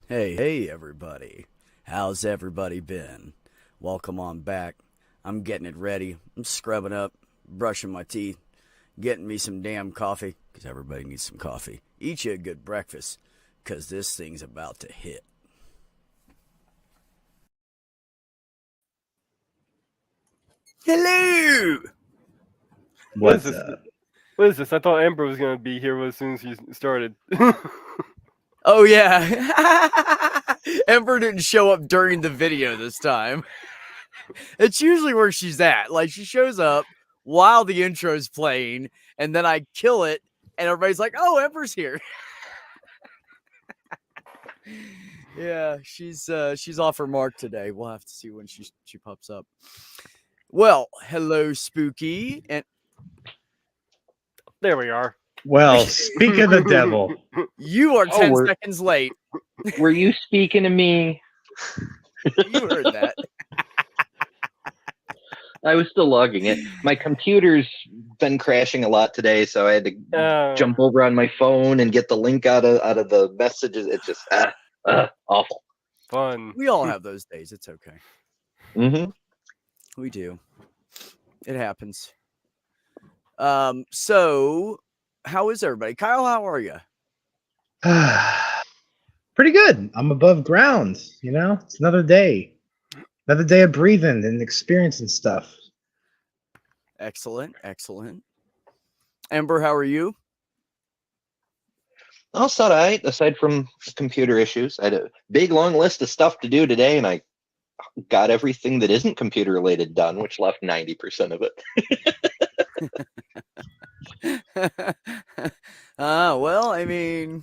Hey, everybody. How's everybody been? Welcome on back. I'm getting it ready. I'm scrubbing up, brushing my teeth, getting me some damn coffee, because everybody needs some coffee. Eat you a good breakfast, because this thing's about to hit. Hello! What is What's this? up? What is this? I thought Amber was gonna be here as soon as you started. Oh, yeah. Ember didn't show up during the video this time. It's usually where she's at. Like, she shows up while the intro's playing, and then I kill it, and everybody's like, oh, Ember's here. Yeah, she's off her mark today. We'll have to see when she pops up. Well, hello, Spooky, and There we are. Well, speak of the devil. you are Oh, 10 we're- seconds late. Were you speaking to me? You heard that. I was still logging it. My computer's been crashing a lot today, so I had to jump over on my phone and get the link out of the messages. It's just awful. Fun. We all have those days. It's okay. Mm-hmm. We do. It happens. So how is everybody? Kyle, how are you? Pretty good. I'm above ground. You know, it's another day of breathing and experiencing stuff. Excellent. Ember, how are you? Oh, it's all right. Aside from computer issues, I had a big long list of stuff to do today, and I got everything that isn't computer related done, which left 90% of it. Well, I mean,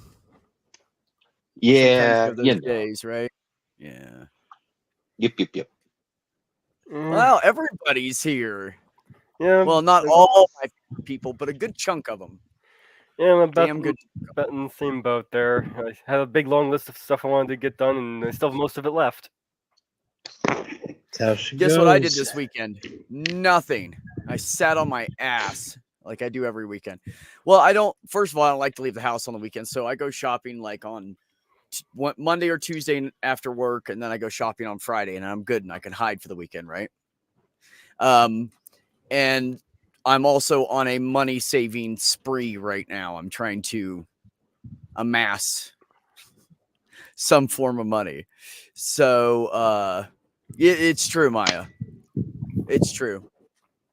Yeah, sometimes you have those days, right? Yeah. Yep. Well, everybody's here. Yeah. Well, not all my people, but a good chunk of them. Yeah, I'm Damn good. about in the same boat there. I had a big long list of stuff I wanted to get done, and I still have most of it left. That's how she Guess goes. what I did this weekend? Nothing. I sat on my ass like I do every weekend. Well, I don't. First of all, I don't like to leave the house on the weekend, so I go shopping like on Monday or Tuesday after work, and then I go shopping on Friday, and I'm good, and I can hide for the weekend, right? And I'm also on a money saving spree right now. I'm trying to amass some form of money. So it's true, Maya. It's true.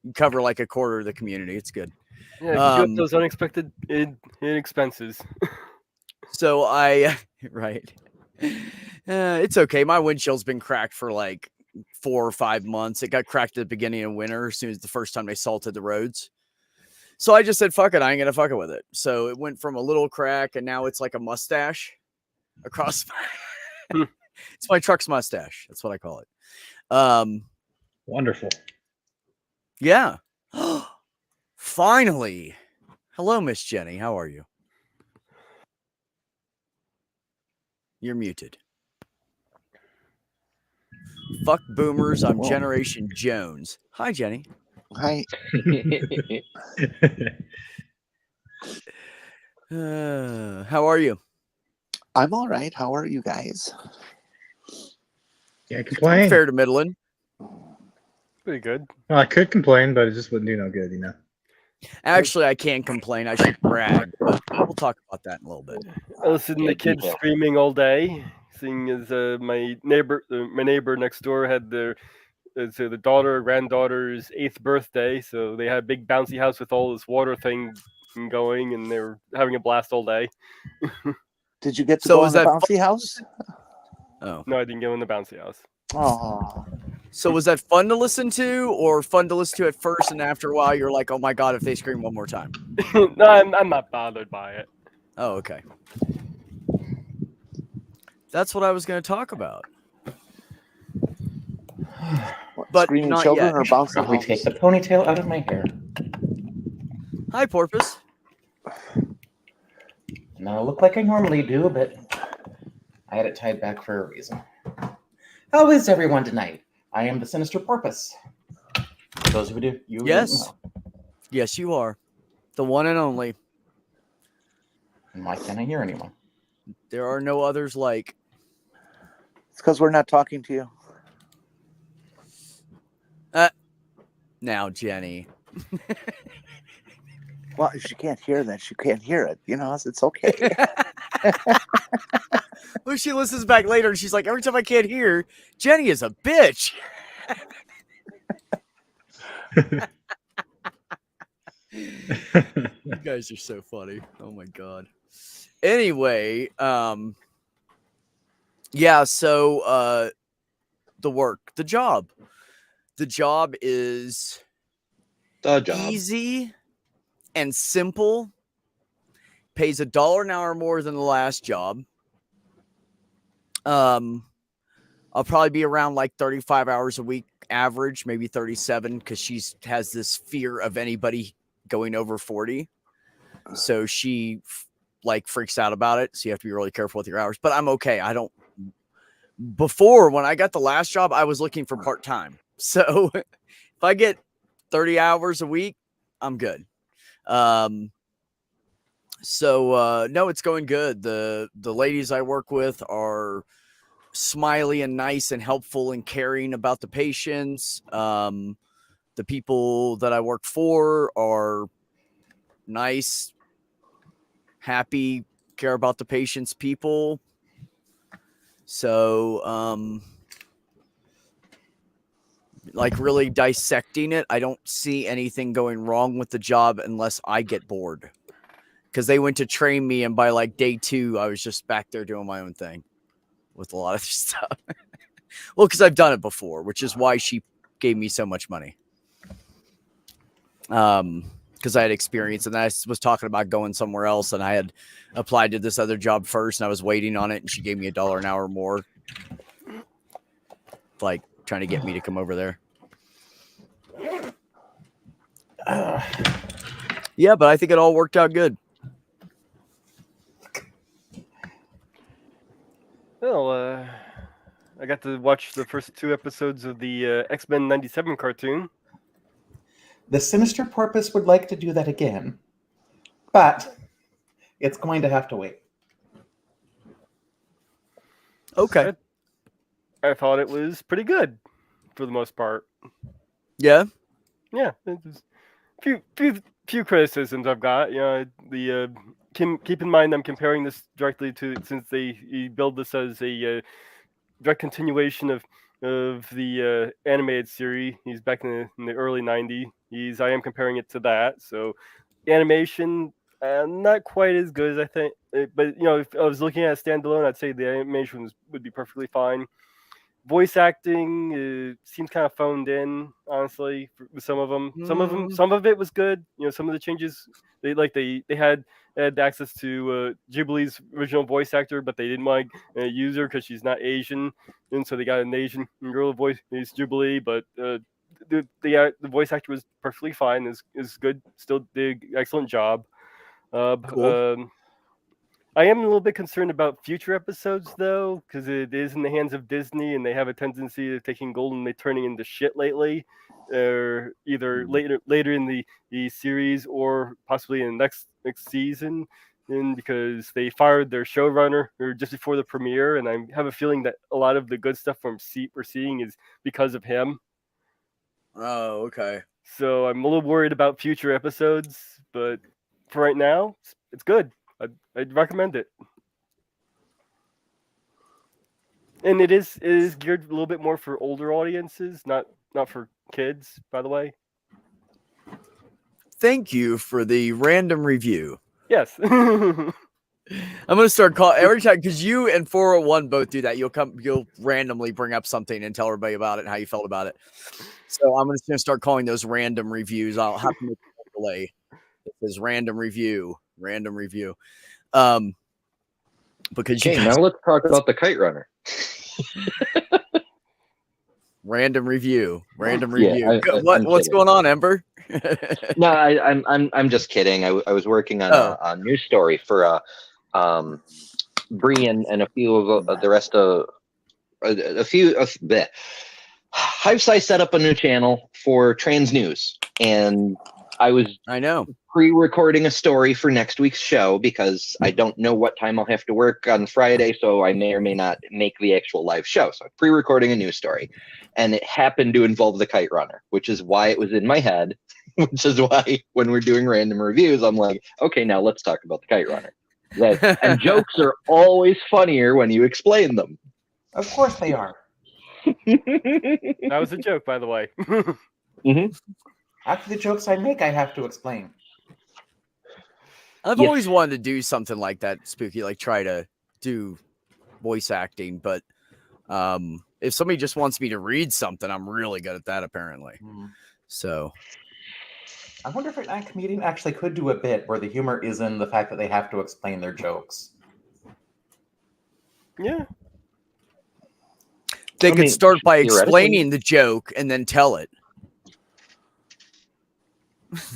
You cover like a quarter of the community. It's good. Yeah, you get those unexpected expenses. So right. It's okay. My windshield's been cracked for like 4 or 5 months. It got cracked at the beginning of winter as soon as the first time they salted the roads. So I just said, fuck it. I ain't going to fuck it with it. So it went from a little crack and now it's like a mustache across. It's my truck's mustache. That's what I call it. Wonderful. Yeah. Finally. Hello, Miss Jenny. How are you? You're muted. Fuck boomers. I'm Whoa. Generation Jones. Hi, Jenny. Hi. How are you? I'm all right. How are you guys? Can't complain. Fair to middling. Pretty good. Well, I could complain, but it just wouldn't do no good, you know. Actually, I can't complain. I should brag, but we'll talk about that in a little bit. I listened to the kids screaming all day, seeing as my neighbor next door had the granddaughter's 8th birthday, so they had a big bouncy house with all this water thing going, and they were having a blast all day. Did you get to So go is in the that bouncy house? Oh, No, I didn't go in the bouncy house. Oh, so was that fun to listen to, or fun to listen to at first, and after a while you're like, oh my god, if they scream one more time? No, I'm not bothered by it. Oh, okay. That's what I was going to talk about. But screaming not children yet. or bouncy Probably take houses? the ponytail out of my hair. Hi, Porpoise. Now I look like I normally do, but I had it tied back for a reason. How is everyone tonight? I am the Sinister Porpoise. For those of you who Yes. don't know. Yes, you are. The one and only. And why can't I hear anyone? There are no others like. because we're not talking to you. Now, Jenny. Well, if she can't hear that, she can't hear it. You know, it's okay. Well, she listens back later and she's like, every time I can't hear, Jenny is a bitch. You guys are so funny. Oh my god. Anyway, yeah, so the job is The job. easy and simple. Pays $1 an hour more than the last job. I'll probably be around like 35 hours a week average, maybe 37, because she has this fear of anybody going over 40. So she freaks out about it. So you have to be really careful with your hours. But I'm okay. Before, when I got the last job, I was looking for part-time. So if I get 30 hours a week, I'm good. No, it's going good. The ladies I work with are smiley and nice and helpful and caring about the patients. The people that I work for are nice, happy, care about the patients, people. So, really dissecting it, I don't see anything going wrong with the job unless I get bored. Because they went to train me, and by day 2, I was just back there doing my own thing with a lot of stuff. Well, because I've done it before, which is why she gave me so much money. Because I had experience, and I was talking about going somewhere else, and I had applied to this other job first, and I was waiting on it, and she gave me $1 an hour more, trying to get me to come over there. Yeah, but I think it all worked out good. Well, I got to watch the first 2 episodes of the X-Men 97 cartoon. The Sinister Porpoise would like to do that again, but it's going to have to wait. Okay. I thought it was pretty good for the most part. Yeah. Yeah. Few criticisms I've got. Keep in mind I'm comparing this directly to, since he build this as a direct continuation of the animated series. He's back in the early 90s. I am comparing it to that. So animation, not quite as good as I think. But if I was looking at a standalone, I'd say the animation would be perfectly fine. Voice acting seems kind of phoned in, honestly, with some of them. Some of it was good. Some of the changes they had access to Jubilee's original voice actor, but they didn't want to use her because she's not Asian, and so they got an Asian girl voice. It's Jubilee, but the voice actor was perfectly fine. Is good. Still did excellent job. Cool. I am a little bit concerned about future episodes, though, because it is in the hands of Disney, and they have a tendency of taking gold and turning into shit lately, or either later in the series or possibly in the next season, and because they fired their showrunner just before the premiere, and I have a feeling that a lot of the good stuff we're seeing is because of him. Oh, okay. So I'm a little worried about future episodes, but for right now, it's good. I'd recommend it. And it is geared a little bit more for older audiences, not for kids, by the way. Thank you for the random review. Yes. I'm gonna start calling every time, because you and 401 both do that. You'll randomly bring up something and tell everybody about it and how you felt about it. So I'm just gonna start calling those random reviews. I'll have to make a delay. It says random review. Because Now let's talk about the Kite Runner. Random review. Yeah, What's going on, Ember? No, I'm just kidding. I was working on a news story for Bree and a few of the rest of Hive Size set up a new channel for trans news, and I know. pre-recording a story for next week's show because I don't know what time I'll have to work on Friday, so I may or may not make the actual live show. So I'm pre-recording a news story, and it happened to involve the Kite Runner, which is why it was in my head, which is why when we're doing random reviews, I'm like, okay, now let's talk about the Kite Runner. And jokes are always funnier when you explain them. Of course they are. That was a joke, by the way. Mm-hmm. After the jokes I make, I have to explain. I've Yeah. always wanted to do something like that, Spooky, like try to do voice acting. But if somebody just wants me to read something, I'm really good at that, apparently. So I wonder if a comedian actually could do a bit where the humor is in the fact that they have to explain their jokes. Yeah. they I could mean, start by theoretically- explaining the joke and then tell it.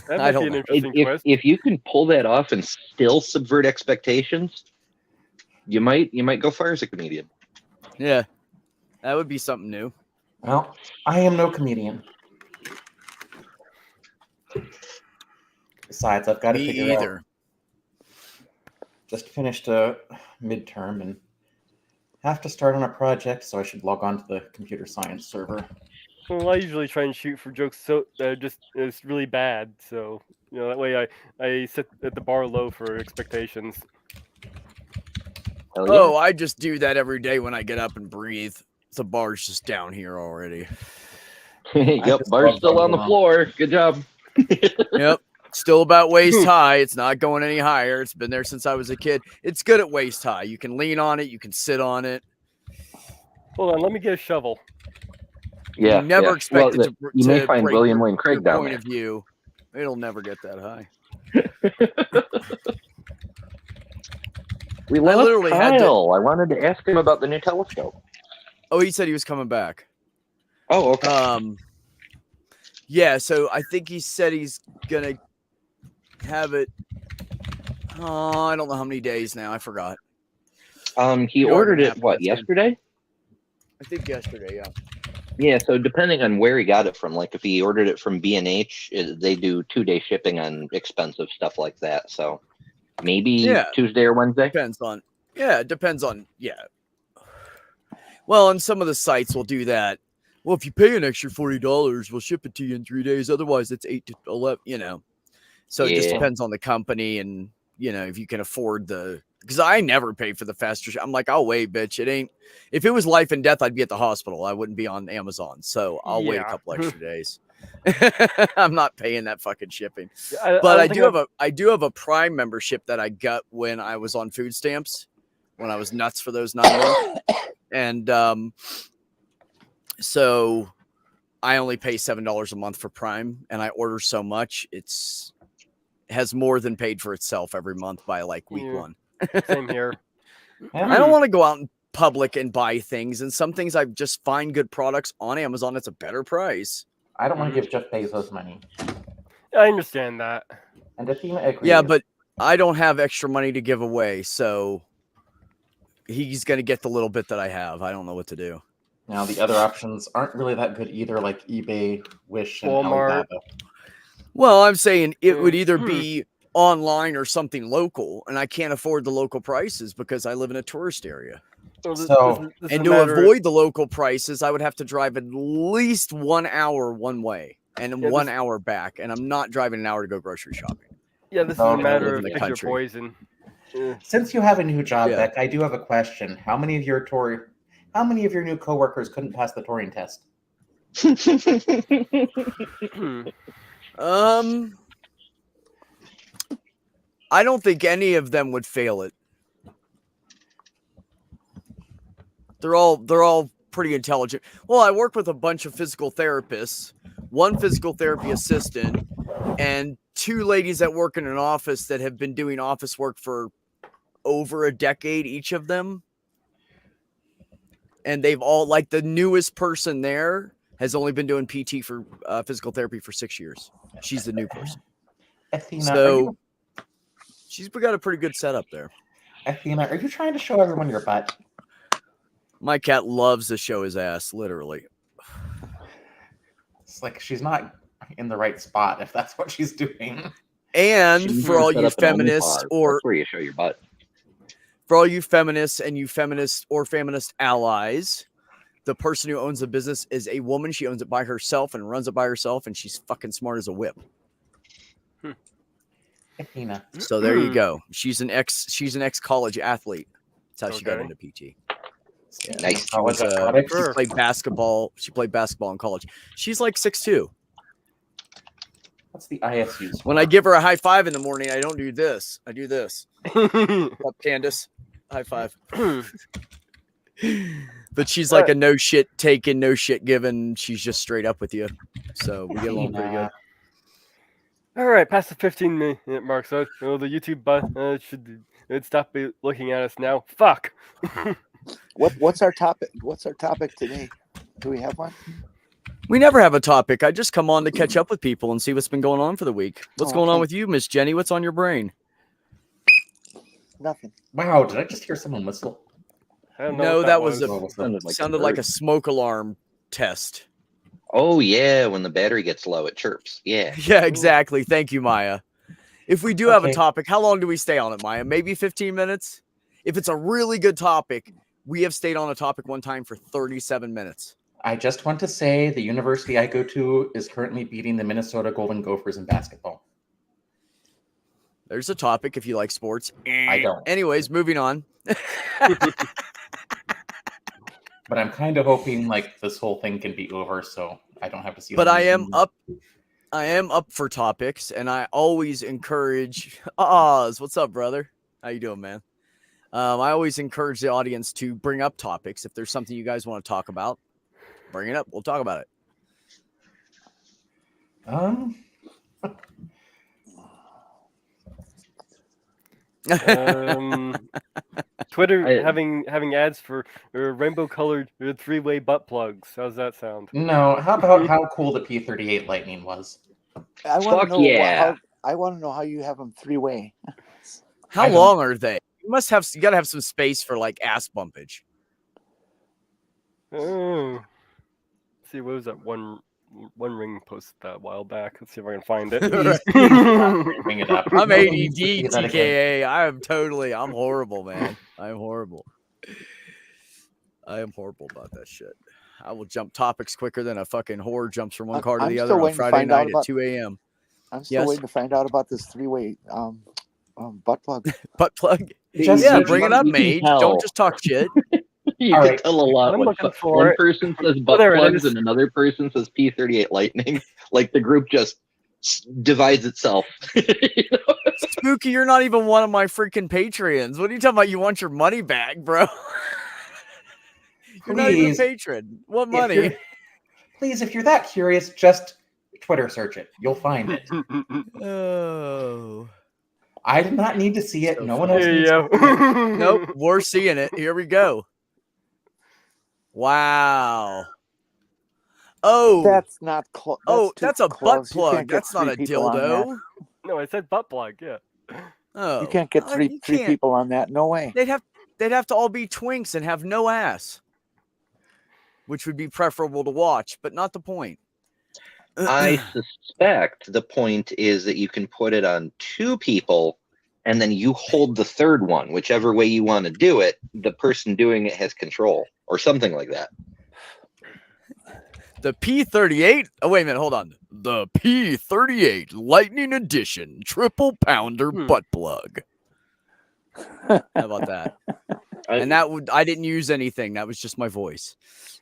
That I might don't be an know. interesting If, twist. if you can pull that off and still subvert expectations, you might go far as a comedian. Yeah, that would be something new. Well, I am no comedian. Besides, I've got to Me figure out. either. Just finished a midterm and have to start on a project, so I should log on to the computer science server. Well, I usually try and shoot for jokes so just it's really bad. So that way I set at the bar low for expectations. Hell yeah. Oh, I just do that every day when I get up and breathe. The bar's just down here already. Yep, just bar's love still on the going on. floor. Good job. Yep. Still about waist high. It's not going any higher. It's been there since I was a kid. It's good at waist high. You can lean on it. You can sit on it. Hold on, let me get a shovel. Yeah. You never yeah. expect Well, it to, you may to find break William your- Lane Craig your down point there. of view. It'll never get that high. We I lost literally had to- Kyle. I wanted to ask him about the new telescope. Oh, he said he was coming back. Oh, okay. Yeah, so I think he said he's gonna have it. Oh, I don't know how many days now. I forgot. He you ordered already it, have what, this in. yesterday? I think yesterday, yeah. Yeah, so depending on where he got it from, like if he ordered it from B&H, they do 2-day shipping on expensive stuff like that. So maybe Yeah. Tuesday or Wednesday. Depends on. Yeah, it depends on. Yeah. Well, and some of the sites will do that. Well, if you pay an extra $40, we'll ship it to you in 3 days. Otherwise, it's 8 to 11. So it just Yeah. depends on the company and if you can afford the. Because I never pay for the faster. I'm like, I'll wait, bitch. It ain't. If it was life and death, I'd be at the hospital. I wouldn't be on Amazon. So I'll wait a Yeah. couple extra days. I'm not paying that fucking shipping. But don't I think do have a Prime membership that I got when I was on food stamps, when I was nuts for those 9 months, and so I only pay $7 a month for Prime, and I order so much it has more than paid for itself every month by like week Yeah. 1. Same here. I don't want to go out in public and buy things, and some things I just find good products on Amazon. It's a better price. I don't want to give Jeff Bezos money. I understand that. And Athena agrees. Yeah, but I don't have extra money to give away, so he's going to get the little bit that I have. I don't know what to do. Now the other options aren't really that good either, like eBay, Wish, and Walmart. Alibaba. Well, I'm saying it would either be online or something local, and I can't afford the local prices because I live in a tourist area. Well, So- this is And a to matter- avoid the local prices, I would have to drive at least 1 hour one way and Yeah, 1 this- hour back. And I'm not driving an hour to go grocery shopping. Yeah, this is Oh, a I matter live of in the pick your country. poison. Since you have a new job, Yeah. Beck, I do have a question. How many of your new coworkers couldn't pass the Turing test? I don't think any of them would fail it. They're all pretty intelligent. Well, I work with a bunch of physical therapists, one physical therapy assistant, and 2 ladies that work in an office that have been doing office work for over a decade, each of them. And they've all, like the newest person there has only been doing PT for physical therapy for 6 years. She's the new person. Athena, So she's got a pretty good setup there. are you trying to show everyone your butt? My cat loves to show his ass, literally. It's like she's not. in the right spot if that's what she's doing. And She for all set you up an feminists OnlyFans. or That's where you show your butt. for all you feminists and you feminist or feminist allies, the person who owns the business is a woman. She owns it by herself and runs it by herself, and she's fucking smart as a whip. Athena. So there you go. She's an ex college athlete. That's how she got Okay. into PT. Nice. She was, Athletics. she played basketball. She played basketball in college. She's like 6'2". What's the ISU? When I give her a high five in the morning, I don't do this. I do this. Up, Candace. High five. But she's like a no shit taken, no shit given. She's just straight up with you. So we get along pretty good. All right, past the 15-minute mark, so the YouTube bot should stop looking at us now. Fuck. What's our topic? What's our topic today? Do we have one? We never have a topic. I just come on to catch up with people and see what's been going on for the week. What's Oh, going on okay. with you, Miss Jenny? What's on your brain? Nothing. Wow, did I just hear someone whistle? I don't know No, what that was a Sounded like a smoke alarm test. Oh yeah, when the battery gets low, it chirps. Yeah. Yeah, exactly. Thank you, Maya. If we do have a Okay. topic, how long do we stay on it, Maya? Maybe 15 minutes? If it's a really good topic, we have stayed on a topic one time for 37 minutes. I just want to say the university I go to is currently beating the Minnesota Golden Gophers in basketball. There's a topic if you like sports. I don't. Anyways, moving on. But I'm kind of hoping like this whole thing can be over so I don't have to see But them I am losing. up for topics, and I always encourage Oz. What's up, brother? How you doing, man? I always encourage the audience to bring up topics. If there's something you guys want to talk about, bring it up. We'll talk about it. Twitter I- having ads for rainbow-colored three-way butt plugs. How's that sound? No, how about how cool the P-38 Lightning was? I want Fuck to know. yeah. I want to know how you have them three-way. How I don't- long are they? You gotta have some space for like ass bumpage. Oh. See, what was that one ring posted that a while back? Let's see if I can find it. Bring it up. I'm Nobody ADD, needs to see that again. TKA. I'm horrible, man. I'm horrible. I am horrible about that shit. I will jump topics quicker than a fucking whore jumps from one car to I'm the still other on waiting to Friday find out night at about- 2 a.m. I'm still Yes. waiting to find out about this three-way butt plug. Butt plug. Just Yeah, you bring it can- up, you can mate. tell. Don't just talk shit. You All can right. tell a lot I'm when looking for one it. person says butt there it plugs is. and another person says P-38 Lightning. Like the group just divides itself. You know? Spooky, you're not even one of my freaking Patreons. What are you talking about? You want your money back, bro? You're not even a Please. patron. What If money? you're- Please, if you're that curious, just Twitter search it. You'll find it. Oh. I did not need to see it. No one else There you needs go. to see it. Nope, we're seeing it. Here we go. Wow. Oh, That's not close. that's a butt plug. That's not a dildo. No, I said butt plug. Yeah. Oh, You can't get three you three can't. people on that. No way. They'd have to all be twinks and have no ass, which would be preferable to watch, but not the point. I suspect the point is that you can put it on two people and then you hold the third one, whichever way you want to do it. The person doing it has control or something like that. The P-38. Oh, wait a minute. Hold on. The P-38 Lightning Edition triple pounder butt plug. How about that? And I didn't use anything. That was just my voice.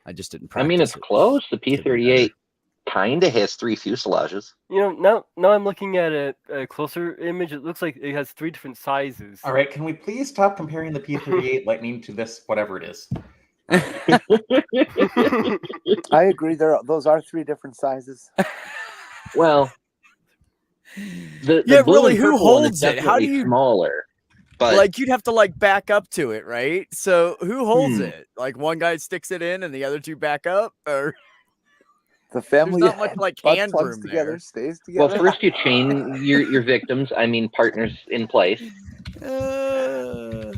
I just didn't I practice mean, it's it. close. The P-38 kind of has 3 fuselages. You know, now I'm looking at a closer image. It looks like it has 3 different sizes. All right, can we please stop comparing the P-38 Lightning to this, whatever it is? I agree. Those are 3 different sizes. Well, the Yeah, blue really, and who purple one holds is it? How do definitely you- smaller? But Like you'd have to like back up to it, right? So who holds Hmm. it? Like one guy sticks it in and the other two back up, or The family not much, like, butt hand plugs room together, there. stays well, together. first you chain your victims. I mean, partners in place. I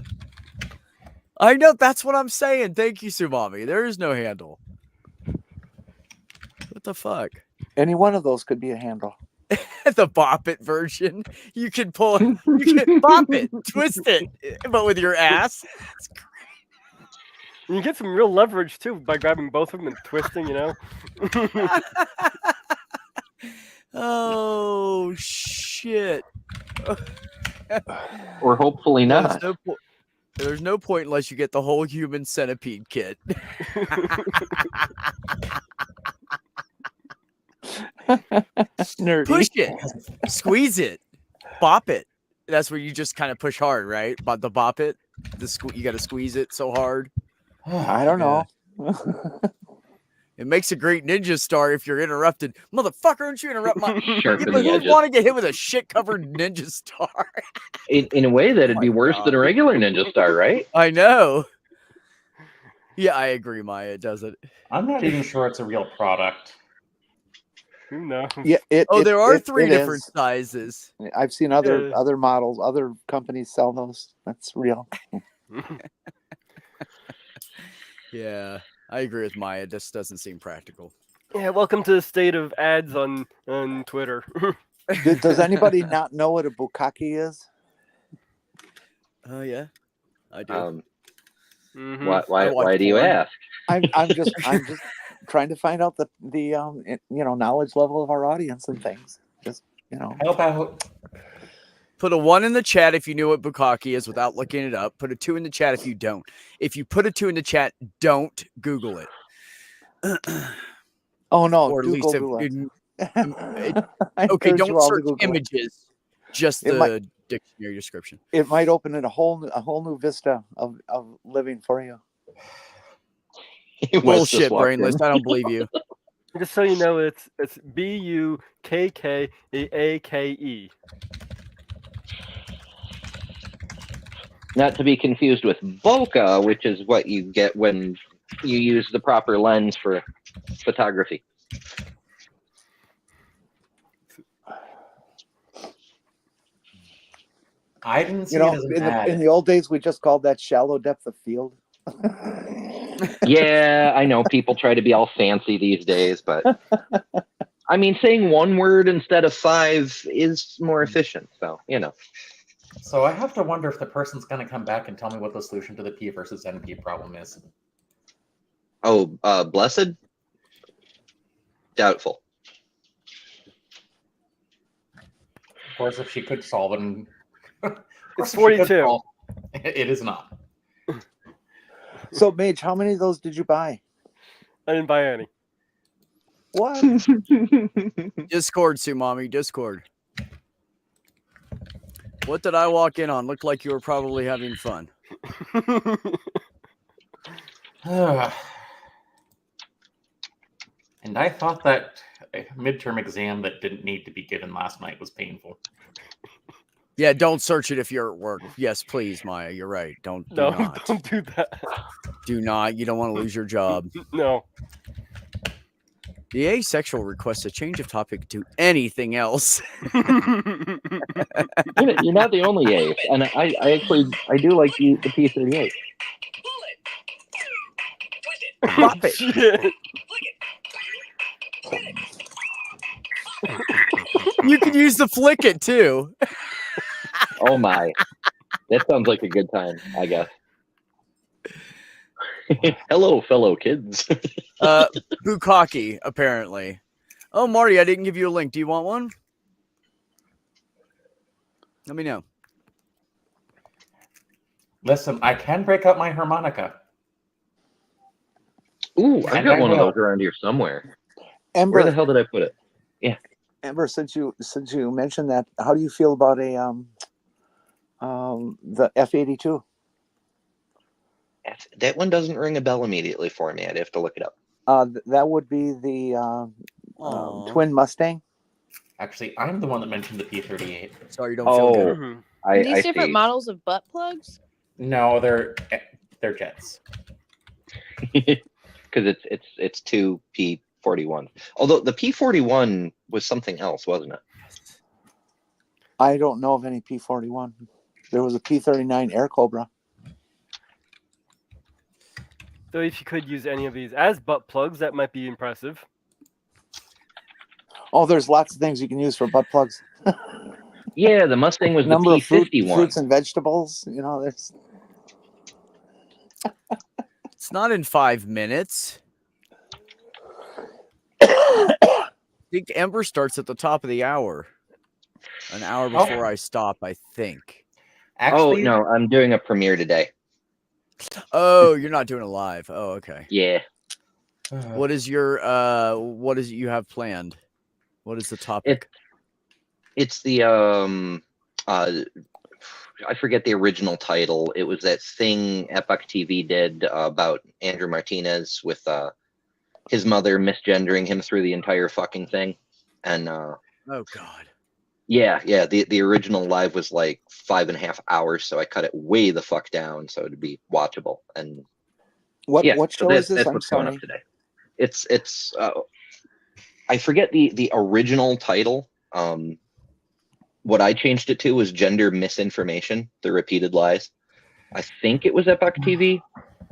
know that's what I'm saying. Thank you, Sumami. There is no handle. What the fuck? Any one of those could be a handle. The bop it version. You can bop it, twist it, but with your ass. And you get some real leverage too by grabbing both of them and twisting. Oh shit. Or hopefully not. There's no point unless you get the whole human centipede kit. Nerdy. Push it, squeeze it, bop it. That's where you just kind of push hard, right? But the bop it, you got to squeeze it so hard. I don't know. It makes a great ninja star if you're interrupted. Motherfucker, don't you interrupt my... Sharpen Who the would edges. want to get hit with a shit-covered ninja star? In a way, that'd be my worse God. than a regular ninja star, right? I know. Yeah, I agree, Maya. It doesn't. I'm not even sure it's a real product. Who knows? Yeah. There are it 3 different is. sizes. I've seen other Yeah. models, other companies sell those. That's real. Yeah, I agree with Maya. This doesn't seem practical. Yeah, welcome to the state of ads on Twitter. Does anybody not know what a bukkake is? Oh yeah, I do. Mhm. Why I watch do you porn. ask? I'm just trying to find out the knowledge level of our audience and things. Just How about Put a 1 in the chat if you knew what bukkake is without looking it up. Put a 2 in the chat if you don't. If you put a 2 in the chat, don't Google it. oh no, Or at do least Google it. I okay, encourage you don't all to search Google it. images, just It the might- dictionary description. It might open in a whole new vista of living for you. Wes just Bullshit, walked in. brainless. I don't believe you. Just so you know, it's BUKKAKE. Not to be confused with bokeh, which is what you get when you use the proper lens for photography. I didn't see You know, it as an ad. in the old days, we just called that shallow depth of field. Yeah, I know people try to be all fancy these days, but I mean, saying 1 word instead of 5 is more efficient. So, So I have to wonder if the person's going to come back and tell me what the solution to the P versus NP problem is. Oh, blessed? Doubtful. Of course, if she could solve it, and It's 42. It is not. So, Mage, how many of those did you buy? I didn't buy any. What? Discord, Sumami, Discord. What did I walk in on? Looked like you were probably having fun. And I thought that a midterm exam that didn't need to be given last night was painful. Yeah, don't search it if you're at work. Yes, please, Maya. You're right. Do No, not. don't do that. Do not. You don't want to lose your job. No. The asexual requests a change of topic to anything else. You're not the only ace, and I actually do like the P38. Bop it. Shit. You can use the flick it too. Oh my, that sounds like a good time, I guess. Hello, fellow kids. Bukkake, apparently. Oh, Marty, I didn't give you a link. Do you want one? Let me know. Listen, I can break out my harmonica. Ooh, I've And got I one of will. those around here somewhere. Where the Ember, hell did I put it? Ember, since you mentioned that, how do you feel about the F-82? That one doesn't ring a bell immediately for me. I'd have to look it up. That would be the Aw. twin Mustang. Actually, I'm the one that mentioned the P38. Sorry, you don't feel good. Mhm. Are these I different see. models of butt plugs? No, they're jets. Because it's 2 P41. Although the P41 was something else, wasn't it? I don't know of any P-41. There was a P-39 Air Cobra. So if you could use any of these as butt plugs, that might be impressive. Oh, there's lots of things you can use for butt plugs. Yeah, the Mustang was the Number of P50 one. fruits and vegetables. You know, there's. It's not in 5 minutes. I think Ember starts at the top of the hour. An hour before I stop, I think. Actually, Oh no, I'm doing a premiere today. Oh, you're not doing it live. Oh, okay. Yeah. What is your what is it you have planned? What is the topic? It's the I forget the original title. It was that thing Epoch TV did about Andrew Martinez with his mother misgendering him through the entire fucking thing. And Oh God. yeah, the original live was like 5.5 hours, so I cut it way the fuck down so it'd be watchable. And What yeah, what so show is this? that's I'm what's going up sorry. today. It's I forget the original title. What I changed it to was gender misinformation, the repeated lies. I think it was Epoch TV,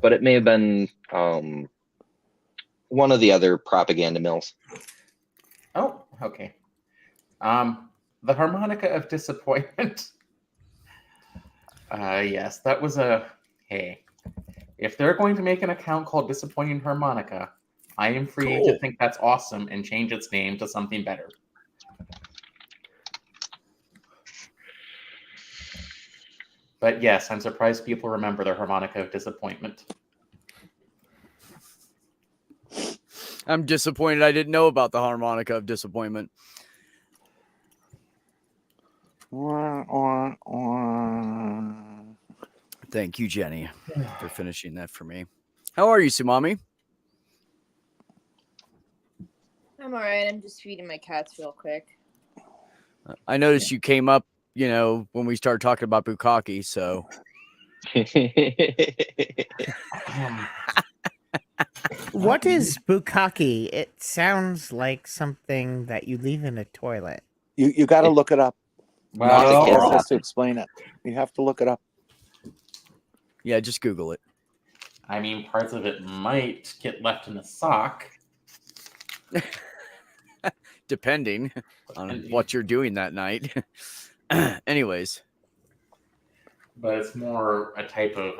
but it may have been one of the other propaganda mills. Oh, okay. The harmonica of disappointment. Yes, that was a hey. If they're going to make an account called Disappointing Harmonica, I am free to Cool. think that's awesome and change its name to something better. But yes, I'm surprised people remember the harmonica of disappointment. I'm disappointed I didn't know about the harmonica of disappointment. Thank you, Jenny, for finishing that for me. How are you, Sumami? I'm alright. I'm just feeding my cats real quick. I noticed you came up, when we started talking about Bukkake, so What is bukkake? It sounds like something that you leave in a toilet. You got to look it up. Well, Carol has to explain it. You have to look it up. yeah, just Google it. I mean, parts of it might get left in a sock. Depending on what you're doing that night. Anyways. But it's more a type of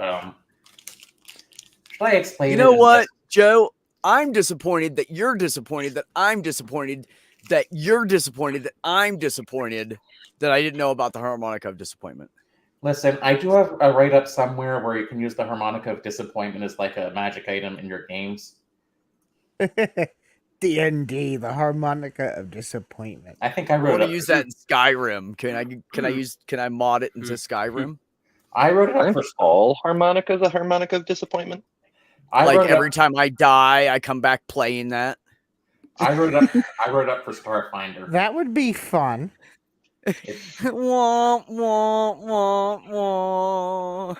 should I explain You it know in what, this- Joe? I'm disappointed that you're disappointed that I'm disappointed that you're disappointed that I'm disappointed that I didn't know about the harmonica of disappointment. Listen, I do have a write-up somewhere where you can use the harmonica of disappointment as like a magic item in your games. D&D, the harmonica of disappointment. I think I I wrote want it to up. use that in Skyrim. Can I mod it into Skyrim? I wrote it up Aren't for all harmonicas a harmonica of disappointment? I Like wrote it every up, time I die, I come back playing that. I wrote it up for Starfinder. That would be fun. Wah, wah, wah, wah.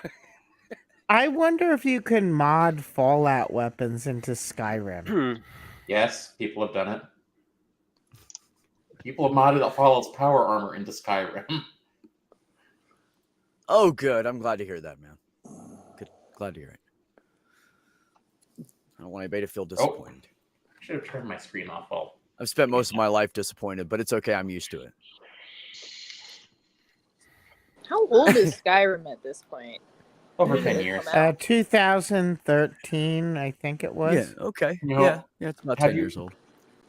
I wonder if you can mod Fallout weapons into Skyrim. Yes, people have done it. People have modded Fallout's power armor into Skyrim. Oh, good. I'm glad to hear that, man. Good. Glad to hear it. I don't want anybody to feel disappointed. I should have turned my screen off. Well, I've spent most of my life disappointed, but it's okay. I'm used to it. How old is Skyrim at this point? over When 10 did it years. come out? 2013, I think it was. Yeah. Okay. You know, yeah. It's about have 10 you- years old.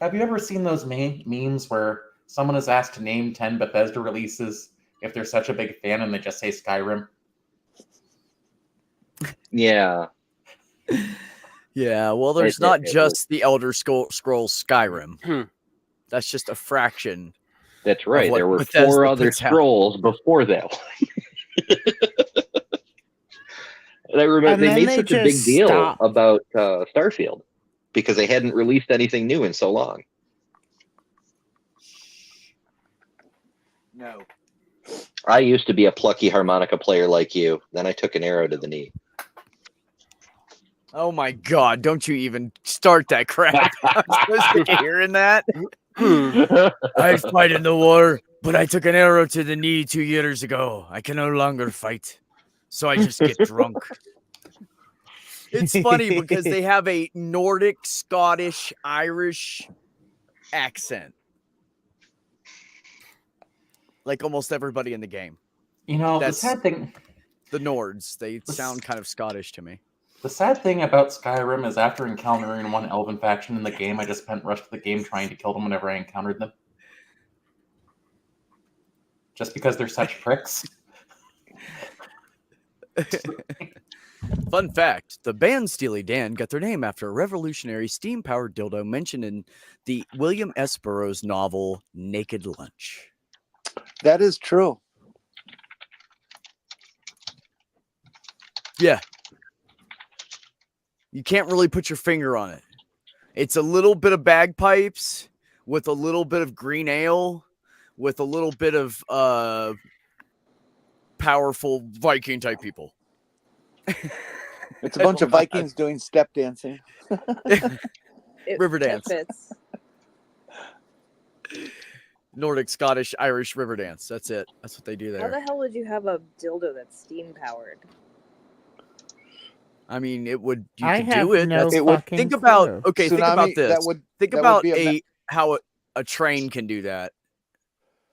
Have you ever seen those memes where someone is asked to name 10 Bethesda releases if they're such a big fan and they just say Skyrim? Yeah. Yeah. Well, there's It- not it- it just the Elder Scrolls Skyrim. Hmm. That's just a fraction. That's right. what There were Bethesda 4 other puts out. scrolls before that one. And I remember And they then made they such a big just deal stopped. about Starfield because they hadn't released anything new in so long. No. I used to be a plucky harmonica player like you. Then I took an arrow to the knee. Oh my God! Don't you even start that crap. I'm supposed to be hearing that. I fight in the war, but I took an arrow to the knee 2 years ago. I can no longer fight, so I just get drunk. It's funny because they have a Nordic, Scottish, Irish accent. like almost everybody in the game. You know, That's- the sad thing. The Nords, they The sound kind of Scottish to me. The sad thing about Skyrim is after encountering one elven faction in the game, I just spent the rest of the game trying to kill them whenever I encountered them. Just because they're such pricks. Fun fact, the band Steely Dan got their name after a revolutionary steam-powered dildo mentioned in the William S. Burroughs novel Naked Lunch. That is true. Yeah. You can't really put your finger on it. It's a little bit of bagpipes with a little bit of green ale with a little bit of powerful Viking type people. It's a bunch of Vikings doing step dancing. River that dance. fits. Nordic, Scottish, Irish river dance. That's it. That's what they do How the there. hell would you have a dildo that's steam powered? I mean, it would. You I could have do it. no That's- It would- fucking think about. clue. Okay, think about Tsunami, this. that would Think that would about be how a train can do that.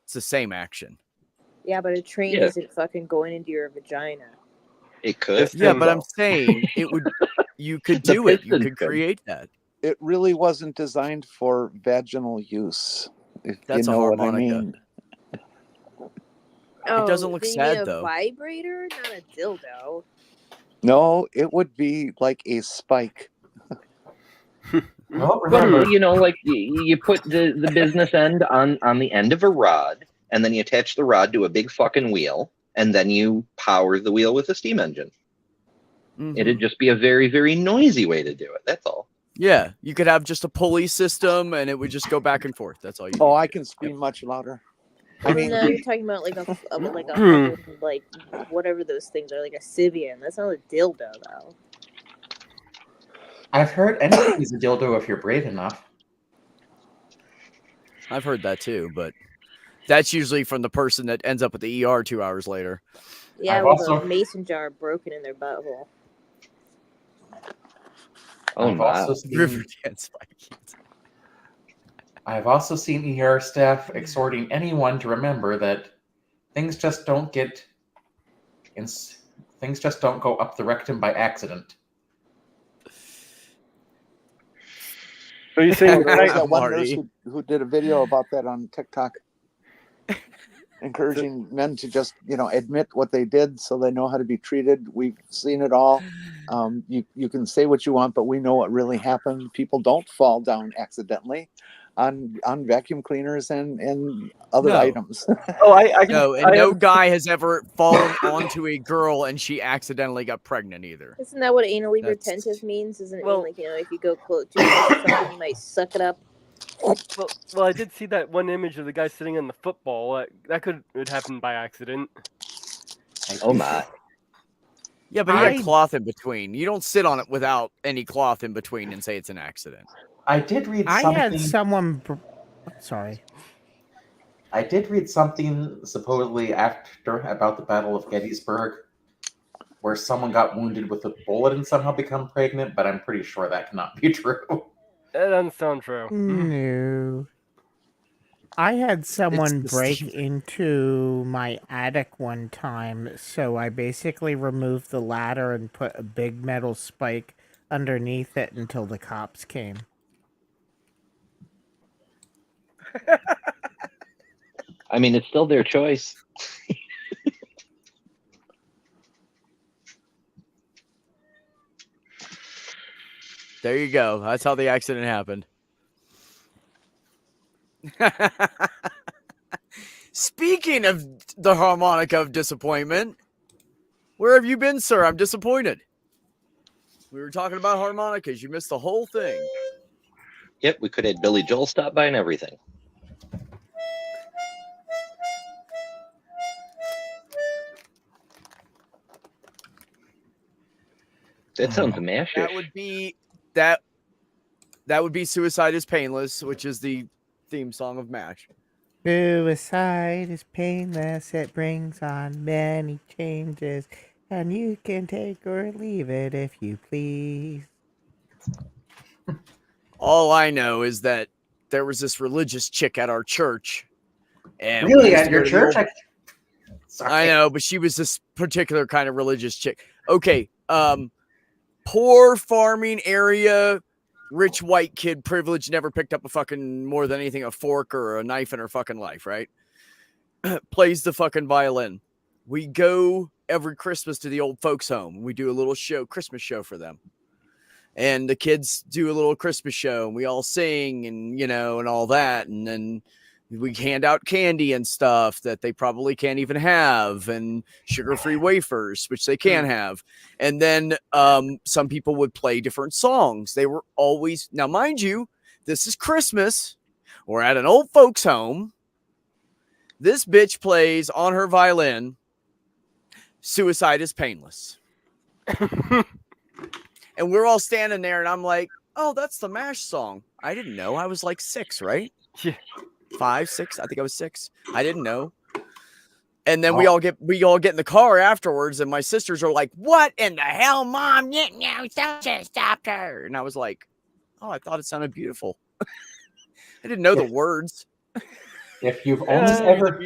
It's the same action. Yeah, but a train Yeah. isn't fucking going into your vagina. It could. It's Yeah, but I'm Pinball. saying it would. You could The do it. You piston could could. create that. It really wasn't designed for vaginal use. If That's you a know what I harmonica. mean. Oh, doesn't look then you mean sad, a though. vibrator, not a dildo. No, it would be like a spike. Well, remember, Well, like you put the business end on the end of a rod, and then you attach the rod to a big fucking wheel, and then you power the wheel with a steam engine. Mhm. It'd just be a very, very noisy way to do it. That's all. Yeah, you could have just a pulley system, and it would just go back and forth. That's all you. Oh, need. I can scream much louder. I I mean, no, you're talking about like a fucking, like whatever those things are, like a Sibian. That's not a dildo though. I've heard anything's a dildo if you're brave enough. I've heard that too, but that's usually from the person that ends up at the ER 2 hours later. Yeah, I've with also- a mason jar broken in their butthole. Oh, I've wow. also seen, River dance Vikings. I've also seen ER staff exhorting anyone to remember that things just don't things just don't go up the rectum by accident. So you're saying there was right, that one nurse Marty. who did a video about that on TikTok, encouraging men to just admit what they did so they know how to be treated. We've seen it all. You can say what you want, but we know what really happened. People don't fall down accidentally on vacuum cleaners and other No. items. I can, No, and I no have- guy has ever fallen onto a girl and she accidentally got pregnant either. Isn't that what anally That's- retentive means? Isn't it Well- mean like if you go close to something, you might suck it up? well, I did see that one image of the guy sitting on the football. That would happen by accident. Oh my. Yeah, but he I- had cloth in between. You don't sit on it without any cloth in between and say it's an accident. I did read I something. had someone. Sorry. I did read something supposedly after about the Battle of Gettysburg, where someone got wounded with a bullet and somehow become pregnant, but I'm pretty sure that cannot be true. That doesn't sound true. No. I had someone the break Steve- into my attic one time, so I basically removed the ladder and put a big metal spike underneath it until the cops came. I mean, it's still their choice. There you go. That's how the accident happened. Speaking of the harmonica of disappointment, where have you been, sir? I'm disappointed. We were talking about harmonicas. You missed the whole thing. Yep, we could have Billy Joel stop by and everything. That sounds mashish. That would be that would be Suicide is Painless, which is the theme song of MASH. Suicide is painless, it brings on many changes, and you can take or leave it if you please. All I know is that there was this religious chick at our church And we Really, used at to your go to the church? old- Sorry. I know, but she was this particular kind of religious chick. Okay, poor farming area, rich white kid, privileged, never picked up a fucking more than anything a fork or a knife in her fucking life, right? Plays the fucking violin. We go every Christmas to the old folks' home. We do a little show, Christmas show for them. And the kids do a little Christmas show, and we all sing and, and all that. And then we hand out candy and stuff that they probably can't even have, and sugar-free wafers, which they can have. And then some people would play different songs. They were always, now mind you, this is Christmas. We're at an old folks' home. This bitch plays on her violin, "Suicide is Painless." And we're all standing there, and I'm like, oh, that's the MASH song. I didn't know. I was like 6, right? Yeah. 5, 6. I think I was 6. I didn't know. And then we all get in the car afterwards, and my sisters are like, "What in the hell, Mom? No, don't stop her." And I was like, "Oh, I thought it sounded beautiful." I didn't know the words. If you've only ever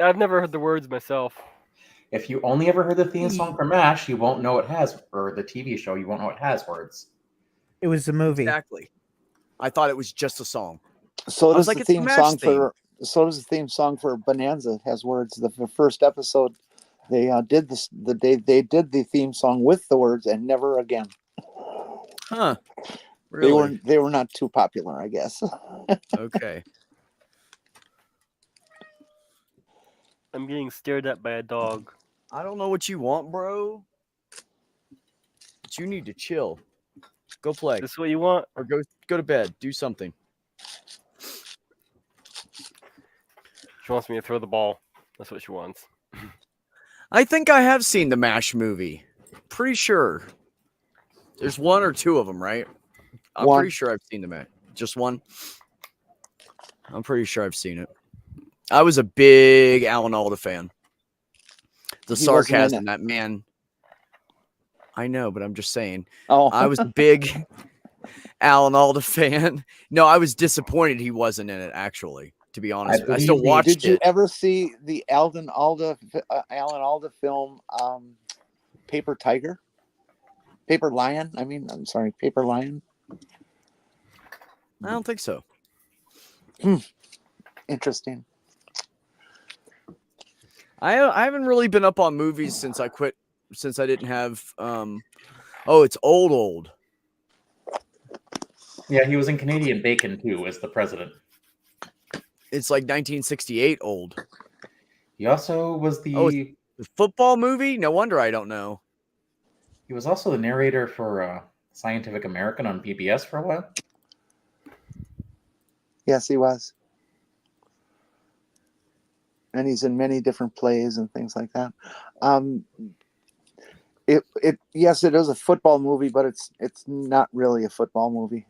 I've never heard the words myself. If you only ever heard the theme song for MASH, you won't know it has, or the TV show, you won't know it has words. It was the movie. Exactly. I thought it was just a song. So I was does like, the it's the theme MASH song theme. for. So does the theme song for Bonanza. It has words. The first episode, they did this. They did the theme song with the words, and never again. Huh. Really? They were not too popular, I guess. Okay. I'm getting stared at by a dog. I don't know what you want, bro. But you need to chill. Go play. This is what you want? Or go to bed. Do something. She wants me to throw the ball. That's what she wants. I think I have seen the MASH movie. Pretty sure. There's 1 or 2 of them, right? I'm One. pretty sure I've seen the MASH. Just 1? I'm pretty sure I've seen it. I was a big Alan Alda fan. The He wasn't in sarcasm, it. that man. I know, but I'm just saying. Oh, I was a big Alan Alda fan. No, I was disappointed he wasn't in it, actually, to be honest. I still believe me. watched Did you it. ever see the Alan Alda film, Paper Tiger? Paper Lion? I'm sorry, Paper Lion. I don't think so. Interesting. I haven't really been up on movies since I quit, since I didn't have it's old. Yeah, he was in Canadian Bacon too as the president. It's like 1968 old. He also was the The football movie? No wonder I don't know. he was also the narrator for Scientific American on PBS for a while. Yes, he was. And he's in many different plays and things like that. Yes, it is a football movie, but it's not really a football movie.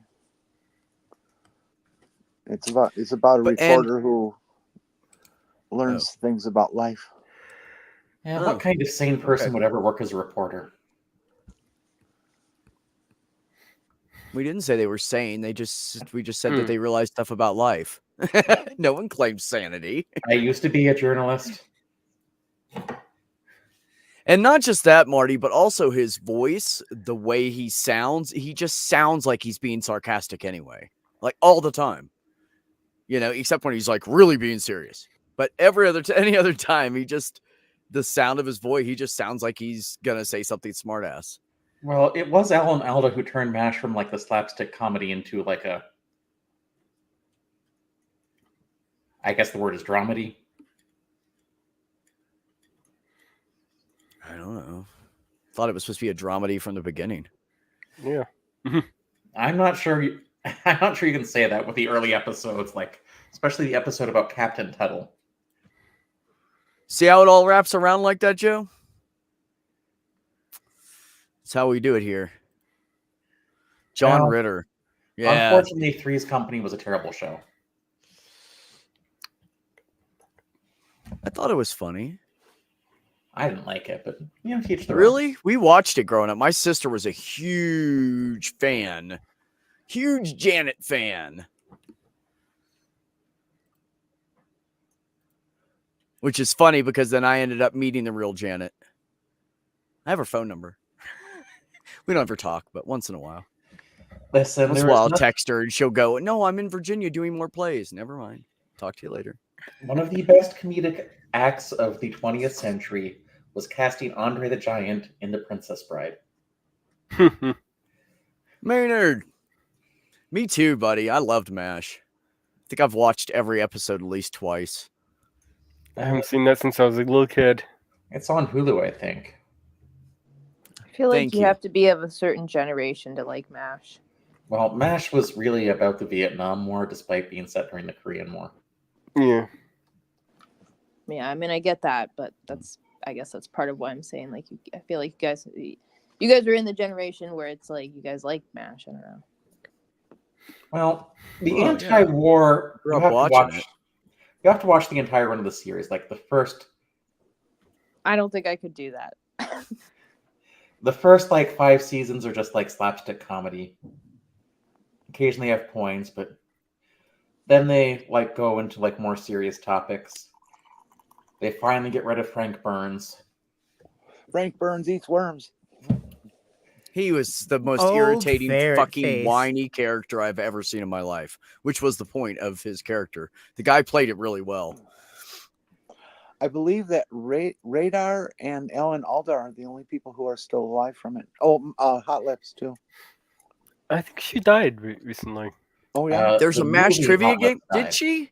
It's about a reporter who learns things about life. Yeah, Oh, what kind of sane person okay. would ever work as a reporter? We didn't say they were sane. We just said that they realized stuff about life. No one claims sanity. I used to be a journalist. And not just that, Marty, but also his voice, the way he sounds, he just sounds like he's being sarcastic anyway. Like all the time. Except when he's like really being serious. But any other time, the sound of his voice, he just sounds like he's gonna say something smart ass. Well, it was Alan Alda who turned MASH from like the slapstick comedy into like I guess the word is dramedy. I don't know. Thought it was supposed to be a dramedy from the beginning. Yeah. I'm not sure you can say that with the early episodes, like especially the episode about Captain Tuttle. See how it all wraps around like that, Joe? That's how we do it here. John Well, Ritter. Yeah. Unfortunately, Three's Company was a terrible show. I thought it was funny. I didn't like it, but teach their own. Really? We watched it growing up. My sister was a huge fan. Huge Janet fan. which is funny because then I ended up meeting the real Janet. I have her phone number. We don't ever talk, but once in a while. Listen, Once in a there is while, I'll nothing- text her and she'll go, "No, I'm in Virginia doing more plays." Never mind. Talk to you later. one of the best comedic acts of the 20th century was casting Andre the Giant in The Princess Bride. Maynard. Me too, buddy. I loved MASH. I think I've watched every episode at least twice. I haven't seen that since I was a little kid. It's on Hulu, I think. I feel like Thank you you. have to be of a certain generation to like MASH. Well, MASH was really about the Vietnam War, despite being set during the Korean War. Yeah. Yeah, I mean, I get that, but I guess that's part of why I'm saying, like, I feel like you guys are in the generation where it's like you guys like MASH. I don't know. Well, the Oh, yeah. anti-war, Grew you up have to watching watch. it. You have to watch the entire run of the series. Like the first I don't think I could do that. like 5 seasons are just like slapstick comedy. Occasionally have points, but then they like go into like more serious topics. They finally get rid of Frank Burns. Frank Burns eats worms. He was the most Old irritating, ferret fucking face. whiny character I've ever seen in my life, which was the point of his character. The guy played it really well. I believe that Radar and Alan Alda are the only people who are still alive from it. Oh, Hot Lips too. I think she died recently. Oh yeah, There's The a MASH movie trivia Hot game. Lips died. Did she?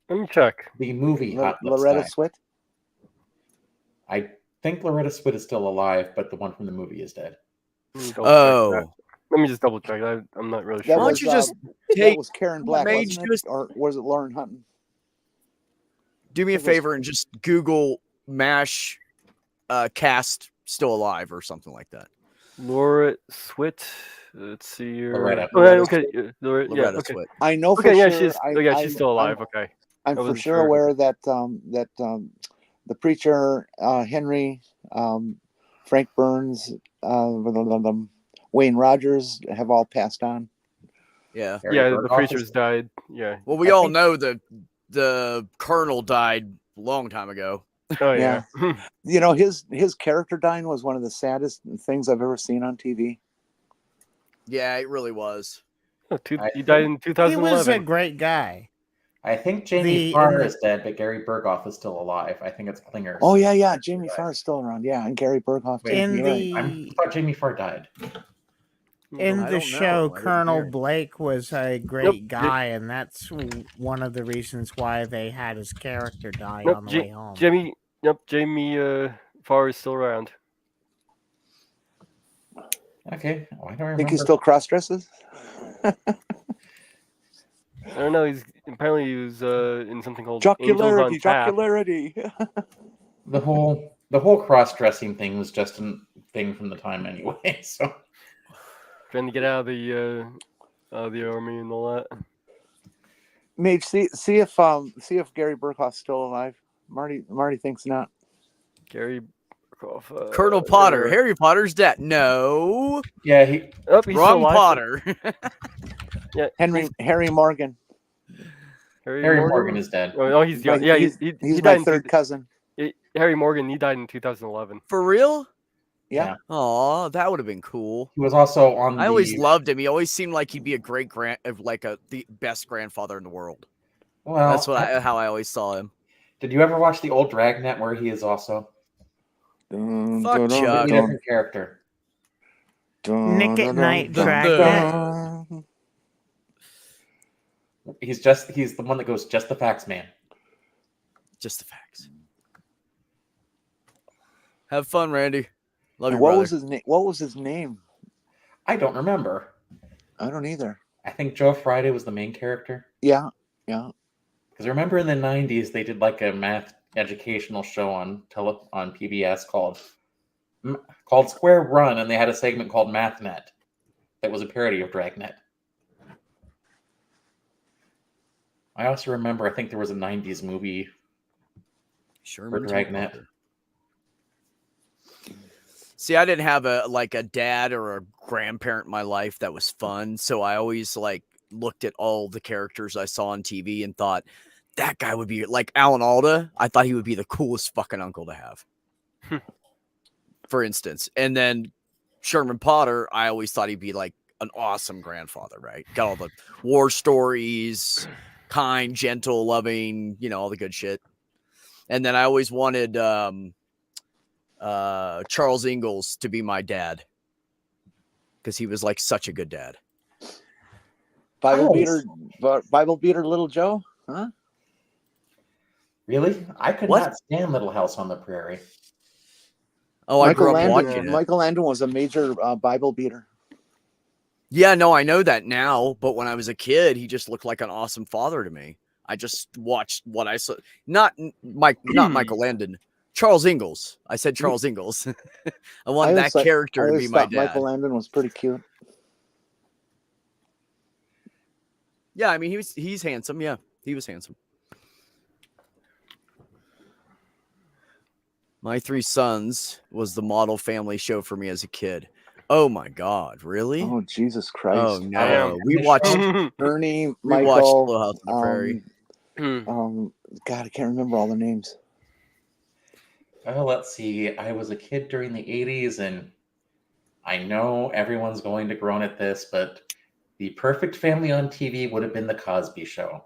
Let me check. The movie Hot Lips Loretta died. Swit. I think Loretta Swit is still alive, but the one from the movie is dead. Let me double check that. Oh, Let me just double check. I'm not really That sure. why don't was, you just that take was Karen Black, Mage wasn't it? just- Or was it Lauren Hutton? do me a It was- favor and just Google MASH cast still alive or something like that. Laura Swit. Let's see here. Loretta. Okay. Loretta, yeah. Loretta Okay. Swit. I know for Okay. Yeah. sure. She's still alive. Okay. I'm I for wasn't sure sure. aware that the preacher Henry, Frank Burns, Wayne Rogers have all passed on. Yeah. Harry Yeah. The Burghoff preachers is- died. Yeah. Well, we I all think- know that the colonel died a long time ago. Oh yeah. You know, his character dying was one of the saddest things I've ever seen on TV. Yeah, it really was. He died in He 2011. was a great guy. I think Jamie The- Farr is dead, but Gary Berghoff is still alive. I think it's Clingers. Oh yeah, Jamie Farr is still around. Yeah, and Gary Berghoff. too. In You're right. I thought Jamie Farr died. In I the don't know. show, I didn't Colonel hear. Blake was a great guy, and that's one of the reasons why they had his character die Nope, on the way home. Jamie Farr is still around. Okay, oh, I don't remember. Think he still cross dresses? I don't know. Apparently he was in something called Angels on Jocularity, Tap. jocularity. the whole cross-dressing thing was just a thing from the time anyway. So Trying to get out of the army and all that. Mage, see if Gary Berghoff's still alive. Marty thinks not. Gary Berghoff, Colonel Potter. Harry Potter's dead. No. yeah, He's Wrong still alive. Potter. Harry Morgan. Harry Morgan is dead. Oh, no, he's young. Like, Yeah, he's he my died in third cousin. Harry Morgan. He died in 2011. For real? Yeah. Oh, that would have been cool. He was also on. I always loved him. He always seemed like he'd be a great the best grandfather in the world. Well, That's how I always saw him. Did you ever watch the old Dragnet where he is also Fuck Chuck. a different character? Nick at Night Dragnet. He's the one that goes just the facts, man. Just the facts. Have fun, Randy. Love you, What brother. was his name? What was his name? I don't remember. I don't either. I think Joe Friday was the main character. Yeah. Because remember in the 90s they did like a math educational show on PBS called Square Run, and they had a segment called MathNet that was a parody of Dragnet. I also remember I think there was a 90s movie Sherman for Dragnet. Parker. See, I didn't have a dad or a grandparent in my life that was fun, so I always looked at all the characters I saw on TV and thought that guy would be like Alan Alda. I thought he would be the coolest fucking uncle to have. For instance. And then Sherman Potter, I always thought he'd be like an awesome grandfather, right? Got all the war stories, kind, gentle, loving, all the good shit. And then I always wanted Charles Ingalls to be my dad because he was like such a good dad. Bible beater, Little Joe, huh? Really? I could What? not stand Little House on the Prairie. Oh, I grew up watching it. Michael Landon was a major Bible beater. Yeah, no, I know that now, but when I was a kid, he just looked like an awesome father to me. I just watched what I saw. Not Michael Landon, Charles Ingalls. I said Charles Ingalls. I wanted that character to be my dad. Michael Landon was pretty cute. Yeah, I mean he's handsome. Yeah, he was handsome. My Three Sons was the model family show for me as a kid. Oh my God, really? Oh Jesus Christ! Oh no, we watched Ernie, we Michael, watched Little House on the Prairie. God, I can't remember all the names. Oh, let's see. I was a kid during the 80s, and I know everyone's going to groan at this, but the perfect family on TV would have been The Cosby Show.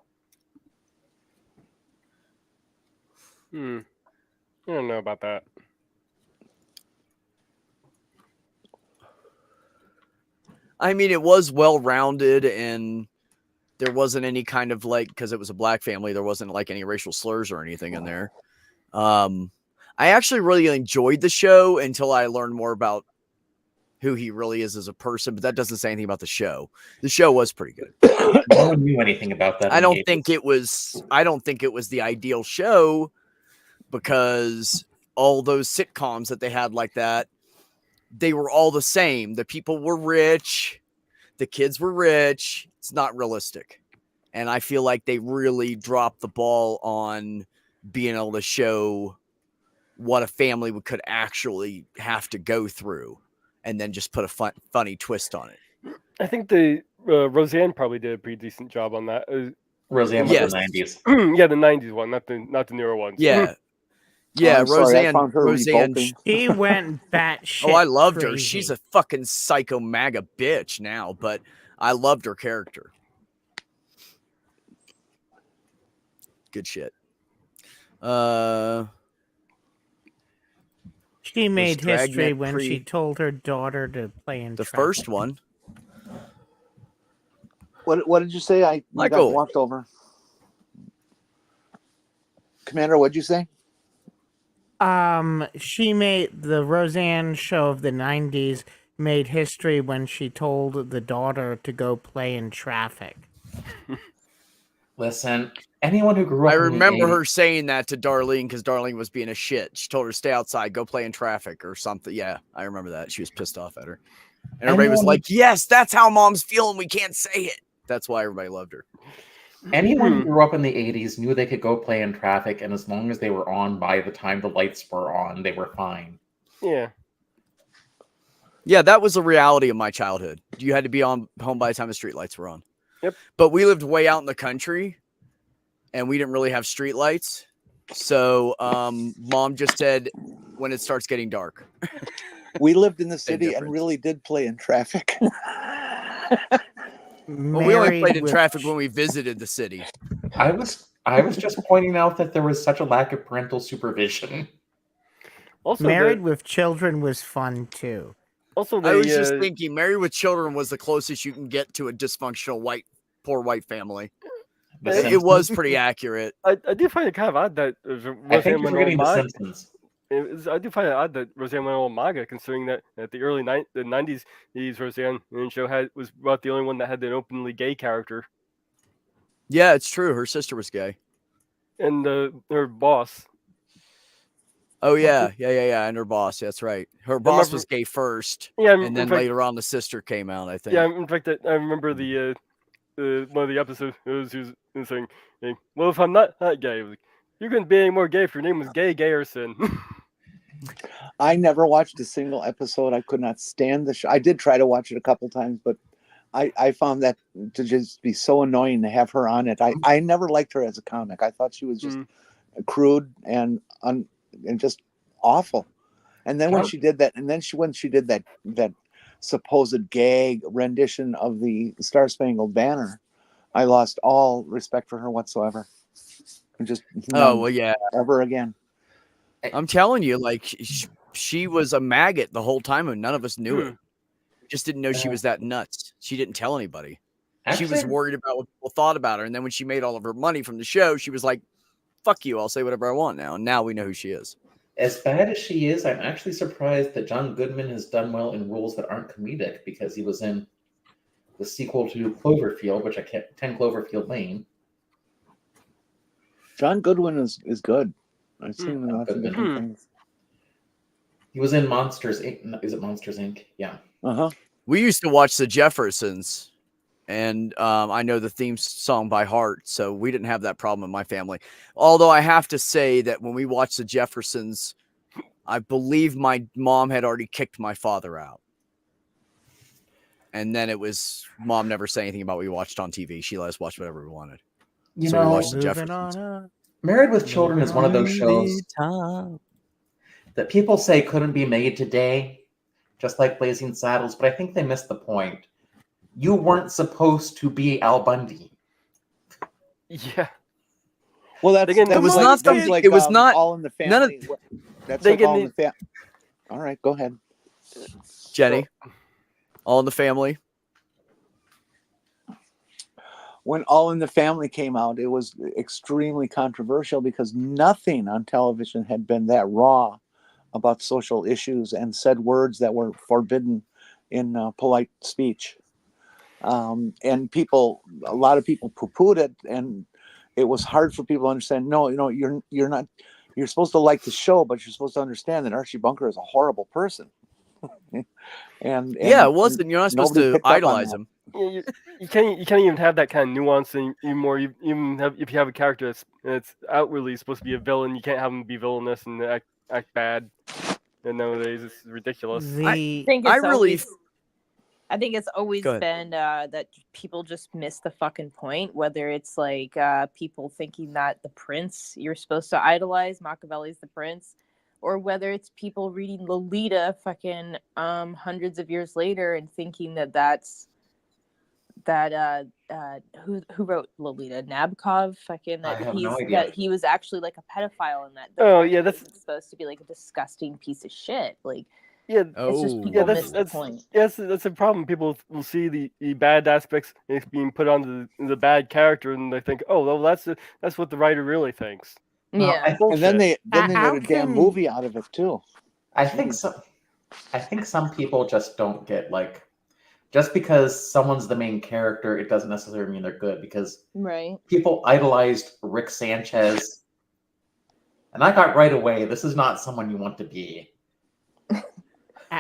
I don't know about that. I mean, it was well-rounded, and there wasn't any kind of because it was a black family, there wasn't like any racial slurs or anything in there. I actually really enjoyed the show until I learned more about who he really is as a person, but that doesn't say anything about the show. The show was pretty good. No one knew anything about that. I don't think it was the ideal show because all those sitcoms that they had like that, they were all the same. The people were rich. The kids were rich. It's not realistic. And I feel like they really dropped the ball on being able to show what a family could actually have to go through and then just put a funny twist on it. I think the Roseanne probably did a pretty decent job on that. Roseanne was the 90s. Yeah, the 90s one, not the newer ones. Yeah. Yeah, Roseanne. Roseanne. She went batshit. Oh, I loved her. crazy. She's a fucking psycho MAGA bitch now, but I loved her character. Good shit. She made history Dragnet when she told her daughter to play in the traffic. first one. What did you say? I Michael. got walked over. Commander, what'd you say? She made the Roseanne show of the 90s made history when she told the daughter to go play in traffic. Listen, anyone who grew up I in the remember 80s her saying that to Darlene because Darlene was being a shit. She told her to stay outside, go play in traffic or something. Yeah, I remember that. She was pissed off at her. And everybody was like, yes, that's how mom's feeling. We can't say it. That's why everybody loved her. Anyone who grew up in the 80s knew they could go play in traffic, and as long as they were on by the time the lights were on, they were fine. Yeah. Yeah, that was the reality of my childhood. You had to be home by the time the streetlights were on. Yep. But we lived way out in the country, and we didn't really have streetlights. So mom just said, when it starts getting dark. We lived in the city and difference. really did play in traffic. Well, we only played in traffic when we visited the city. I was just pointing out that there was such a lack of parental supervision. Also, Married with Children was fun too. Also, I was just thinking, Married with Children was the closest you can get to a dysfunctional poor white family. It was pretty accurate. I do find it kind of odd that I think you're forgetting The Simpsons. I do find it odd that Roseanne went all MAGA, considering that at the early 90s, Roseanne show was about the only one that had an openly gay character. Yeah, it's true. Her sister was gay. And her boss. Oh, yeah. And her boss. That's right. Her boss was gay first. Yeah, and then later on, the sister came out, I think. Yeah, in fact, I remember the one of the episodes was saying, hey, well, if I'm not gay, like, you couldn't be any more gay if your name was Gay Gayerson. I never watched a single episode. I could not stand the show. I did try to watch it a couple times, but I found that to just be so annoying to have her on it. I never liked her as a comic. I thought she was just crude and just awful. And then when Oh. she did that, when she did that supposed gag rendition of the Star Spangled Banner, I lost all respect for her whatsoever. And just Oh well, yeah. ever again. I'm telling you, like she was a maggot the whole time, and none of us knew it. Just didn't know she was that nuts. She didn't tell anybody. She was Actually, worried about what people thought about her, and then when she made all of her money from the show, she was like, "Fuck you! I'll say whatever I want now." And now we know who she is. as bad as she is, I'm actually surprised that John Goodman has done well in roles that aren't comedic, because he was in the sequel to Cloverfield, which 10 Cloverfield Lane. John Goodwin is good. I've seen him in lots of different things. He was in Monsters Inc. Is it Monsters Inc? Yeah. We used to watch The Jeffersons, and I know the theme song by heart, so we didn't have that problem in my family. Although I have to say that when we watched The Jeffersons, I believe my mom had already kicked my father out. And then it was mom never said anything about what we watched on TV. She let us watch whatever we wanted. You So know, we watched The Jeffersons. Married with Children is one of those shows that people say couldn't be made today, just like Blazing Saddles, but I think they missed the point. You weren't supposed to be Al Bundy. Yeah. Well, that's Again, it was like, not that's something. like, it was not All in the Family. none of That's They like can All in be- the Family. All right, go ahead. Jenny. All in the Family. When All in the Family came out, it was extremely controversial because nothing on television had been that raw about social issues and said words that were forbidden in polite speech. And a lot of people poo-pooed it, and it was hard for people to understand. No, you're not. You're supposed to like the show, but you're supposed to understand that Archie Bunker is a horrible person. and Yeah, it wasn't. You're not supposed nobody to picked up on idolize that. him. You can't even have that kind of nuance anymore. If you have a character that's outwardly supposed to be a villain, you can't have him be villainous and act bad. And nowadays, it's ridiculous. The I think it's always Go ahead. been that people just miss the fucking point. Whether it's like people thinking that the prince you're supposed to idolize, Machiavelli's the prince, or whether it's people reading Lolita fucking hundreds of years later and thinking who wrote Lolita? Nabokov, fucking I have no idea. that he was actually like a pedophile in that. Oh, prince yeah, that's- wasn't supposed to be like a disgusting piece of shit. Like Yeah, it's just Oh. people miss the point. Yes, that's a problem. People will see the bad aspects being put on the bad character, and they think, oh, well, that's what the writer really thinks. Well, Yeah. And then they How made a damn can- movie out of it too. I think some people just don't get, like, just because someone's the main character, it doesn't necessarily mean they're good, because Right. people idolized Rick Sanchez, and I got right away, this is not someone you want to be.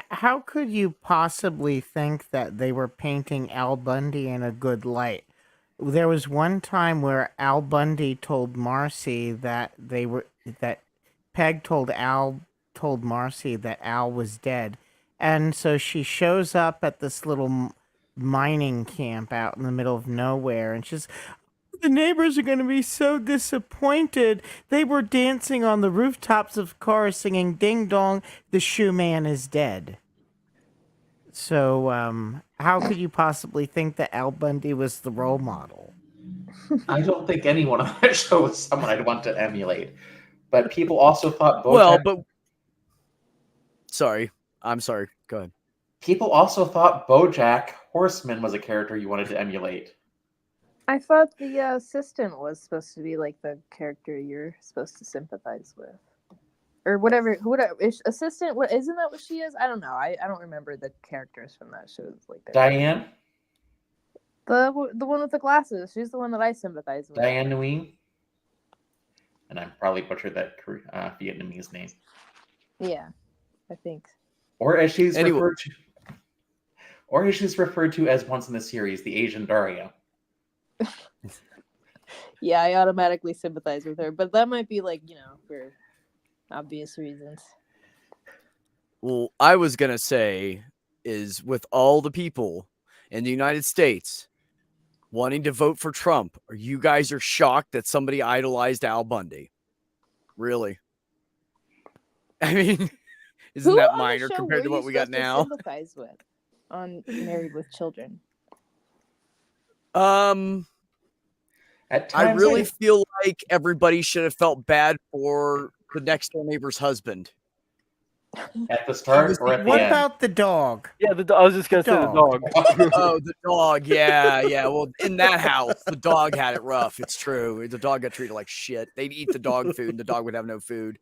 How could you possibly think that they were painting Al Bundy in a good light? There was one time where Al Bundy told Marcy that Peg told Marcy that Al was dead, and so she shows up at this little mining camp out in the middle of nowhere, and she's, the neighbors are going to be so disappointed. They were dancing on the rooftops of cars singing Ding Dong, the Shoe Man is dead. So, how could you possibly think that Al Bundy was the role model? I don't think anyone on that show is someone I'd want to emulate. But people also thought Well, Bojack... but sorry. I'm sorry. Go ahead. People also thought BoJack Horseman was a character you wanted to emulate. I thought the assistant was supposed to be like the character you're supposed to sympathize with, or whatever. Assistant? What isn't that what she is? I don't know. I don't remember the characters from that show. Like that. Diane? The one with the glasses. She's the one that I sympathize with. Diane Nguyen? And I probably butchered that Vietnamese name. Yeah, I think. Or as she's Anyway. referred to as once in the series, the Asian Daria. Yeah, I automatically sympathize with her, but that might be like, for obvious reasons. Well, I was gonna say is with all the people, in the United States wanting to vote for Trump, or you guys are shocked that somebody idolized Al Bundy. Really? I mean, isn't Who that on the minor show compared to were what you we got supposed to now? sympathize with on Married with Children? At I times, really feel like everybody should have felt bad for the next door neighbor's husband. at the start or at the What end. about the dog? Yeah, I was just gonna say the dog. Oh, the dog. Yeah. Well, in that house, the dog had it rough. It's true. The dog got treated like shit. They'd eat the dog food and the dog would have no food.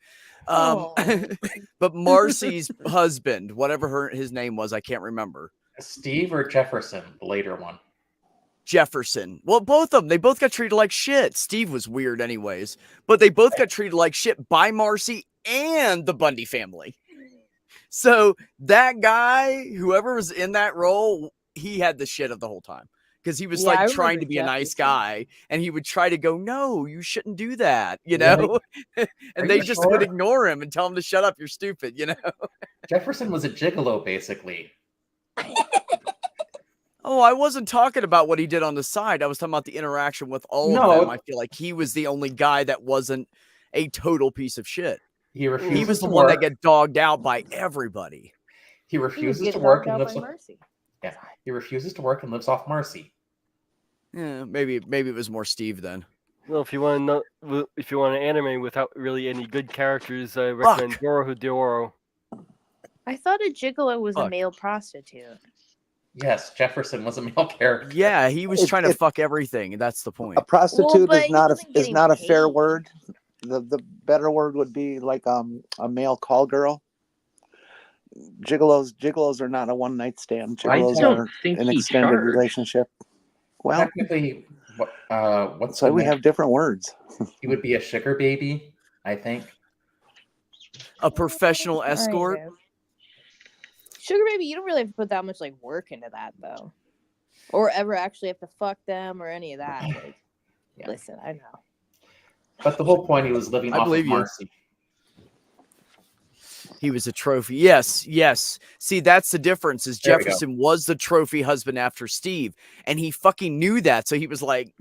But Marcy's husband, whatever his name was, I can't remember. Steve or Jefferson, the later one. Jefferson. Well, both of them. They both got treated like shit. Steve was weird anyways. But they both got treated like shit by Marcy and the Bundy family. So that guy, whoever was in that role, he had the shit of the whole time. Because he was Yeah, I like trying remember to be a nice Jefferson. guy. And he would try to go, no, you shouldn't do that. You Really? know? Are And they you just sure? would ignore him and tell him to shut up. You're stupid, you know? Jefferson was a gigolo, basically. Oh, I wasn't talking about what he did on the side. I was talking about the interaction with all No. of them. I feel like he was the only guy that wasn't a total piece of shit. He refuses He was to the one that work. got dogged out by everybody. He He was refuses to getting work knocked and out lives by off, Marcy. he refuses to work and lives off Marcy. Yeah, maybe it was more Steve then. Well, if you want to know, if you want an anime without really any good characters, I recommend Fuck. Dorohedoro. I thought a gigolo was a Fuck. male prostitute. Yes, Jefferson was a male character. Yeah, he was It- trying to it- fuck everything. That's the point. A prostitute but is he not wasn't is getting not a fair paid. word. The better word would be like a male call girl. Gigolos are not a one night stand. I Gigolos don't are think an he extended charged. relationship. Well, Technically, what's so the we name? have different words. He would be a sugar baby, I think. A professional escort. I guess. Sugar baby, you don't really have to put that much like work into that though, or ever actually have to fuck them or any of that. Like, Yeah. listen, I know. But the whole point, he was living I off of believe you. Marcy. He was a trophy. Yes. See, that's the difference. Is There we go. Jefferson was the trophy husband after Steve, and he fucking knew that. So he was like,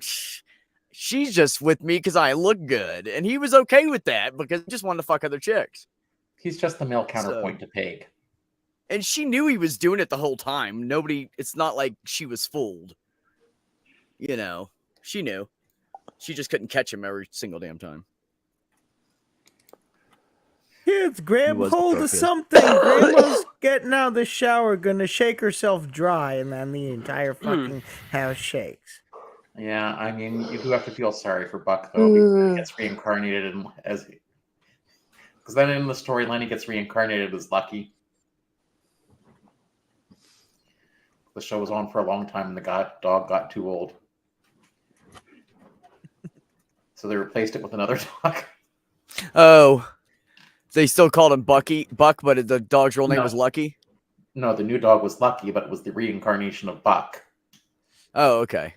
she's just with me because I look good, and he was okay with that because he just wanted to fuck other chicks. He's just the male counterpoint to Peg. And she knew he was doing it the whole time. It's not like she was fooled. You know, she knew. She just couldn't catch him every single damn time. Kids, grab was the hold of trophy. something. Grandma's getting out of the shower, gonna shake herself dry, and then the entire fucking house shakes. Yeah, I mean, you do have to feel sorry for Buck, though, because he gets reincarnated because then in the storyline, he gets reincarnated as Lucky. The show was on for a long time, and the dog got too old. So they replaced it with another dog. Oh, they still called him Buck, but the dog's real name No. was Lucky. No, the new dog was Lucky, but it was the reincarnation of Buck. Oh, okay.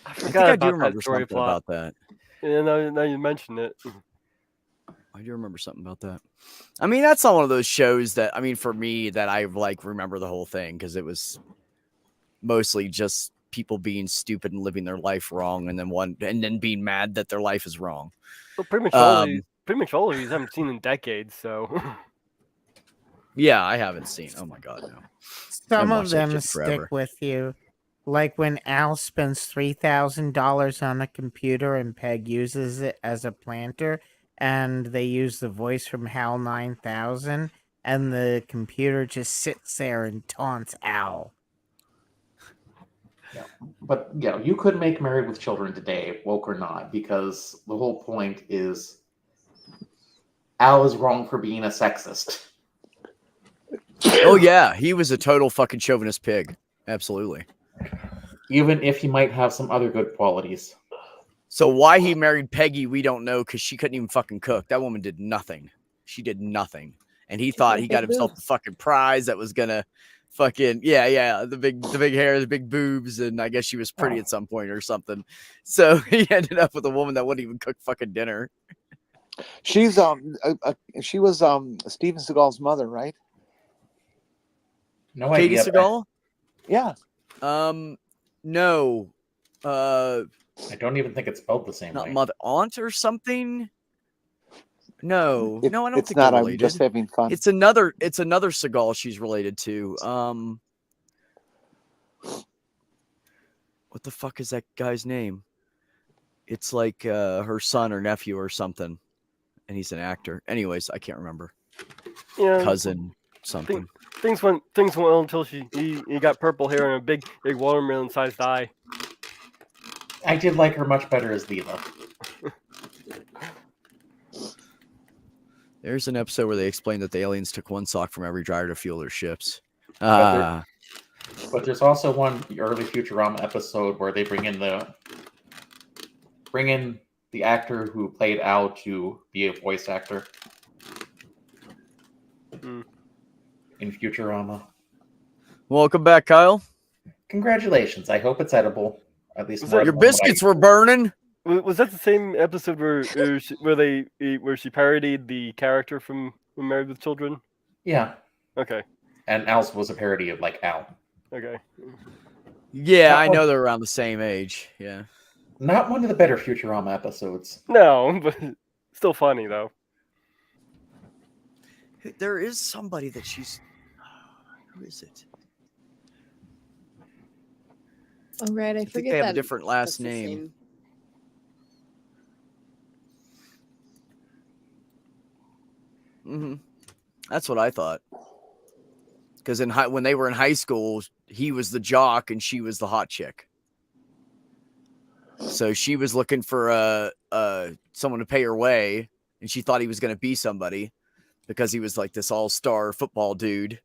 I I think forgot I do about remember that story something plot. about that. Yeah, now you mention it. I do remember something about that. I mean, that's not one of those shows that, I mean, for me, that I like remember the whole thing because it was mostly just people being stupid and living their life wrong, and then being mad that their life is wrong. Well, pretty much all of these I haven't seen in decades. So Yeah, I haven't seen. Oh my god, no. Some I've of watched that them shit stick forever. with you. Like when Al spends $3,000 on a computer and Peg uses it as a planter, and they use the voice from HAL 9000, and the computer just sits there and taunts Al. But yeah, you could make Married with Children today, woke or not, because the whole point is Al is wrong for being a sexist. Oh yeah, he was a total fucking chauvinist pig. Absolutely. Even if he might have some other good qualities. So why he married Peggy, we don't know, because she couldn't even fucking cook. That woman did nothing. She did nothing. And he thought he got himself the fucking prize that was gonna fucking the big hair, the big boobs, and I guess she was pretty at some point or something. So he ended up with a woman that wouldn't even cook fucking dinner. She's she was Steven Seagal's mother, right? No Katie idea. Seagal? Yeah. No. I don't even think it's spelled the same Not way. mother aunt or something. No, It- no, I don't it's think not. they're I'm related. just having fun. It's another Seagal she's related to. What the fuck is that guy's name? It's like her son or nephew or something, and he's an actor. Anyways, I can't remember. Yeah, Cousin something. things went well until he got purple hair and a big watermelon-sized eye. I did like her much better as Viva. There's an episode where they explain that the aliens took one sock from every dryer to fuel their ships. But there's also one early Futurama episode where they bring in the actor who played Al to be a voice actor in Futurama. Welcome back, Kyle. Congratulations. I hope it's edible. At least Was more that- Your than what I- biscuits were burning. Was that the same episode where she parodied the character from Married with Children? Yeah, Okay. and Al's was a parody of like Al. Okay. Yeah, That I one- know they're around the same age. Yeah. Not one of the better Futurama episodes. No, but still funny though. There is somebody that she's. Who is it? Oh, right. I think forget they have a that different last that's the name. same. Mm-hmm. That's what I thought. Because when they were in high school, he was the jock and she was the hot chick. So she was looking for someone to pay her way, and she thought he was going to be somebody because he was like this all-star football dude.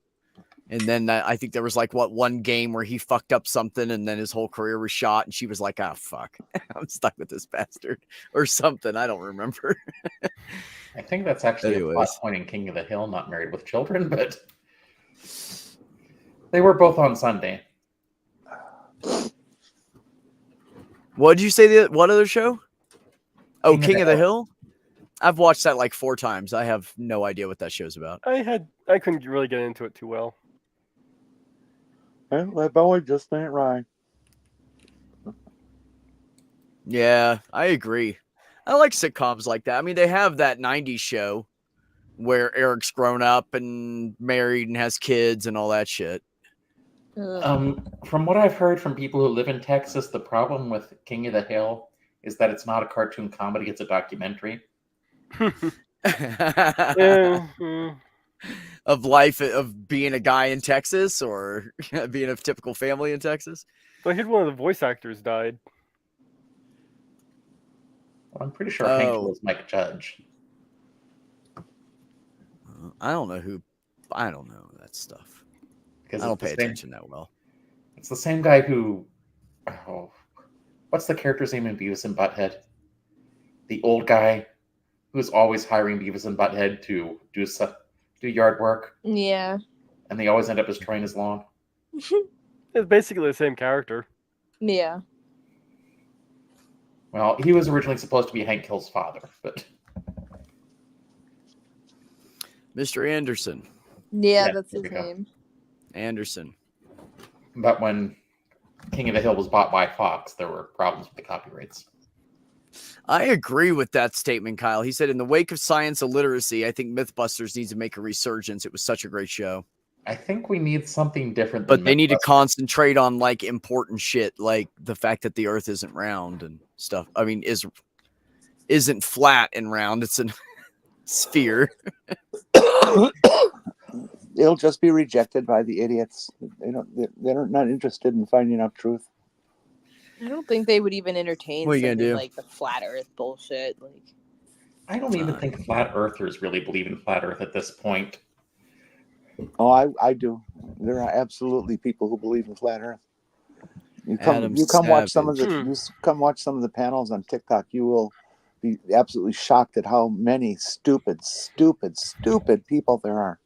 And then I think there was like one game where he fucked up something, and then his whole career was shot, and she was like, "Ah, fuck, I'm stuck with this bastard," or something. I don't remember. I think that's actually a plot Anyways. point in King of the Hill, not Married with Children, but they were both on Sunday. What did you say? What other show? Oh, King of the Hill. I've watched that like 4 times. I have no idea what that show's about. I couldn't really get into it too well. That boy just ain't right. Yeah, I agree. I like sitcoms like that. I mean, they have that 90s show where Eric's grown up and married and has kids and all that shit. From what I've heard from people who live in Texas, the problem with King of the Hill is that it's not a cartoon comedy; it's a documentary. Yeah, Of life of being a guy in Texas or being a typical family in Texas. I heard one of the voice actors died. Well, I'm pretty sure Hank Oh. was Mike Judge. I don't know that stuff. Because I don't pay it's the same- attention that well. It's the same guy who. Oh, what's the character's name in Beavis and Butthead? The old guy who's always hiring Beavis and Butthead to do yard work, Yeah. and they always end up destroying his lawn. It's basically the same character. Yeah. Well, he was originally supposed to be Hank Hill's father, but Mr. Anderson. Yeah, Yeah, that's there his we go. name. Anderson. when King of the Hill was bought by Fox, there were problems with the copyrights. I agree with that statement, Kyle. He said, in the wake of science illiteracy, I think Mythbusters needs to make a resurgence. It was such a great show. I think we need something different. But than they need to Mythbusters. concentrate on like important shit, like the fact that the earth isn't round and stuff. I mean, isn't flat and round. It's a sphere. It'll just be rejected by the idiots. They're not interested in finding out truth. I don't think they would even entertain What are you gonna something do? like the flat Earth bullshit. Like, I don't even think flat earthers really believe in flat Earth at this point. Oh, I do. There are absolutely people who believe in flat Earth. You Adam come watch some of Savage. come watch some of the panels on TikTok. You will be absolutely shocked at how many stupid people there are.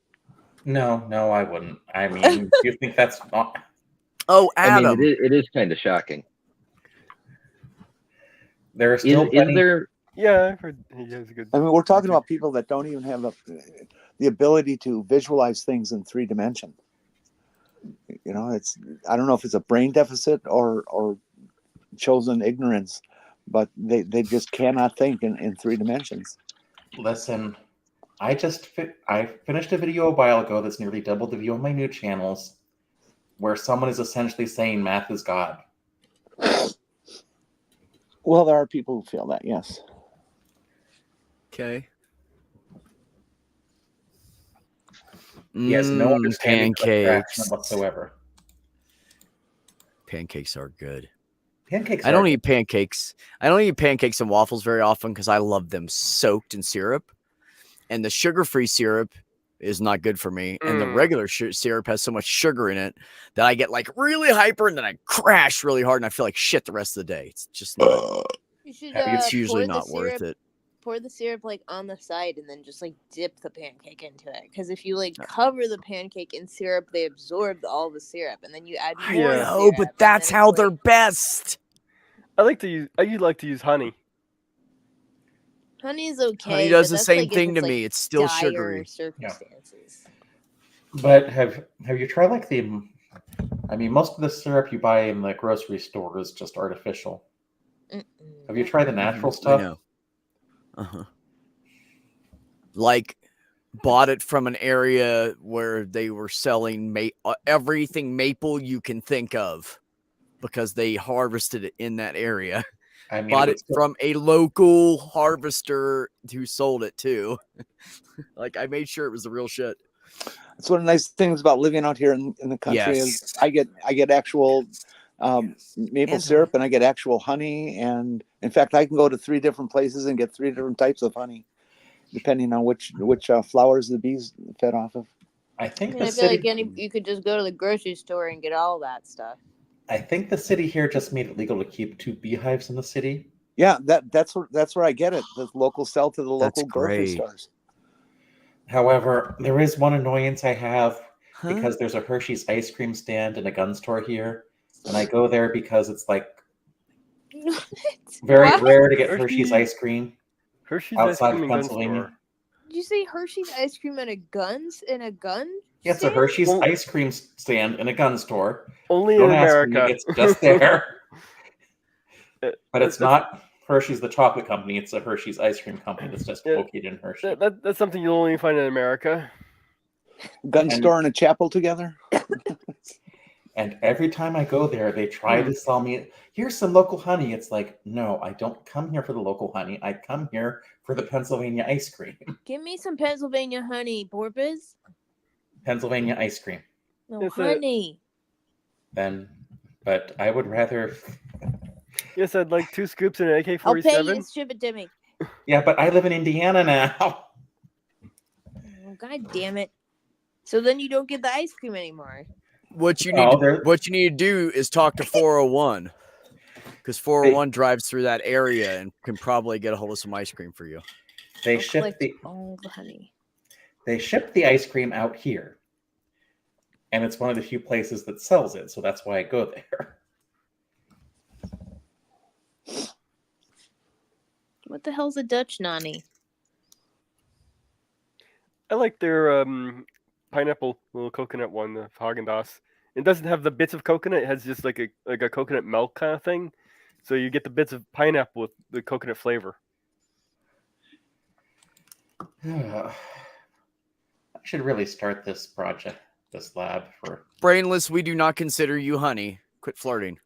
No, I wouldn't. I mean, do you think that's not? Oh, I Adam. mean, it is kind of shocking. There are still Is plenty. there? Yeah, I've heard he has a good. I mean, we're talking about people that don't even have the ability to visualize things in 3 dimensions. You know, it's I don't know if it's a brain deficit or chosen ignorance, but they just cannot think in 3 dimensions. Listen, I finished a video a while ago that's nearly doubled the view on my new channels, where someone is essentially saying math is God. Well, there are people who feel that, yes. Okay. He has no understanding of pancakes. abstraction whatsoever. Pancakes are good. Pancakes. I don't eat pancakes. I don't eat pancakes and waffles very often because I love them soaked in syrup, and the sugar-free syrup is not good for me. And the regular syrup has so much sugar in it that I get like really hyper, and then I crash really hard, and I feel like shit the rest of the day. It's just not. You should, It's usually pour the not worth syrup- it. Pour the syrup like on the side and then just like dip the pancake into it. Because if you like cover the pancake in syrup, they absorb all the syrup, and then you add more. Yeah. No, syrup, but and that's then how it's they're like- best. I like to use honey. Honey's okay. Honey does but the that's, same like, if thing to it's, me. like, It's still dire sugary. circumstances. But have you tried like most of the syrup you buy in the grocery store is just artificial. Have you tried the natural I stuff? know. Like, bought it from an area where they were selling everything maple you can think of because they harvested it in that area. I mean, Bought it from a local harvester who sold it too. Like, I made sure it was the real shit. That's one of the nice things about living out here in the country is Yes. I get actual maple And syrup and I get actual honey, and in fact I can go to 3 different places and get 3 different types of honey, depending on which flowers the bees fed off of. I think I the feel city. like you could just go to the grocery store and get all that stuff. I think the city here just made it legal to keep 2 beehives in the city. Yeah, that's where I get it. The local sell to the That's local grocery great. stores. However, there is one annoyance I have because there's a Hershey's ice cream stand and a gun store here, and I go there because it's like very What? rare to get Hershey's- Hershey's ice cream Hershey's ice outside cream of and gun Pennsylvania. store. Did you say Hershey's ice cream and a gun? Yeah, it's a stand? Hershey's Well- ice cream stand in a gun store. Only in Don't ask me, America. it's just there. But it's That's- not Hershey's the chocolate company. It's a Hershey's ice cream company that's just Yeah. located in Hershey. That's something you'll only find in America. Gun And- store and a chapel together. And every time I go there, they try to sell me, here's some local honey. It's like, no, I don't come here for the local honey. I come here for the Pennsylvania ice cream. Give me some Pennsylvania honey, Porpoise. Pennsylvania ice cream. No It's a- honey. But I would rather. Yes, I'd like 2 scoops and an I'll pay you AK-47. to ship it to me. Yeah, but I live in Indiana now. Oh, God damn it. So then you don't get the ice cream anymore. What you Oh, need, there- what you need to do is talk to 401, because 401 drives through that area and can probably get a hold of some ice cream for you. They I'll ship collect the all the honey. ice cream out here, and it's one of the few places that sells it. So that's why I go there. What the hell's a Dutch nanny? I like their pineapple little coconut one, the Haagen-Dazs. It doesn't have the bits of coconut. It has just like a coconut milk kind of thing. So you get the bits of pineapple with the coconut flavor. I should really start this project, this lab for. Brainless, we do not consider you honey. Quit flirting.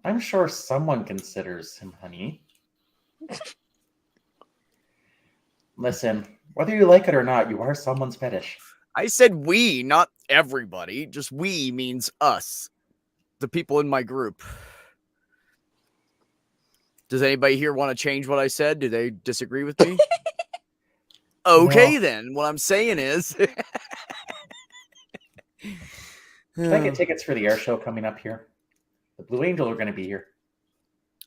I'm sure someone considers him honey. Listen, whether you like it or not, you are someone's fetish. I said we, not everybody. Just we means us, the people in my group. Does anybody here want to change what I said? Do they disagree with me? Okay, No. then. What I'm saying is. Can I get tickets for the air show coming up here? The Blue Angel are going to be here.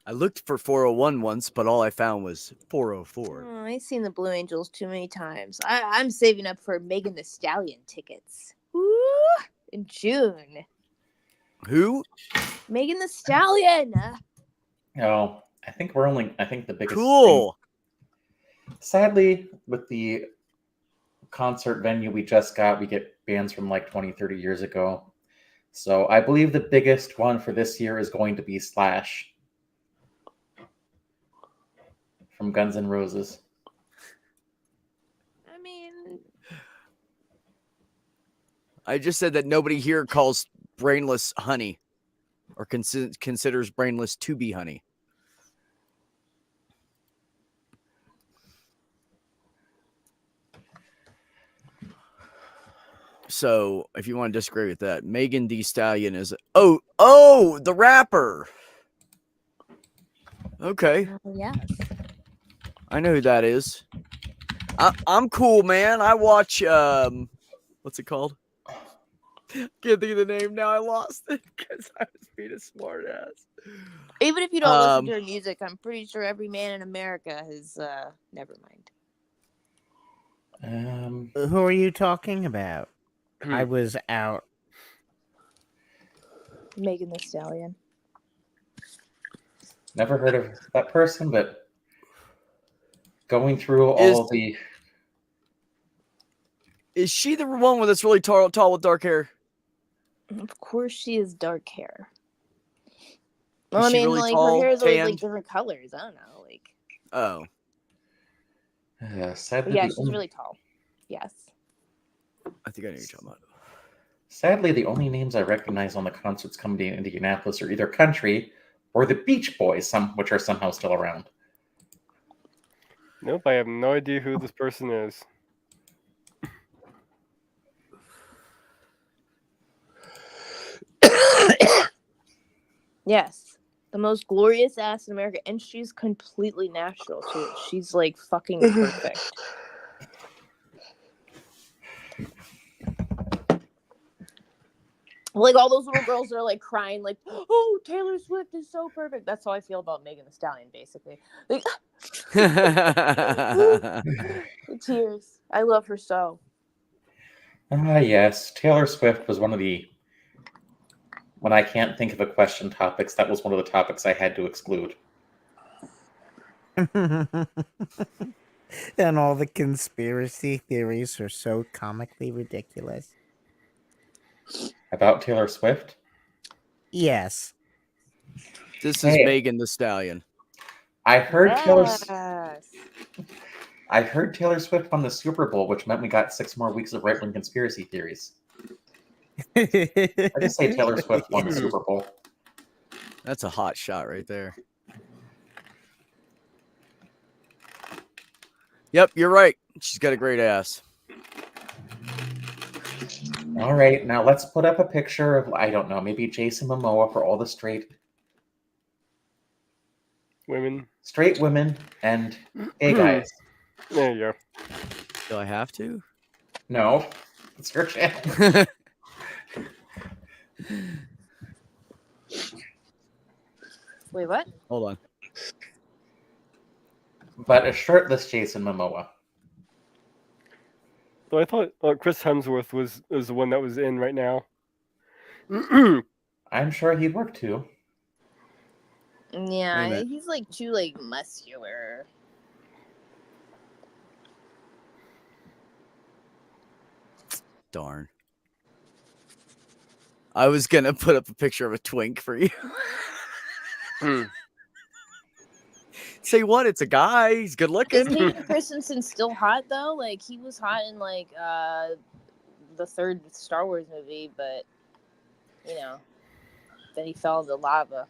I looked for 401 once, but all I found was 404. Oh, I've seen the Blue Angels too many times. I'm saving up for Megan Thee Stallion tickets. Woo! In June. Who? Megan Thee Stallion. No, I think the biggest. Cool. Thing, sadly, with the concert venue we just got, we get bands from like 20, 30 years ago. So I believe the biggest one for this year is going to be Slash from Guns N' Roses. I mean, I just said that nobody here calls Brainless honey or considers Brainless to be honey. So if you want to disagree with that, Megan Thee Stallion is the rapper. Okay, Yeah. I know who that is. I'm cool, man. I watch what's it called? Can't think of the name now. I lost it because I was being a smart ass. even if you don't listen to her music, I'm pretty sure every man in America has. Never mind. Who are you talking about? I was out. Megan Thee Stallion. Never heard of that person, but going through all the... Is she the one that's really tall with dark hair? Of course, she has dark hair. Well, I she mean, really like tall, her hair is always tanned? like different colors. I don't know, like. Oh, sadly, Yeah, the she's only- really tall. Yes. I think I know what you're talking about. Sadly, the only names I recognize on the concerts coming to Indianapolis are either country or the Beach Boys, which are somehow still around. Nope, I have no idea who this person is. Yes. The most glorious ass in America, and she's completely natural too. She's like fucking perfect. Like all those little girls are like crying, like, "Oh, Taylor Swift is so perfect." That's how I feel about Megan Thee Stallion, basically. Like, tears. I love her so. Yes, Taylor Swift was one of the... When I can't think of a question topics, that was one of the topics I had to exclude. And all the conspiracy theories are so comically ridiculous. About Taylor Swift? Yes. This is Hey. Megan Thee Stallion. I heard Yes. I heard Taylor Swift won the Super Bowl, which meant we got 6 more weeks of right-wing conspiracy theories. I just say Taylor Swift won the Super Bowl. That's a hot shot right there. Yep, you're right. She's got a great ass. All right, now let's put up a picture of, I don't know, maybe Jason Momoa for all the straight Women. women and gay guys. There you go. Do I have to? No, it's your channel. Wait, what? Hold on. But a shirtless Jason Momoa. Though I thought Chris Hemsworth was the one that was in right now. I'm sure he'd work too. Yeah, minute. he's like too like muscular. Darn. I was gonna put up a picture of a twink for you. Say what? It's a guy. He's good Is looking. Hayden Christensen still hot though? Like he was hot in like the third Star Wars movie, but you know, then he fell into lava.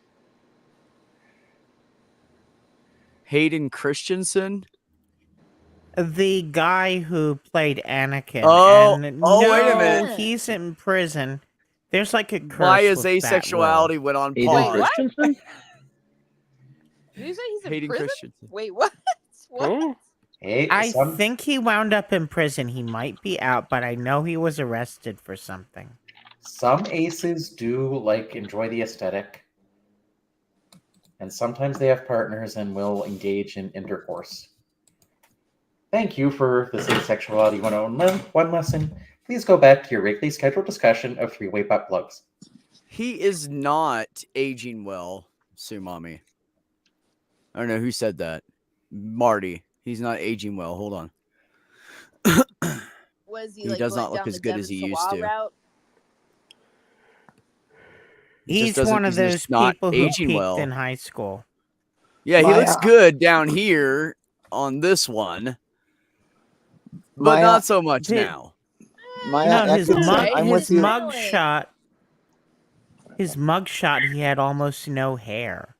Hayden Christensen. The guy who played Anakin. Oh, and oh, wait a no, minute. he's in prison. There's like a curse. Why is with that asexuality role. went on Hayden pause? what? Christensen? Did you say he's in Hayden prison? Christensen. Wait, what? What? Oh, Hey, I think he wound up in prison. He might be out, but I know he was arrested for something. some aces do enjoy the aesthetic. And sometimes they have partners and will engage in intercourse. Thank you for this Asexuality 101 lesson. Please go back to your regularly scheduled discussion of three-way butt plugs. He is not aging well, Sumami. I don't know who said that. Marty. He's not aging well. Hold on. Was he He like does going not look down as the good Devin as he used Sawa to. route? He just He's doesn't. one of He's those just not people who aging peaked well. in high school. Yeah, he My, looks good down here on this one, but My, not so much Did- now. Maya No, his Atkinson, mug, I'm his with you. mugshot, he had almost no hair.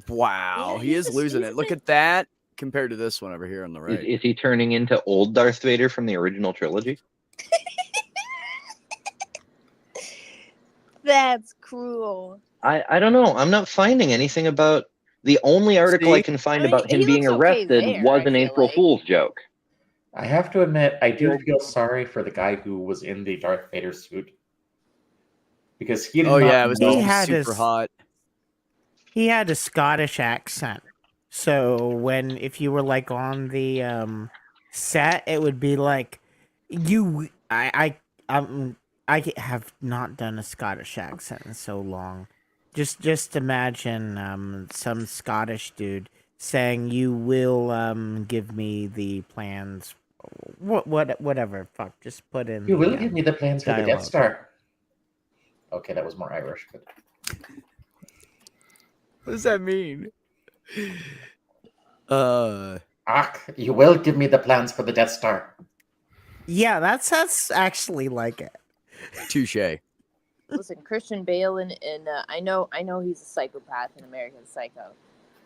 Wow, Yeah, he is he's losing he's it. a Look bit- at that compared to this one over here on the Is, right. is he turning into old Darth Vader from the original trilogy? That's cruel. I don't know. I'm not finding anything about the only article I See? can find I mean, about him he being looks okay arrested there, was I an feel April like. Fool's joke. I have to admit, I do Yeah. feel sorry for the guy who was in the Darth Vader suit because he did Oh not yeah, it was know. He had super his- hot. He had a Scottish accent. So if you were like on the set, it would be like I have not done a Scottish accent in so long. Just imagine some Scottish dude saying, "You will give me the plans." Whatever. Fuck. Just put in. You will the, give me the plans for the Death dialogue. Star. Okay, that was more Irish, but What does that mean? you will give me the plans for the Death Star. Yeah, that's actually like it. Touche. Listen, Christian Bale and I know he's a psychopath in American Psycho.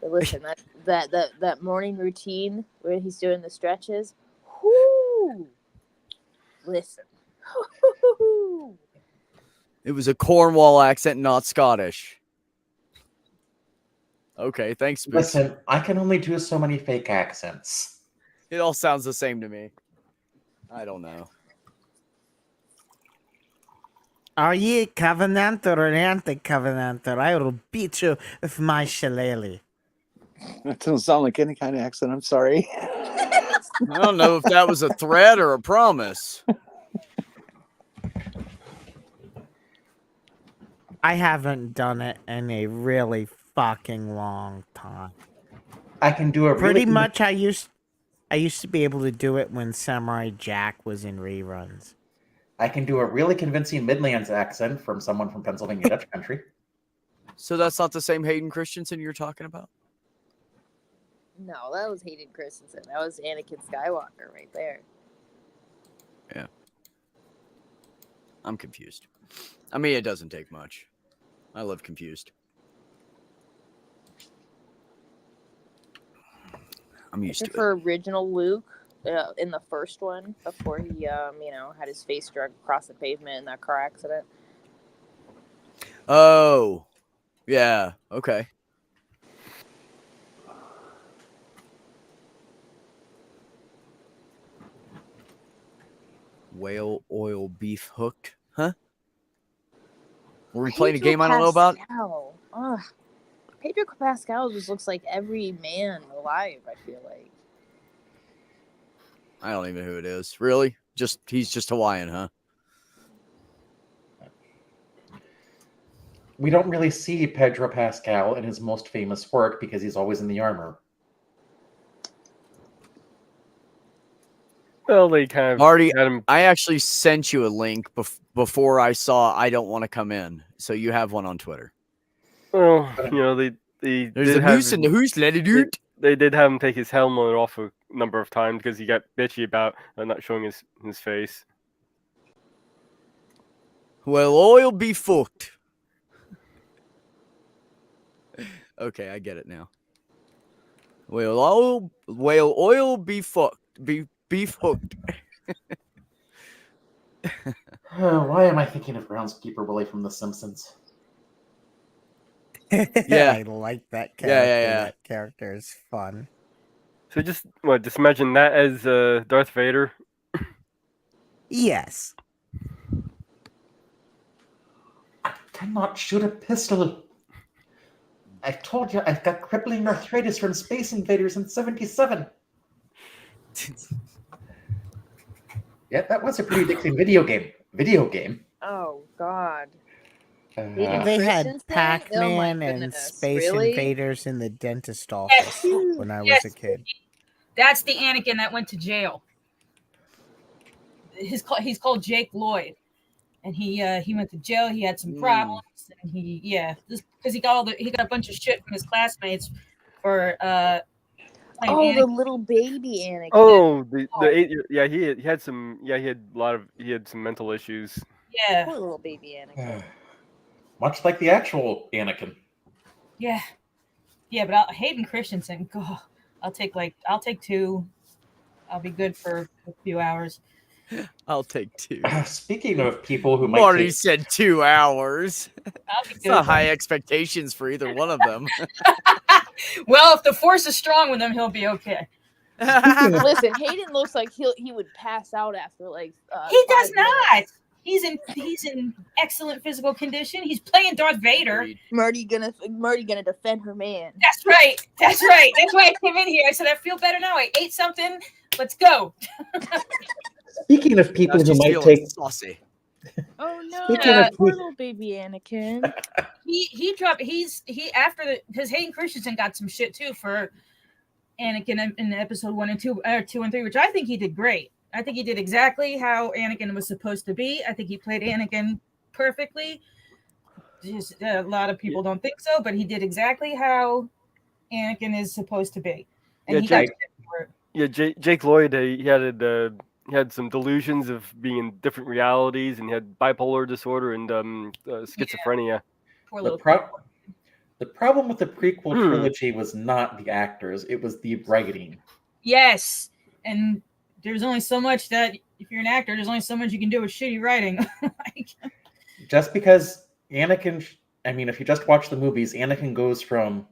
But listen, that morning routine where he's doing the stretches, whoo! Listen. Whoo! It was a Cornwall accent, not Scottish. Okay, thanks, Spooks. Listen, I can only do so many fake accents. It all sounds the same to me. I don't know. Are ye Covenanter or anti-Covenanter? I will beat you with my shillelagh. That doesn't sound like any kind of accent. I'm sorry. I don't know if that was a threat or a promise. I haven't done it in a really fucking long time. I can do a Pretty really much, I used to be able to do it when Samurai Jack was in reruns. I can do a really convincing Midlands accent from someone from Pennsylvania Dutch country. So that's not the same Hayden Christensen you're talking about? No, that was Hayden Christensen. That was Anakin Skywalker right there. Yeah. I'm confused. I mean, it doesn't take much. I live confused. I'm used to it. For original Luke in the first one before he had his face dragged across the pavement in that car accident. Oh, yeah. Okay. Whale oil beef hooked, huh? Were we playing a game I don't know about? Pascal. Ugh. Pedro Pascal just looks like every man alive, I feel like. I don't even know who it is. Really? He's just Hawaiian, huh? We don't really see Pedro Pascal in his most famous work because he's always in the armor. Well, they kind of Marty, had him. I actually sent you a link before I saw I Don't Want to Come In. So you have one on Twitter. Well, they There's did a have moose in the hoose, let it out. they did have him take his helmet off a number of times because he got bitchy about not showing his face. Well, oil be fucked. Okay, I get it now. Well, oil be fucked. Beef hooked. Why am I thinking of Groundskeeper Willie from The Simpsons? Yeah. I like that character. Yeah. That character is fun. So just imagine that as Darth Vader. Yes. I cannot shoot a pistol. I told you I've got crippling arthritis from Space Invaders in '77. Yeah, that was a pretty addicting video game. Oh God. They had Christensen? Pac-Man Oh my and goodness, Space really? Invaders in the dentist office when I was a kid. That's the Anakin that went to jail. he's called Jake Lloyd, and he went to jail. He had some problems, and just because he got a bunch of shit from his classmates for playing Oh, the Anakin. little baby Anakin. Oh, the 8-year. Yeah, he had some. Yeah, he had some mental issues. Yeah, Poor little baby Anakin. Much like the actual Anakin. yeah, but Hayden Christensen. God, I'll take 2. I'll be good for a few hours. I'll take 2. Speaking of people who might Marty take, said 2 hours. I'll be It's good. not high expectations for either one of them. Well, if the force is strong with him, he'll be okay. Listen, Hayden looks like he would pass out after like. He does 5 not. minutes. He's in excellent physical condition. He's playing Darth Vader. Marty gonna defend her man. That's right. That's why I came in here. I said I feel better now. I ate something. Let's go. speaking of people That's who just might feeling take, saucy. Oh no, Speaking of poor who- little baby Anakin. He dropped. Because Hayden Christensen got some shit too for Anakin in episode 1 and 2, or 2 and 3, which I think he did great. I think he did exactly how Anakin was supposed to be. I think he played Anakin perfectly. Just a lot of people don't think so, but he did exactly how Anakin is supposed to be. And Yeah, he got Jake- shit for it. Yeah, Jake Lloyd. He had some delusions of being in different realities, and he had bipolar disorder and schizophrenia. Poor the, little the problem with the prequel Hmm. trilogy was not the actors, it was the writing. Yes, and there's only so much that if you're an actor, there's only so much you can do with shitty writing. Just because Anakin, if you just watch the movies, Anakin goes from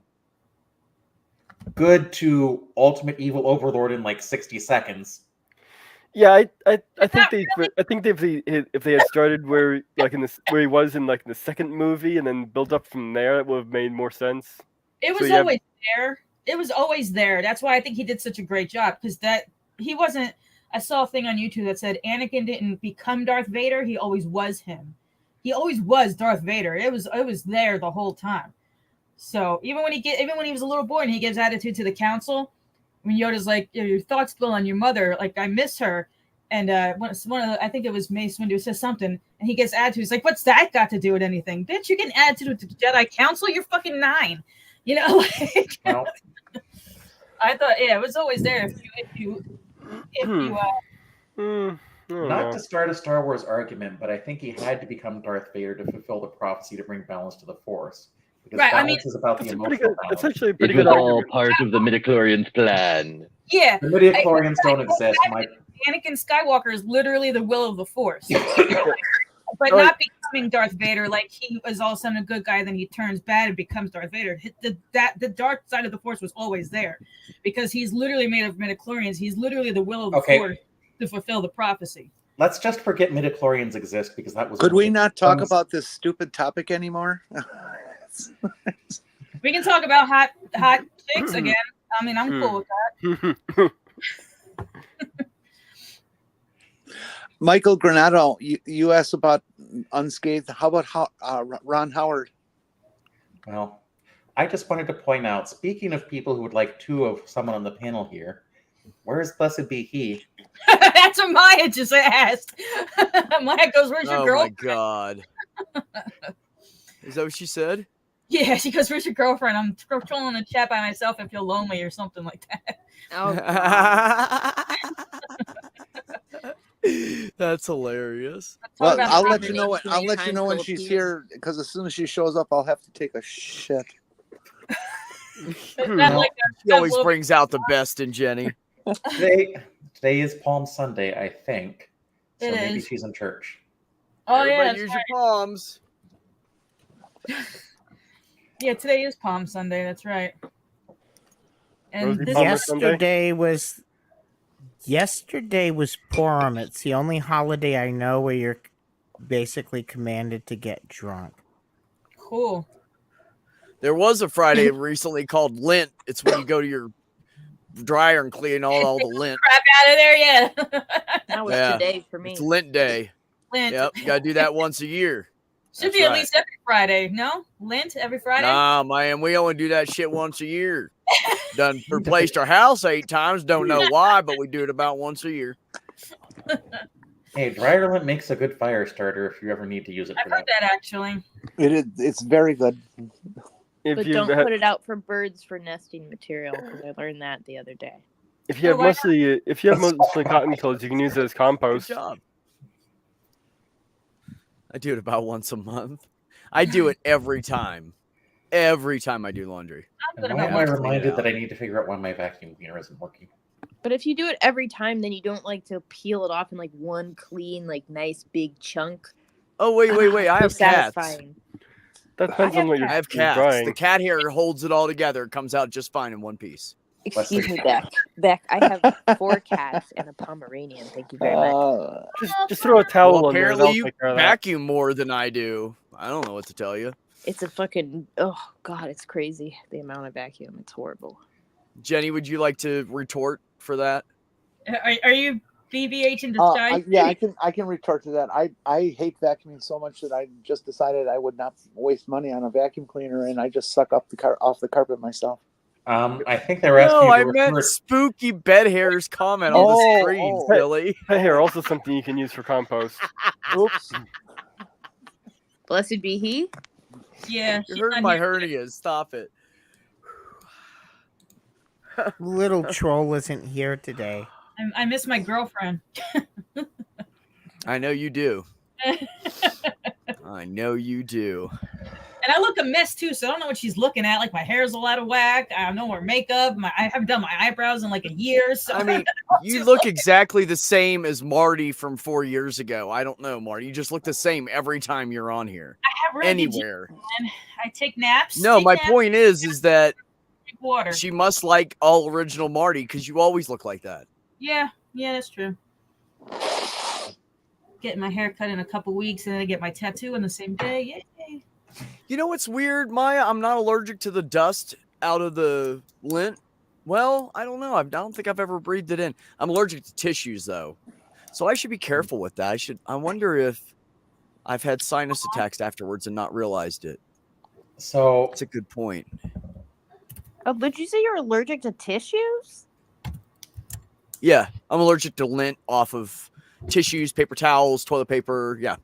good to ultimate evil overlord in like 60 seconds. Yeah, I think if they had started where he was in like the second movie and then built up from there, it would have made more sense. It So was you have- always there. It was always there. That's why I think he did such a great job, because he wasn't. I saw a thing on YouTube that said Anakin didn't become Darth Vader. He always was him. He always was Darth Vader. It was there the whole time. So even when he was a little boy and he gives attitude to the council, when Yoda's like, your thoughts dwell on your mother, like I miss her, and I think it was Mace Windu says something, and he gets attitude. He's like, what's that got to do with anything? Bitch, you get attitude with the Jedi Council? You're fucking 9. You know, like, Well, I thought, it was always there. If you I don't not know. to start a Star Wars argument, but I think he had to become Darth Vader to fulfill the prophecy to bring balance to the Force. Because Right, I balance is about the It's a pretty emotional good. It's balance. actually a It pretty was good all argument. part of the midichlorians plan. yeah, The midichlorians don't exist. Anakin Skywalker is literally the will of the Force, but Oh, not becoming Darth Vader. Like he was all of a sudden a good guy, then he turns bad and becomes Darth Vader. The dark side of the Force was always there, because he's literally made of midichlorians. He's literally the will of the Okay. Force to fulfill the prophecy. Let's just forget midichlorians exist, because that was Could we not talk almost- about this stupid topic anymore? We can talk about hot chicks again. I mean, I'm cool with that. Michael Granado, you asked about Unscathed. How about Ron Howard? Well, I just wanted to point out, speaking of people who would like 2 of someone on the panel here, where's Blessed Be He? That's what Maya just asked. Maya goes, "Where's your Oh girl?" my god. Is that what she said? Yeah, she goes, "Where's your girlfriend?" I'm trolling the chat by myself and feel lonely or something like that. Oh, That's hilarious. Well, about I'll the let you know when combination when of she's peas. here, because as soon as she shows up, I'll have to take a shit. Not like She always brings out the best in Jenny. Today is Palm Sunday, I think. So It maybe is. she's in church. Oh yeah, Everybody that's use right. your palms. Yeah, today is Palm Sunday. That's right. And Rosie this Palmer Sunday? Yesterday was Purim. It's the only holiday I know where you're basically commanded to get drunk. cool. There was a Friday recently called Lent. It's when you go to your dryer and clean all the lint. Crap out of there, yeah. That was Yeah. today for me. It's Lent Day. Lent. Yep, you gotta do that once a year. Should That's be at right. least every Friday. No, Lent every Friday. Nah, man, we only do that shit once a year. Done replaced our house 8 times. Don't know why, but we do it about once a year. Hey, dryer lint makes a good fire starter if you ever need to use it I've for heard that. that actually. It's very good. If But you don't put it out for birds for nesting material because I learned that the other day. if you have why not? mostly cotton pills, you can use it as Good compost. job. I do it about once a month. I do it every time. Every time I do laundry. I'm good And why about am I once. reminded that I need to figure out why my vacuum cleaner isn't working? But if you do it every time, then you don't like to peel it off in like one clean, like nice big chunk. Oh wait. I So have cats. satisfying. That depends on what I have you're cats. drying. The cat hair holds it all together. It comes out just fine in one piece. Excuse me, Beck. I have 4 cats and a Pomeranian. Thank you very much. Just throw a towel Well, on there. apparently That'll you take care of that. vacuum more than I do. I don't know what to tell you. It's a fucking it's crazy the amount of vacuum. It's horrible. Jenny, would you like to retort for that? Are you BBH in disguise? I can retort to that. I hate vacuuming so much that I just decided I would not waste money on a vacuum cleaner, and I just suck up off the carpet myself. I think they were asking No, you I to meant refer. spooky bed hairs comment on the screen, silly. Pet hair also something you can use for compost. Oops. Blessed be he. Yeah, You're she's hurting not my here. hernias. Stop it. Little troll isn't here today. I miss my girlfriend. I know you do. I know you do. And I look a mess too, so I don't know what she's looking at. Like my hair's all out of whack. I don't know her makeup. I haven't done my eyebrows in like a year. So I mean, you look exactly the same as Marty from 4 years ago. I don't know, Marty. You just look the same every time you're on here. I have really Anywhere. I take naps. No, take my naps, point is that drink water. she must like all original Marty because you always look like that. Yeah, that's true. Getting my hair cut in a couple weeks, and then I get my tattoo on the same day. Yay! You know what's weird, Maya? I'm not allergic to the dust out of the lint. Well, I don't know. I don't think I've ever breathed it in. I'm allergic to tissues, though. So I should be careful with that. I wonder if I've had sinus attacks afterwards and not realized it. So it's a good point. Oh, did you say you're allergic to tissues? Yeah, I'm allergic to lint off of tissues, paper towels, toilet paper. Yeah.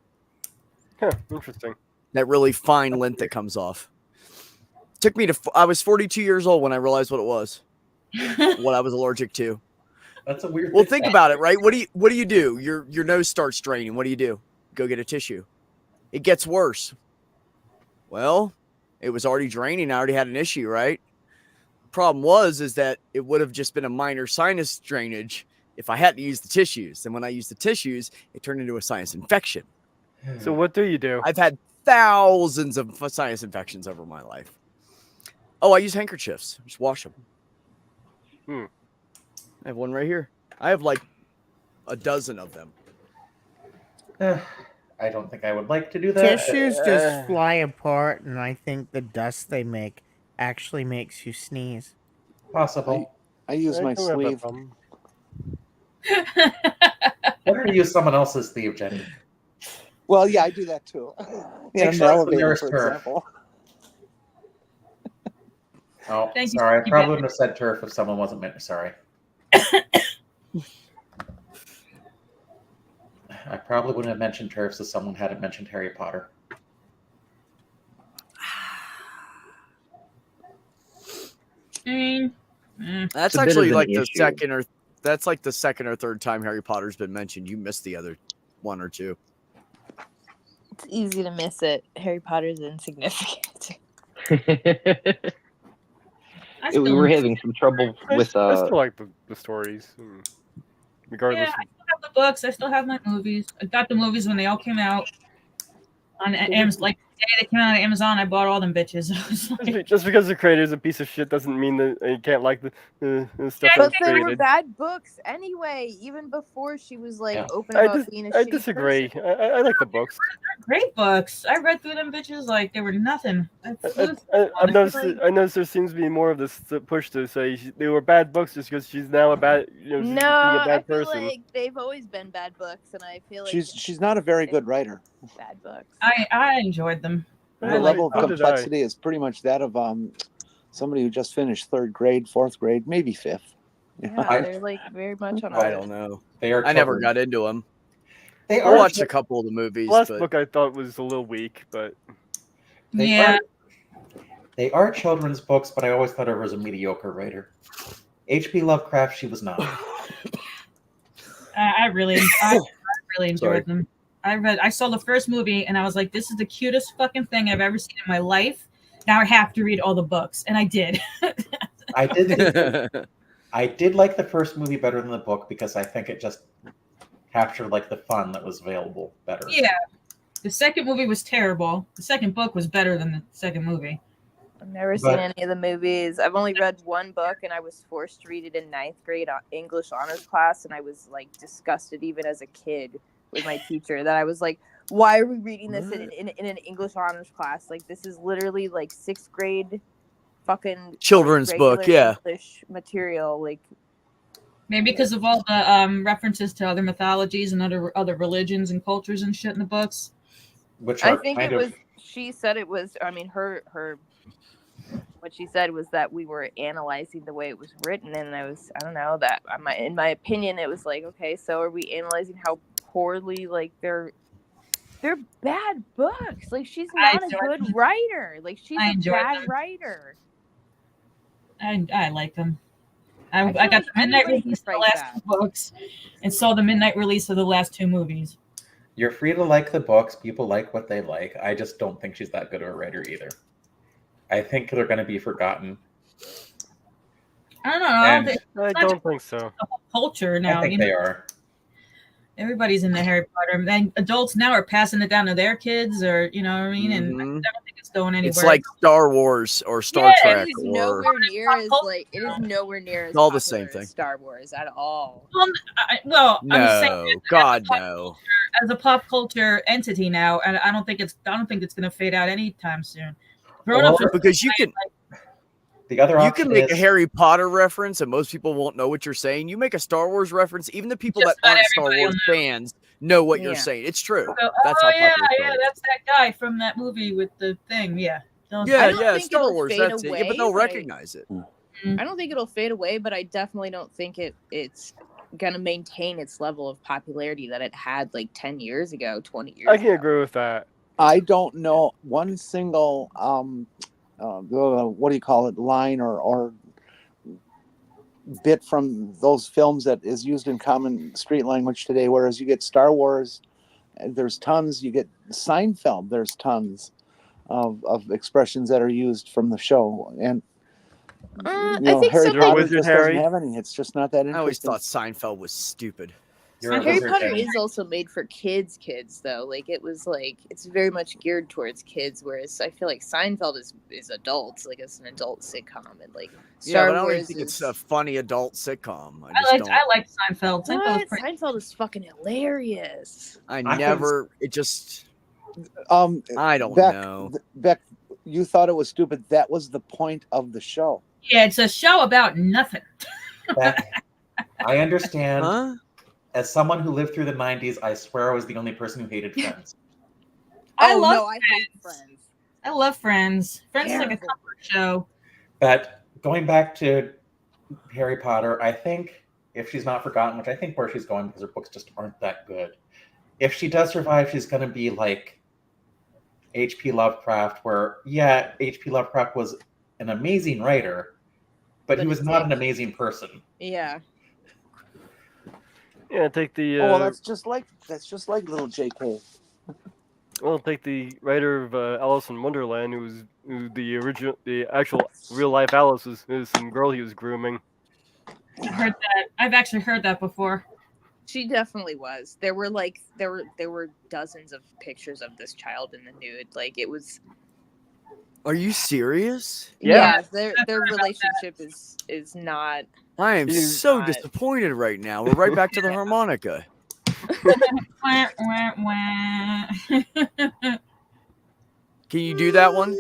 Huh, interesting. That really fine lint that comes off. Took me I was 42 years old when I realized what it was, what I was allergic to. That's a weird. Well, think about it, right? What do you do? Your nose starts draining. What do? Go get a tissue. It gets worse. Well, it was already draining. I already had an issue, right? Problem is that it would have just been a minor sinus drainage if I hadn't used the tissues. And when I used the tissues, it turned into a sinus infection. So what do you do? I've had thousands of sinus infections over my life. Oh, I use handkerchiefs. Just wash them. I have one right here. I have like a dozen of them. I don't think I would like to do that. Tissues just fly apart, and I think the dust they make actually makes you sneeze. Possible. I use my sleeve. Better to use someone else's sleeve, Jenny. Well, yeah, I do that too. Make an sure it's the elevator, nearest for turf. example. Oh, Thank you, sorry. I Stevie. probably wouldn't have said turf if someone wasn't meant. Sorry. I probably wouldn't have mentioned turfs if someone hadn't mentioned Harry Potter. That's It's a bit actually of an like the issue. second or third time Harry Potter's been mentioned. You missed the other one or two. It's easy to miss it. Harry Potter's insignificant. We were having some trouble with I still like the stories, regardless. Yeah, I still have the books. I still have my movies. I got the movies when they all came out on Amazon. Like the day they came out on Amazon, I bought all them bitches. I was like, Just because the creator's a piece of shit doesn't mean that you can't like the stuff But that's they were created. bad books anyway, even before she was like Yeah. open I, about being a I shitty disagree. person. I like the books. great books. I read through them bitches like they were nothing. I've noticed. I noticed there seems to be more of this push to say they were bad books just because she's now a bad, she's No, being a I bad feel person. like they've always been bad books, and I feel like She's not a very good writer. bad books. I enjoyed them. Her level of so did I. complexity is pretty much that of somebody who just finished 3rd grade, 4th grade, maybe 5th. Yeah, they're like very much on. I don't know. They are. I never children. got into them. They I are watched a couple of the movies, The last but book I thought was a little weak, but They Yeah. They are children's books, but I always thought her was a mediocre writer. H.P. Lovecraft, she was not. I really enjoyed Sorry. them. I saw the first movie and I was like, this is the cutest fucking thing I've ever seen in my life. Now I have to read all the books, and I did. I did like the first movie better than the book because I think it just captured like the fun that was available better. Yeah. The second movie was terrible. The second book was better than the second movie. I've never But- seen any of the movies. I've only read one book, and I was forced to read it in 9th grade English honors class, and I was like disgusted even as a kid with my teacher that I was like, why are we reading this in an English honors class? Like, this is literally like 6th grade fucking Children's book, regular yeah. English material. Like, Maybe because of all the references to other mythologies and other religions and cultures and shit in the books. Which I are think kind it of was. She said it was. I mean, her. What she said was that we were analyzing the way it was written, and I don't know that. In my opinion, it was like, okay, so are we analyzing how poorly like they're bad books? Like, she's I not a enjoyed good writer. Like, she's I a enjoyed bad them. writer. I like them. I I feel got like the midnight everybody release of could the write last that. 2 books and saw the midnight release of the last 2 movies. you're free to like the books. People like what they like. I just don't think she's that good of a writer either. I think they're going to be forgotten. I don't know. And It's I not don't just think so. the whole culture now. I think You know, they are. everybody's into Harry Potter, and adults now are passing it down to their kids, or you know what I mean. And I Mhm. don't think it's going anywhere. It's like Star Wars or Star Yeah, Trek It is or nowhere near pop as culture like it is nowhere near as all the popular same thing. as Star Wars at all. Well, I'm just saying, No, God no. as a pop culture entity now, and I don't think it's going to fade out anytime soon. Grown-ups Or- are Because you can The other you option can make a is Harry Potter reference and most people won't know what you're saying. You make a Star Wars reference, even the people Just that about aren't Star everybody will Wars fans know what you're Yeah. saying. It's true. go, That's oh how yeah, popular Star Wars that's that guy from that movie with the thing. Yeah. Don't- Yeah, I don't yeah, think Star it'll Wars, fade that's it. Yeah, but away, they'll but I- recognize it. I don't think it'll fade away, but I definitely don't think it's gonna maintain its level of popularity that it had like 10 years ago, 20 years I can ago. agree with that. I don't know one single what do you call it, line or bit from those films that is used in common street language today. Whereas you get Star Wars, there's tons. You get Seinfeld, there's tons of expressions that are used from the show. And I you know, think Harry some You're a Potter wizard, just Harry. doesn't have any. It's just not that I always interesting. thought Seinfeld was stupid. you're a Harry wizard, Potter Harry. is also made for kids though. Like, it was like it's very much geared towards kids, whereas I feel like Seinfeld is adults, like it's an adult sitcom, and like Yeah, Star but I don't Wars even think it's is a funny adult sitcom. I just don't. I liked Seinfeld. Seinfeld was what? pretty. Seinfeld is fucking hilarious. I couldn't- never. It just. Um, I don't Beck, know. Beck, you thought it was stupid. That was the point of the show. Yeah, it's a show about nothing. Beck, I understand. Huh? As someone who lived through the 90s, I swear I was the only person who hated Friends. I Oh, love no, I hate Friends. I love Friends. Friends is like a Terrible. comfort show. But going back to Harry Potter, I think if she's not forgotten, which I think where she's going because her books just aren't that good, if she does survive, she's going to be like H.P. Lovecraft, where, yeah, H.P. Lovecraft was an amazing writer, but he But was a not an dick. amazing person. Yeah. Yeah, take the Oh, well, that's just like little J.K. take the writer of Alice in Wonderland, who the actual real life Alice is some girl he was grooming. I've heard that. I've actually heard that before. She definitely was. There were dozens of pictures of this child in the nude. Like, it was. Are you serious? Yeah. Their relationship is not. I am You- so God. disappointed right now. We're right back to the harmonica. Wah, wah, wah. Can you do that one?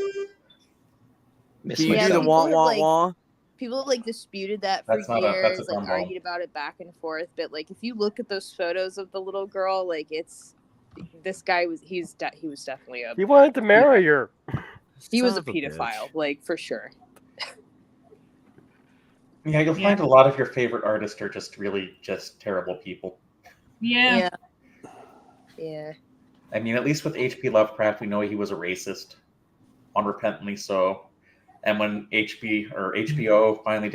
Miss Can you Yeah, do the people wah are wah like- wah? People like disputed that for That's not a- that's a years, like gumball. argued about it back and forth. But like, if you look at those photos of the little girl, like this guy was he was definitely a He wanted to marry her. he was a Son of a bitch. pedophile, like for sure. Yeah, you'll Yeah. find a lot of your favorite artists are just really just terrible people. Yeah. Yeah. I mean, at least with H.P. Lovecraft, we know he was a racist, unrepentantly so. And when HBO finally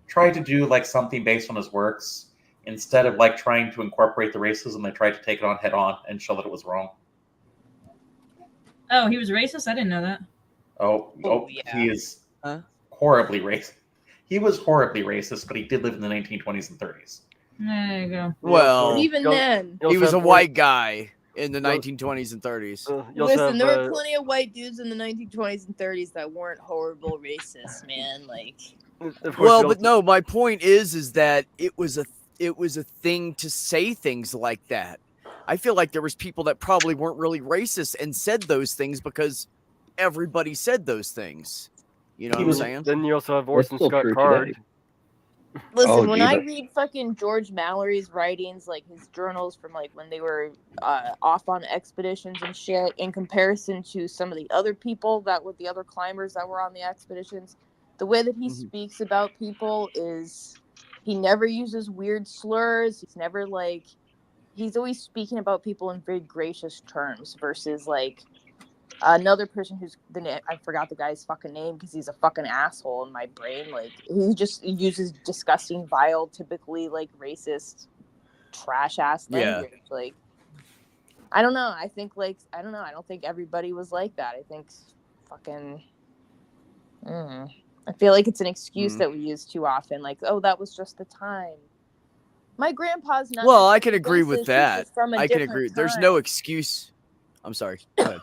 tried to do like something based on his works, instead of like trying to incorporate the racism, they tried to take it on head on and show that it was wrong. Oh, he was racist? I didn't know that. Yeah. He is Huh? horribly racist. He was horribly racist, but he did live in the 1920s and 30s. There you go. Well, Even then. You he also was a have- white guy in the Well- 1920s and 30s. you also Listen, there have, were plenty of white dudes in the 1920s and 30s that weren't horrible racists, man. Like, of course, Well, you but also- no, my point is that it was a thing to say things like that. I feel like there was people that probably weren't really racist and said those things because everybody said those things. You know what I'm saying? Then you also have That's Orson still Scott true Card. today. listen, Oh, when gee, I but- read fucking George Mallory's writings, like his journals from like when they were off on expeditions and shit, in comparison to some of the other people that were the other climbers that were on the expeditions, the way that he speaks about people is he never uses weird slurs. He's never like, he's always speaking about people in very gracious terms versus like another person who's I forgot the guy's fucking name because he's a fucking asshole in my brain. Like he just uses disgusting, vile, typically like racist, trash ass Yeah. language. Like I don't know. I think like I don't know. I don't think everybody was like that. I think fucking. I feel like it's an excuse that we use too often. Like, oh, that was just the time. My grandpa's not. Well, I can necessarily agree racist, with he's that. just from a I can different agree. There's no time. excuse. I'm sorry. Go ahead.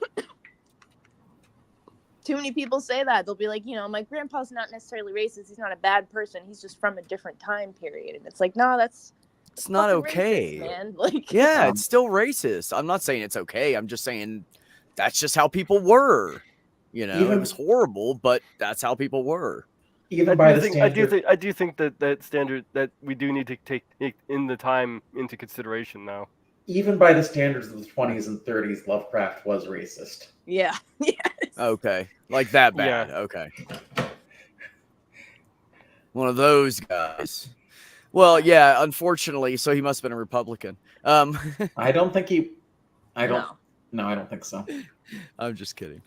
Too many people say that. They'll be like, you know, my grandpa's not necessarily racist. He's not a bad person. He's just from a different time period. And it's like, no, that's It's not fucking okay. racist, man. Like, Yeah, it's still racist. I'm not saying it's okay. I'm just saying that's just how people were. You know, it was horrible, but that's how people were. Even by the I do standard, think that standard that we do need to take in the time into consideration now. even by the standards of the 20s and 30s, Lovecraft was racist. yeah, Okay, like that bad. Okay, one of those guys. Well, yeah, unfortunately, so he must have been a Republican. I don't think he. I don't. No. No, I don't think so. I'm just kidding.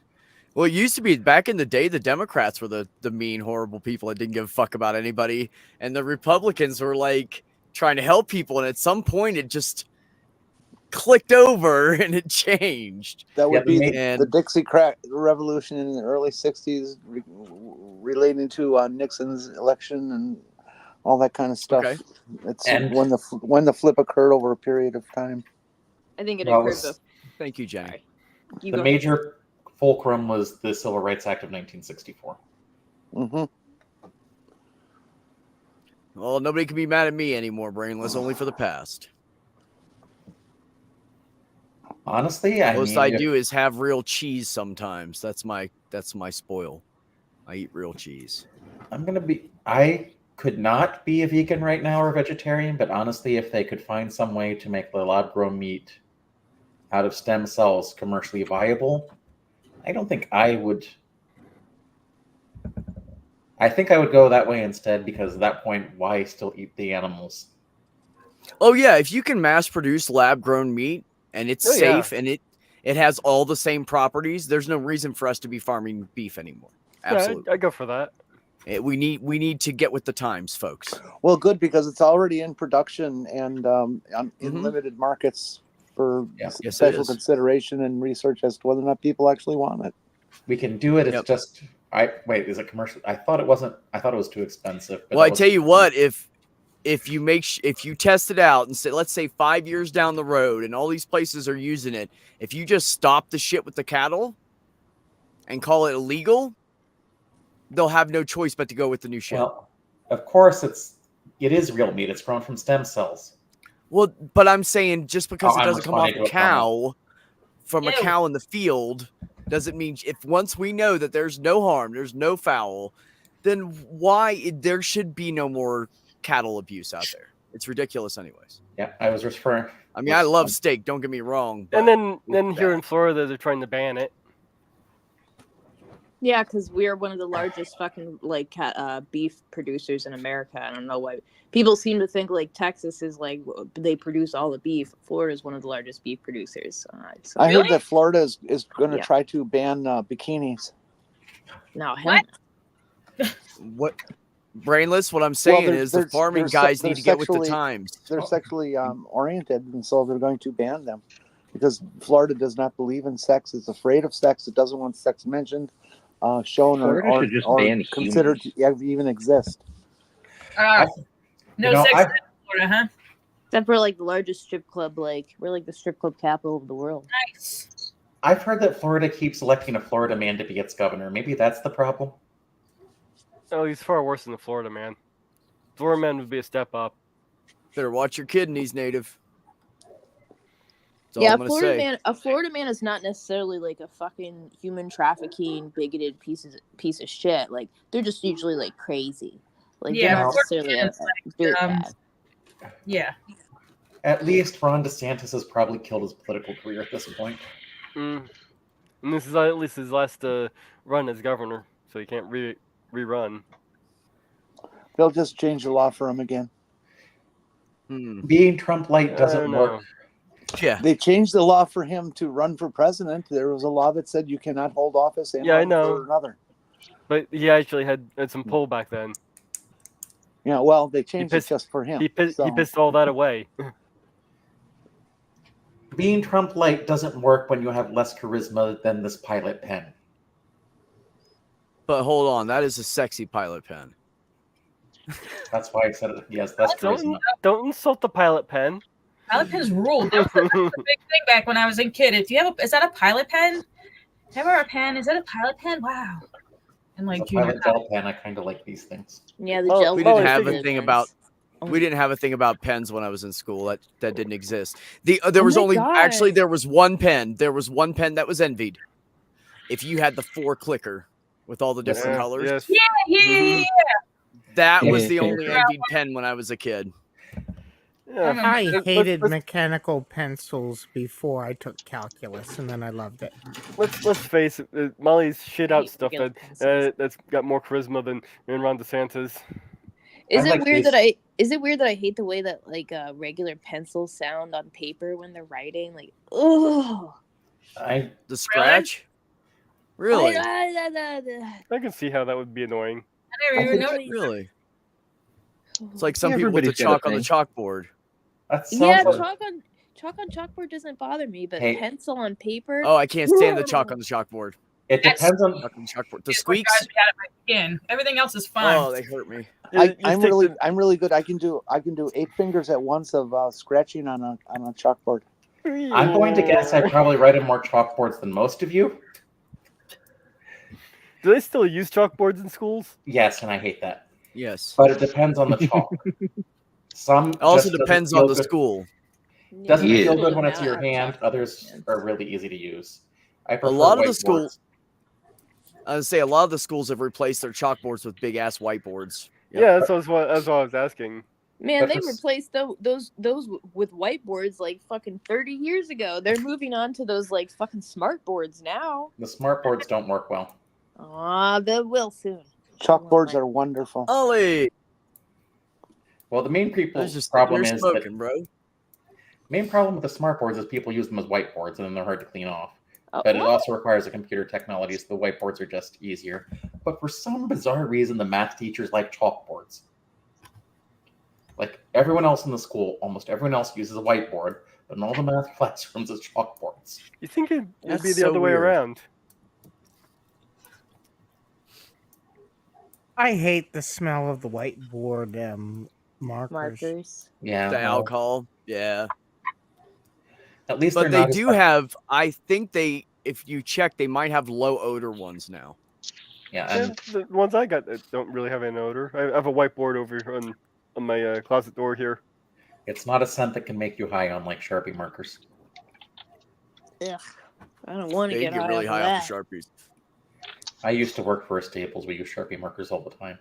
Well, it used to be back in the day, the Democrats were the mean, horrible people that didn't give a fuck about anybody. And the Republicans were like trying to help people. And at some point, it just clicked over and it changed. That would be and the Dixie Crack Revolution in the early 60s relating to Nixon's election and all that kind of stuff. Okay. It's And- when the flip occurred over a period of time. I think it Well, occurred. it's- Thank you, Jenny. You The go major fulcrum was the Civil Rights Act of 1964. Mm-hmm. Well, nobody can be mad at me anymore, Brainless, only for the past. Honestly, I Most mean, I if- do is have real cheese sometimes. That's my spoil. I eat real cheese. I could not be a vegan right now or vegetarian, but honestly, if they could find some way to make the lab-grown meat out of stem cells commercially viable, I don't think I would. I think I would go that way instead, because at that point, why still eat the animals? Oh yeah, if you can mass produce lab grown meat and it's Oh, yeah. safe and it has all the same properties, there's no reason for us to be farming beef anymore. Absolutely. Yeah, I go for that. We need to get with the times, folks. Well, good, because it's already in production and in Mhm. limited markets for Yes, it special is. consideration and research as to whether or not people actually want it. We can do it. It's Yep. just. Is it commercial? I thought it wasn't. I thought it was too expensive. but Well, I that tell was- you what, if you test it out and say, let's say 5 years down the road and all these places are using it, if you just stop the shit with the cattle and call it illegal, they'll have no choice but to go with the new shit. Well, of course, it is real meat. It's grown from stem cells. Well, but I'm saying just because it I'm doesn't come off responding a to a comment. cow from a Ew. cow in the field doesn't mean if once we know that there's no harm, there's no foul, then why there should be no more cattle abuse out there. It's ridiculous anyways. Yeah, I was referring. I mean, I love steak, don't get me wrong. And but then here that- in Florida, they're trying to ban it. Yeah, because we're one of the largest fucking like beef producers in America. I don't know why people seem to think like Texas is like they produce all the beef. Florida is one of the largest beef producers. So, I heard that Florida is going to Yeah. try to ban bikinis. no, hell, What brainless? What I'm saying is the farming guys need to get with the times. They're sexually oriented, and so they're going to ban them because Florida does not believe in sex. It's afraid of sex. It doesn't want sex mentioned, shown, Florida or should just ban considered to even exist. No You know, sex I've- in Florida, huh? except for like the largest strip club. Like we're like the strip club capital of the world. Nice. I've heard that Florida keeps electing a Florida man to be its governor. Maybe that's the problem. Oh, he's far worse than the Florida man. Florida man would be a step up. Better watch your kidneys, native. That's all Yeah, I'm gonna say. a Florida man is not necessarily like a fucking human trafficking, bigoted piece of shit. Like they're just usually like crazy. Like Yeah, they're not Florida necessarily man a is like, dirtbag. Yeah. At least Ron DeSantis has probably killed his political career at this point. And this is at least his last run as governor, so he can't rerun. They'll just change the law for him again. Being Trump light doesn't work. Yeah, they changed the law for him to run for president. There was a law that said you cannot hold office and Yeah, I run know. for another. But he actually had some pull back then. Yeah, well, they changed pissed- it just for him. He so. pissed all that away. Being Trump light doesn't work when you have less charisma than this pilot pen. but hold on, that is a sexy pilot pen. That's why I said it. Yes, that's charisma. Don't insult the pilot pen. Pilot pens ruled. That was a big thing back when I was a kid. If you have is that a pilot pen? Ever a pen? Is that a pilot pen? Wow. And like The junior pilot gel pen, I kind of like these things. Yeah, the Oh, gel. We Oh, didn't I have a figured. thing about. We didn't have a thing about pens when I was in school. That didn't exist. There was my only God. actually there was one pen. There was one pen that was envied. If you had the 4 clicker with all the different Yeah, colors, yes. Yeah. that was the only envied pen when I was a kid. Yeah. I Let's- hated let's- mechanical pencils before I took calculus, and then I loved it. Let's face it. Molly's shit out hate stuff regular that pencils. that's got more charisma than Ron DeSantis. Is I it like weird these. that I hate the way that like regular pencils sound on paper when they're writing? Like, oh, The scratch, really, I can see how that would be annoying. I never even noticed. really. It's like some people with the Everybody's got a chalk on the chalkboard. That sounds Yeah, like- chalk on chalkboard doesn't bother me, but Hey. pencil on paper. Oh, I can't stand the chalk on the chalkboard. It depends on. Chalk on the chalkboard. The It's what squeaks. drives me out of my skin. Everything else is fine. Oh, they hurt me. I'm really good. I can do 8 fingers at once of scratching on a chalkboard. I'm going to guess I probably write on more chalkboards than most of you. Do they still use chalkboards in schools? Yes, and I hate that. Yes. But it depends on the chalk. Some It also just doesn't depends feel on the good- school. Doesn't Yeah. feel good when it's Now your I have hand. chalk Others pens. are really easy to use. I A prefer lot of the whiteboards. schools, I would say a lot of the schools have replaced their chalkboards with big ass whiteboards. Yep. Yeah, that's what I was asking. Man, But they for s- replaced those with whiteboards like fucking 30 years ago. They're moving on to those like fucking smart boards now. The smart boards don't work well. Ah, they will soon. Chalkboards are wonderful. Ollie, Well, the main there's just problem you're is smoking, that bro. main problem with the smart boards is people use them as whiteboards and then they're hard to clean off. Oh, But it what? also requires a computer technology, so the whiteboards are just easier. But for some bizarre reason, the math teachers like chalkboards. Like everyone else in the school, almost everyone else uses a whiteboard, but in all the math classrooms is chalkboards. You think it'd That's be the so other way weird. around? I hate the smell of the whiteboard markers. Markers. Yeah. The well, alcohol, yeah. At least But they're they not as do bad. have. I think they, if you check, they might have low odor ones now. Yeah, Yeah, and the ones I got don't really have an odor. I have a whiteboard over here on my closet door here. it's not a scent that can make you high on like Sharpie markers. Ugh, I don't want to They get, get high really off high of off that. the Sharpies. I used to work for a Staples. We use Sharpie markers all the time.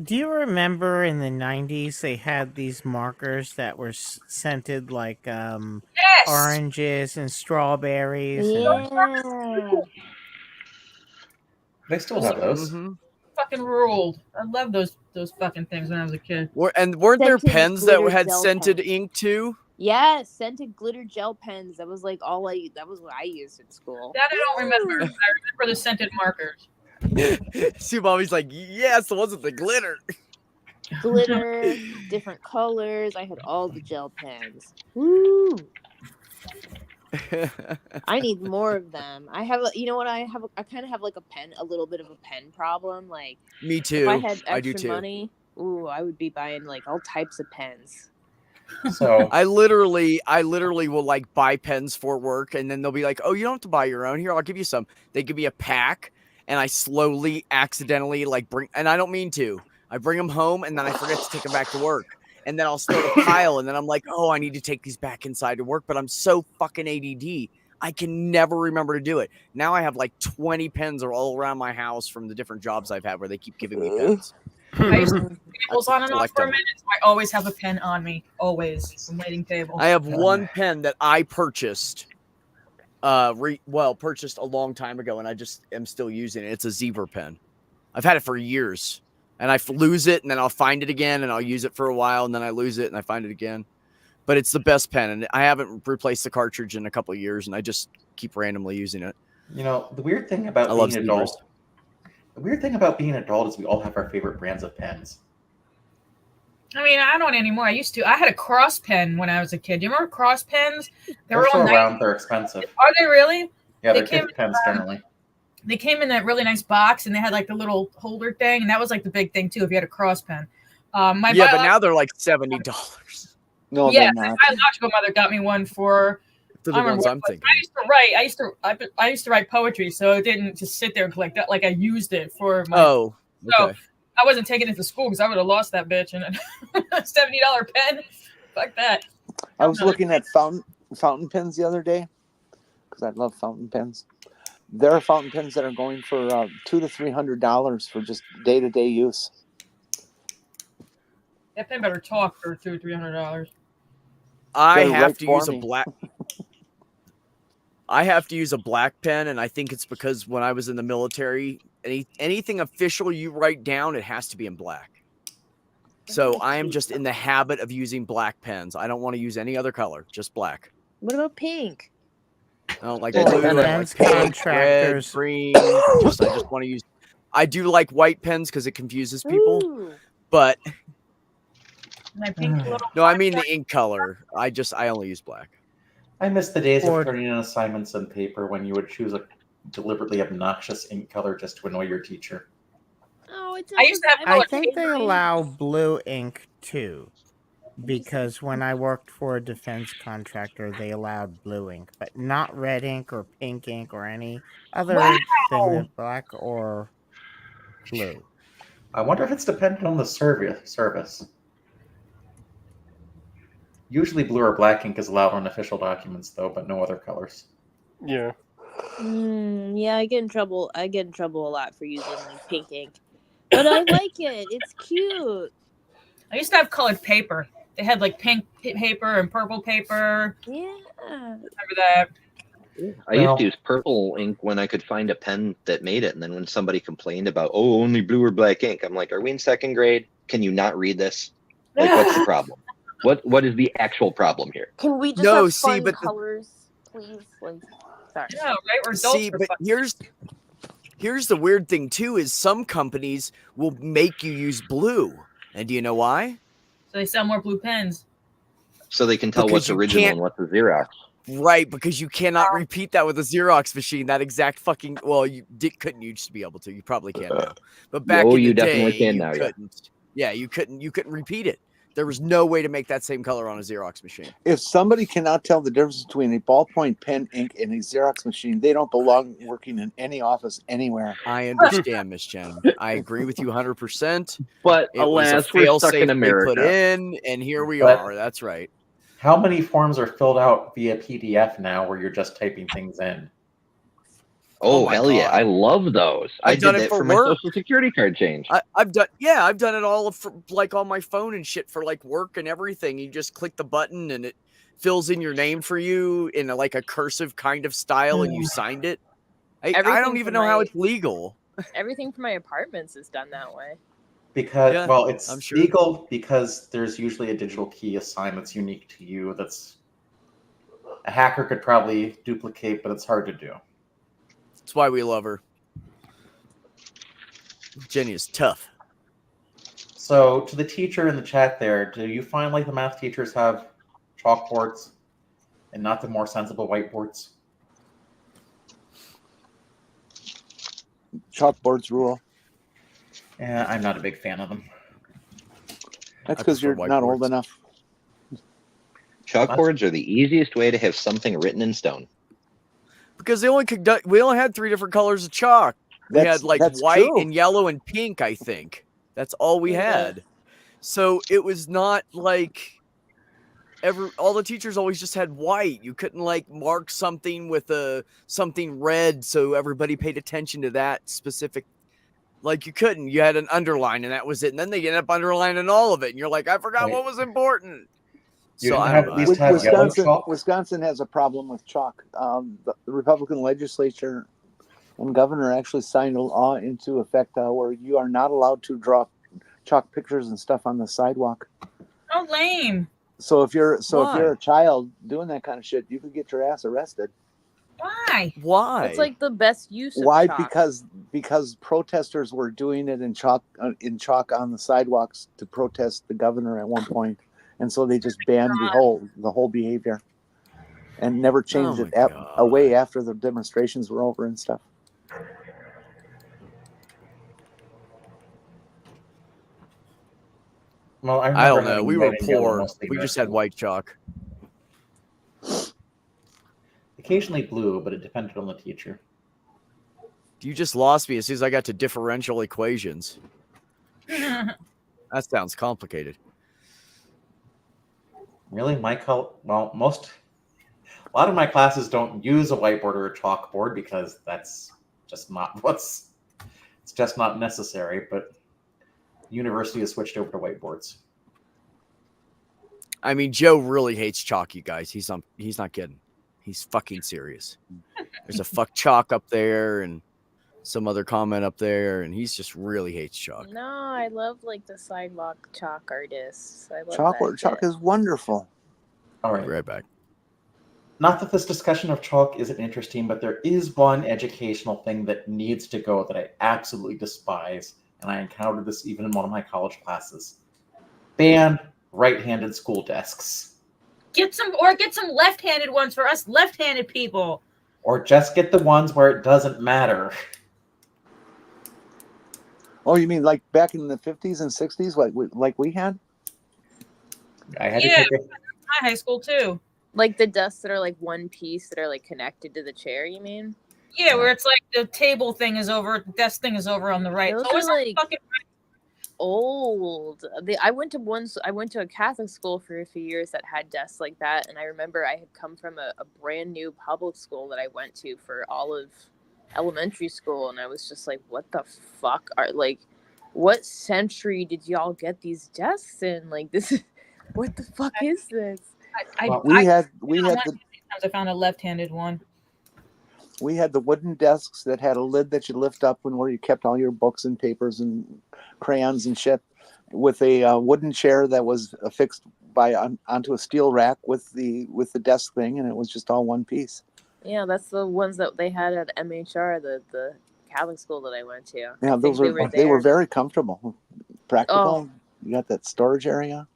Do you remember in the 90s they had these markers that were scented like Yes. oranges and strawberries? and- Yeah. They still have those. Mhm. Fucking ruled. I loved those fucking things when I was a kid. And weren't there Scented pens that glitter had gel scented pens. ink too? Yeah, scented glitter gel pens. That was like that was what I used in school. That I don't remember. I remember the scented markers. See, mommy's like, yes, the ones with the glitter. Glitter, different colors. I had all the gel pens. Woo! I need more of them. I have, you know what? I kind of have like a little bit of a pen problem. Like, Me too. if I had I do extra too. money, I would be buying like all types of pens. So I literally will like buy pens for work, and then they'll be like, "Oh, you don't have to buy your own. Here, I'll give you some." They give me a pack, and I slowly, accidentally, like and I don't mean to. I bring them home, and then I forget to take them back to work, and then I'll start a pile, and then I'm like, "Oh, I need to take these back inside to work," but I'm so fucking ADD. I can never remember to do it. Now I have like 20 pens all around my house from the different jobs I've had where they keep giving me pens. I used to tables on and off collect for a them. minute, so I always have a pen on me. Always. I'm waiting table. I have one pen that I purchased, purchased a long time ago, and I just am still using it. It's a zebra pen. I've had it for years, and I lose it, and then I'll find it again, and I'll use it for a while, and then I lose it, and I find it again. But it's the best pen, and I haven't replaced the cartridge in a couple of years, and I just keep randomly using it. you know, the weird thing about I love being an zebras. adult. The weird thing about being an adult is we all have our favorite brands of pens. I mean, I don't anymore. I used to. I had a cross pen when I was a kid. Do you remember cross pens? They They're were all still nice. around. They're expensive. Are they really? Yeah, They they're came kids' pens generally. They came in that really nice box, and they had like the little holder thing, and that was like the big thing too. If you had a cross pen, my Yeah, but now they're like $70. No, yeah, they're my not. biological mother got me one for. They're I the don't ones remember I'm what it thinking. was. I used to write poetry, so it didn't just sit there and collect that. Like I used it for my. Oh, So okay. I wasn't taking it to school because I would have lost that bitch and a $70 pen. Fuck that. I was looking at fountain pens the other day because I love fountain pens. There are fountain pens that are going for $200 to $300 for just day-to-day use. That pen better talk for $200 or $300. I Better have write to for use a me. black. I have to use a black pen, and I think it's because when I was in the military, anything official you write down, it has to be in black. So I am just in the habit of using black pens. I don't want to use any other color, just black. What about pink? I don't like Well, blue, I don't like defense pink, red, contractors- green. I just want to use. I do like white pens because it confuses people, Ooh. but My pink little no, I mean the ink color. I only use black. I miss the days Or- of turning in assignments on paper when you would choose a deliberately obnoxious ink color just to annoy your teacher. Oh, it's. I used to have I color think they paper. allow blue ink too, because when I worked for a defense contractor, they allowed blue ink, but not red ink or pink ink or any other thing that's black or blue. I wonder if it's dependent on the service. Usually blue or black ink is allowed on official documents, though, but no other colors. Yeah. Yeah, I get in trouble. I get in trouble a lot for using like pink ink, but I like it. It's cute. I used to have colored paper. They had like pink paper and purple paper. Yeah. Remember that? I used Well- to use purple ink when I could find a pen that made it. And then when somebody complained about, oh, only blue or black ink, I'm like, are we in second grade? Can you not read this? Like, what's the problem? What is the actual problem here? Can we just No, have see, fun but the- colors, please? Like, sorry. Yeah, right. We're adults. See, for but fuck's here's the weird thing too: is some companies will make you use blue, and do you know why? So they sell more blue pens. So they can tell Because what's you original can't- and what's a Xerox. Right, because you cannot repeat that with a Xerox machine. That exact fucking couldn't used to be able to. You probably can now, but back Oh, in the you definitely day, can you now, yeah. couldn't. Yeah, you couldn't repeat it. There was no way to make that same color on a Xerox machine. If somebody cannot tell the difference between a ballpoint pen ink and a Xerox machine, they don't belong working in any office anywhere. I understand, Miss Chen. I agree with you 100%. But It was a alas, we're stuck fail-safe in they America. put in, and here we But- are. That's right. How many forms are filled out via PDF now where you're just typing things in? Oh, my hell yeah. God. I love those. I I've did done it that for for my work. social security card change. I've done it all for like on my phone and shit for like work and everything. You just click the button and it fills in your name for you in like a cursive kind of style and you signed it. I don't Everything even from know how my- it's legal. Everything for my apartments is done that way. Because Yeah, well, it's I'm sure. legal because there's usually a digital key assigned that's unique to you. That's a hacker could probably duplicate, but it's hard to do. That's why we love her. Jenny is tough. So, to the teacher in the chat there, do you find like the math teachers have chalkboards and not the more sensible whiteboards? Chalkboards rule. Yeah, I'm not a big fan of them. That's I because prefer you're not old whiteboards. enough. Chalkboards are the easiest way to have something written in stone. Because we only had 3 different colors of chalk. We had like That's white true. and yellow and pink, I think. That's all we Yeah. had. So it was not like all the teachers always just had white. You couldn't like mark something with something red so everybody paid attention to that specific. Like you couldn't. You had an underline and that was it. And then they end up underlining all of it. And you're like, I forgot Right. what was important. You So didn't I have don't at know. least have yellow Wisconsin, chalk? Wisconsin has a problem with chalk. The Republican legislature and governor actually signed a law into effect where you are not allowed to draw chalk pictures and stuff on the sidewalk. Oh, lame. So if you're Why? a child doing that kind of shit, you could get your ass arrested. Why? Why? It's like the best use of Why? chalk. Because protesters were doing it in chalk on the sidewalks to protest the governor at one point, and so they just banned the whole behavior, and never changed Oh it my God. away after the demonstrations were over and stuff. Well, I don't remember know. having We were red and yellow poor. mostly We in just our had school. white chalk. Occasionally blue, but it depended on the teacher. You just lost me as soon as I got to differential equations. That sounds complicated. Really, a lot of my classes don't use a whiteboard or a chalkboard because that's just not it's just not necessary. But university has switched over to whiteboards. I mean, Joe really hates chalk, you guys. He's not kidding. He's fucking serious. There's a fuck chalk up there and some other comment up there, and he's just really hates chalk. No, I love like the sidewalk chalk artists. I love Chalk is wonderful. All Be right. right back. Not that this discussion of chalk isn't interesting, but there is one educational thing that needs to go that I absolutely despise, and I encountered this even in one of my college classes. Ban right-handed school desks. Get some left-handed ones for us left-handed people. Or just get the ones where it doesn't matter. Oh, you mean like back in the 50s and 60s, like we had? I had Yeah. to take My high school too. Like the desks that are like one piece that are like connected to the chair, you mean? Yeah, where it's like the table thing is over, the desk thing is over on the right. Those It's always are, like like, fucking Old. I went to a Catholic school for a few years that had desks like that, and I remember I had come from a brand new public school that I went to for all of elementary school, and I was just like, what the fuck what century did y'all get these desks in? Like, this is what the fuck is this? We had I found a left-handed one. We had the wooden desks that had a lid that you lift up and where you kept all your books and papers and crayons and shit, with a wooden chair that was affixed onto a steel rack with the desk thing, and it was just all one piece. Yeah, that's the ones that they had at MHR, the Catholic school that I went to. Yeah, they were very comfortable, practical. Oh. You got that storage area.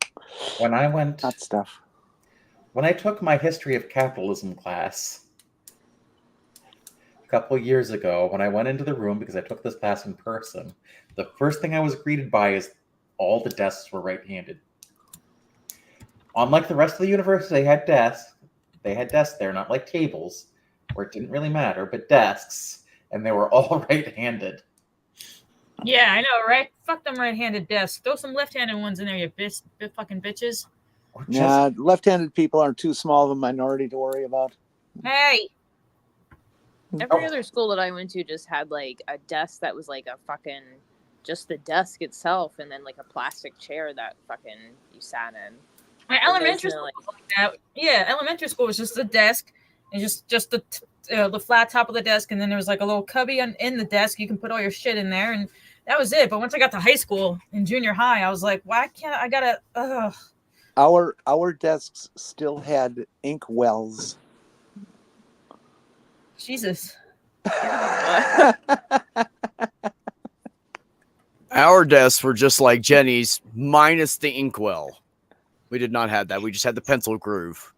When I went, hot stuff. When I took my history of capitalism class a couple of years ago, when I went into the room because I took this class in person, the first thing I was greeted by is all the desks were right-handed. Unlike the rest of the university, they had desks. They had desks there, not like tables, where it didn't really matter, but desks, and they were all right-handed. Yeah, I know, right? Fuck them right-handed desks. Throw some left-handed ones in there, you fucking bitches. Yeah, left-handed people are too small of a minority to worry about. Hey. Every other school that I went to just had like a desk that was like a fucking just the desk itself, and then like a plastic chair that fucking you sat in. My elementary school was like that. Yeah, elementary school was just a desk and just the the flat top of the desk, and then there was like a little cubby in the desk. You can put all your shit in there, and that was it. But once I got to high school and junior high, I was like, why can't I gotta? Ugh. Our desks still had ink wells. Jesus. Our desks were just like Jenny's, minus the inkwell. We did not have that. We just had the pencil groove.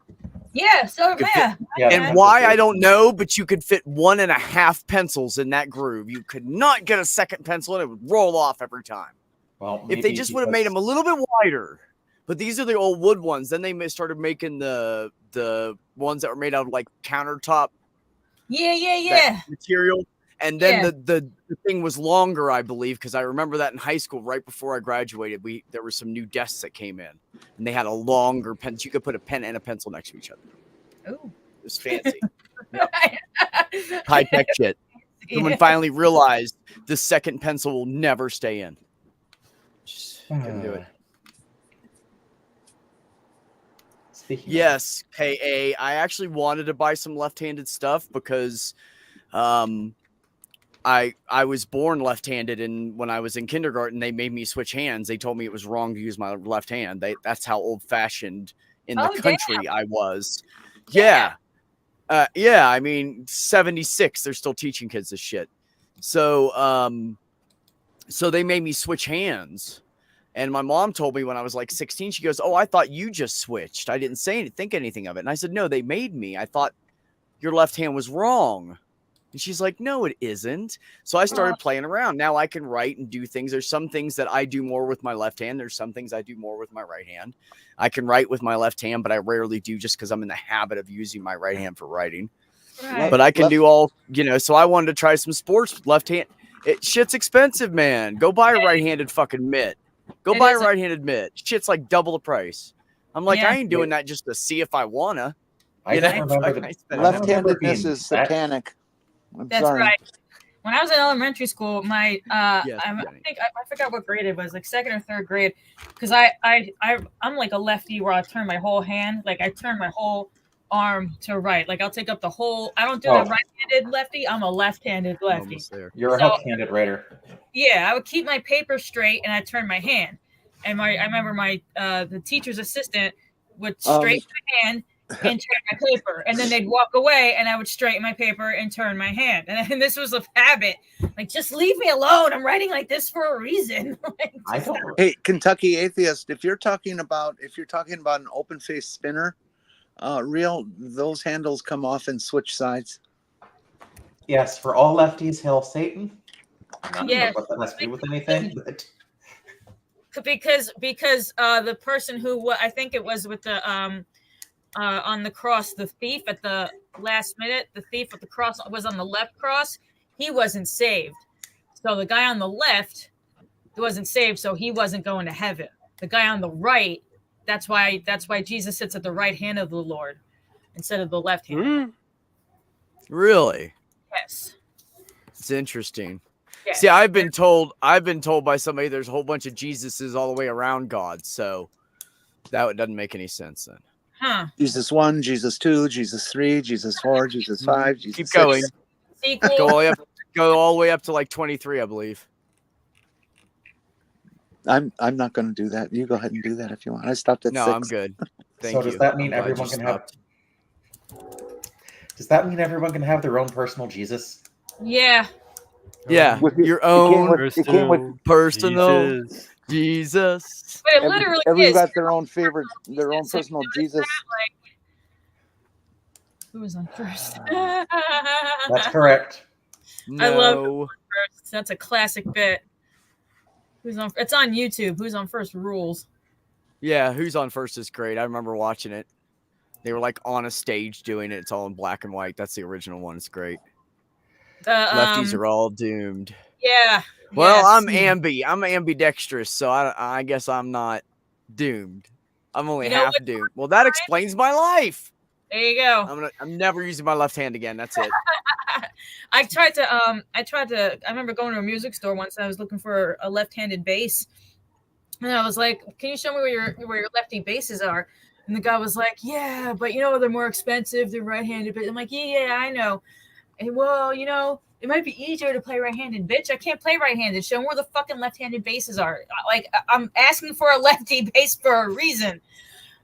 Yeah. So Could yeah. Yeah, And why, I don't know, but you could fit 1.5 pencils in that groove. You could not get a second pencil and it would roll off every time. Well, If they maybe just would have made them a little bit wider. But these are the old wood ones. Then they started making the ones that were made out of like countertop Yeah. material. And then Yeah. the thing was longer, I believe, because I remember that in high school, right before I graduated, there were some new desks that came in, and they had a longer pen. You could put a pen and a pencil next to each other. Oh. It was fancy, high tech shit. Someone finally realized the second pencil will never stay in. Just couldn't do it. Speaking Yes, KA. I actually wanted to buy some left-handed stuff because I was born left-handed, and when I was in kindergarten, they made me switch hands. They told me it was wrong to use my left hand. That's how old-fashioned in the country I was. Yeah. I mean, 76. They're still teaching kids this shit. So so they made me switch hands. And my mom told me when I was like 16, she goes, "Oh, I thought you just switched. I didn't think anything of it." And I said, "No, they made me. I thought your left hand was wrong." And she's like, "No, it isn't." So I started playing around. Now I can write and do things. There's some things that I do more with my left hand. There's some things I do more with my right hand. I can write with my left hand, but I rarely do just because I'm in the habit of using my right hand for writing. Right. But I can do all, so I wanted to try some sports with left hand. Shit's expensive, man. Go buy a right-handed fucking mitt. Go buy a right-handed mitt. Shit's like double the price. I'm like, I ain't doing that just to see if I wanna. I don't remember Left-handedness is satanic. I'm That's sorry. right. When I was in elementary school, my Yes, I forgot what grade it was, like second or third grade, because I'm like a lefty where I turn my whole hand, like I turn my whole arm to right, like I'll take up the whole. I don't do the right-handed lefty. I'm a left-handed lefty. You're a hook-handed writer. Yeah, I would keep my paper straight and I'd turn my hand. And I remember my the teacher's assistant would straighten my hand and turn my paper, and then they'd walk away and I would straighten my paper and turn my hand. And this was a habit. Like, just leave me alone. I'm writing like this for a reason. Hey, Kentucky Atheist, if you're talking about an open face spinner, those handles come off and switch sides. Yes, for all lefties, hail Satan. Yeah, what that has to do with anything. But because the person who I think it was with the on the cross, the thief at the last minute, the thief at the cross was on the left cross. He wasn't saved, so the guy on the left wasn't saved, so he wasn't going to heaven. The guy on the right, that's why Jesus sits at the right hand of the Lord instead of the left hand. Really? Yes. It's interesting. Yeah. See, I've been told by somebody there's a whole bunch of Jesuses all the way around God, so that doesn't make any sense then. Huh. Jesus 1, Jesus 2, Jesus 3, Jesus 4, Jesus 5, Jesus Keep 6. going. Sequel. Go all the way up to like 23, I believe. I'm not going to do that. You go ahead and do that if you want. I stopped at 6. No, I'm good. Thank you. so does that mean I'm glad everyone you can have? stopped. Does that mean everyone can have their own personal Jesus? Yeah. Yeah, your own personal Jesus. But it literally Everyone's is. got their own favorite, their own personal Jesus. Who was on first? That's correct. I love No. first. That's a classic bit. Who's on? It's on YouTube. Who's on first rules. Yeah, Who's on First is great. I remember watching it. They were like on a stage doing it. It's all in black and white. That's the original one. It's great. Lefties are all doomed. Yeah. Well, yes. I'm ambidextrous, so I guess I'm not doomed. I'm only half doomed. Well, that explains my life. There you go. I'm never using my left hand again. That's it. I remember going to a music store once. I was looking for a left-handed bass, and I was like, "Can you show me where your lefty basses are?" And the guy was like, yeah, but they're more expensive. They're right-handed. But I'm like, yeah, I know. And well, it might be easier to play right-handed, bitch. I can't play right-handed. Show me where the fucking left-handed bases are. Like, I'm asking for a lefty base for a reason.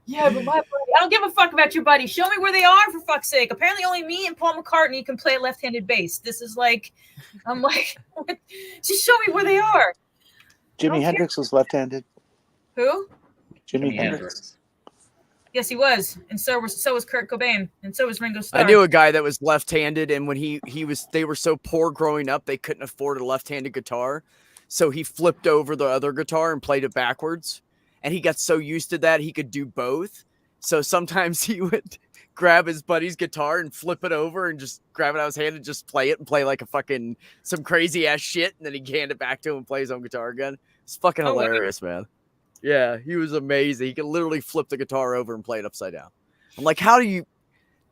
Yeah, but my buddy, I don't give a fuck about your buddy. Show me where they are, for fuck's sake. Apparently only me and Paul McCartney can play a left-handed bass. This is like, I'm like, what? Just show me where they are. Jimi Hendrix was left-handed. Who? Jimi Hendrix. Yes, he was. And so was Kurt Cobain. And so was Ringo Starr. I knew a guy that was left-handed, and when they were so poor growing up, they couldn't afford a left-handed guitar. So he flipped over the other guitar and played it backwards. And he got so used to that, he could do both. So sometimes he would grab his buddy's guitar and flip it over and just grab it out of his hand and just play it and play like some crazy ass shit. And then he'd hand it back to him and play his own guitar again. It's fucking hilarious, man. Yeah, he was amazing. He could literally flip the guitar over and play it upside down. I'm like,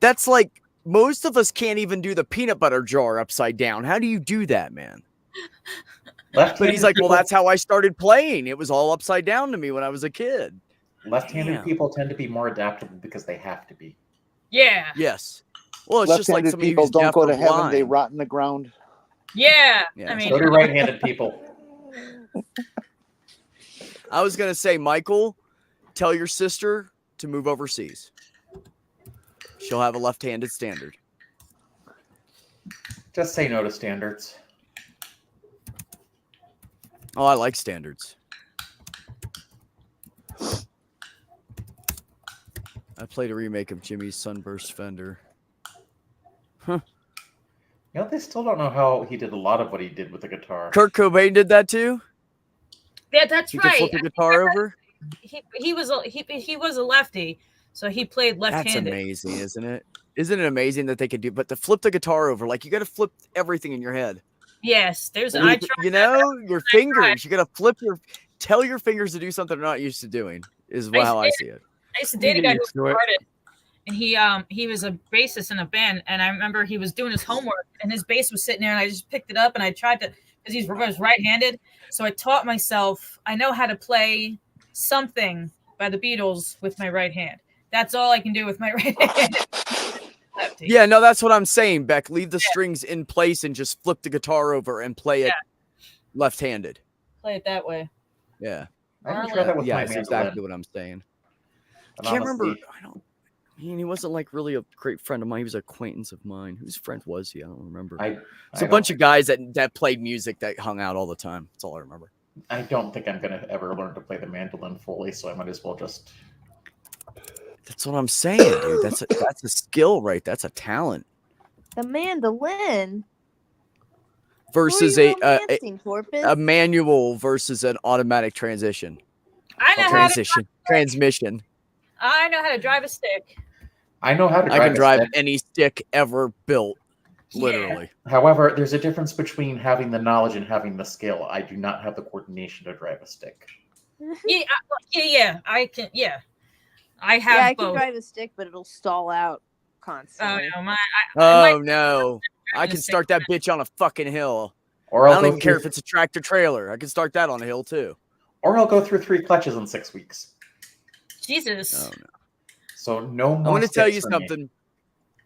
that's like, most of us can't even do the peanut butter jar upside down. How do you do that, man? But he's like, well, that's how I started playing. It was all upside down to me when I was a kid. Left-handed people tend to be more adaptable because they have to be. Yeah. Yes. Well, it's just like Left-handed somebody people who's don't deaf go or to heaven; blind. they rot in the ground. Yeah. Yeah. I mean, So do right-handed people. I was gonna say, Michael, tell your sister to move overseas. She'll have a left-handed standard. Just say no to standards. Oh, I like standards. I played a remake of Jimmy's Sunburst Fender. Huh. They still don't know how he did a lot of what he did with the guitar. Kurt Cobain did that too? Yeah, that's He right. could flip the guitar over? He was a lefty, so he played left-handed. That's amazing, isn't it? Isn't it amazing that they could do? But to flip the guitar over, like you got to flip everything in your head. Yes, there's. Your fingers. You got to tell your fingers to do something they're not used to doing. Is how I see it. I used to date a guy who started, and he was a bassist in a band, and I remember he was doing his homework, and his bass was sitting there, and I just picked it up, and I tried to, because he was right-handed, so I taught myself. I know how to play Something by the Beatles with my right hand. That's all I can do with my right hand. Yeah, no, that's what I'm saying, Beck. Leave the strings in place and just flip the guitar over and play it left-handed. Play it that way. Yeah. I can try that with my that's mandolin. exactly what I'm saying. And I can't honestly, remember. He wasn't like really a great friend of mine. He was an acquaintance of mine. Whose friend was he? I don't remember. It's a bunch of guys that played music that hung out all the time. That's all I remember. I don't think I'm going to ever learn to play the mandolin fully, so I might as well just... That's what I'm saying, dude. That's a skill, right? That's a talent. The mandolin Versus Who are you a romancing, Porpoise? manual versus an automatic transition. I know Transmission. I know how to drive a stick. I know how to drive I can a drive stick. any stick ever built, literally. However, there's a difference between having the knowledge and having the skill. I do not have the coordination to drive a stick. Yeah, I can. Yeah, I have Yeah, I both. can drive a stick, but it'll stall out constantly. Oh no, No. I can start that bitch on a fucking hill. Or I I'll don't go even care through- if it's a tractor trailer. I can start that on a hill too. Or I'll go through 3 clutches in 6 weeks. Jesus. Oh, no. So no more. I'm going to tell sticks you for me. something.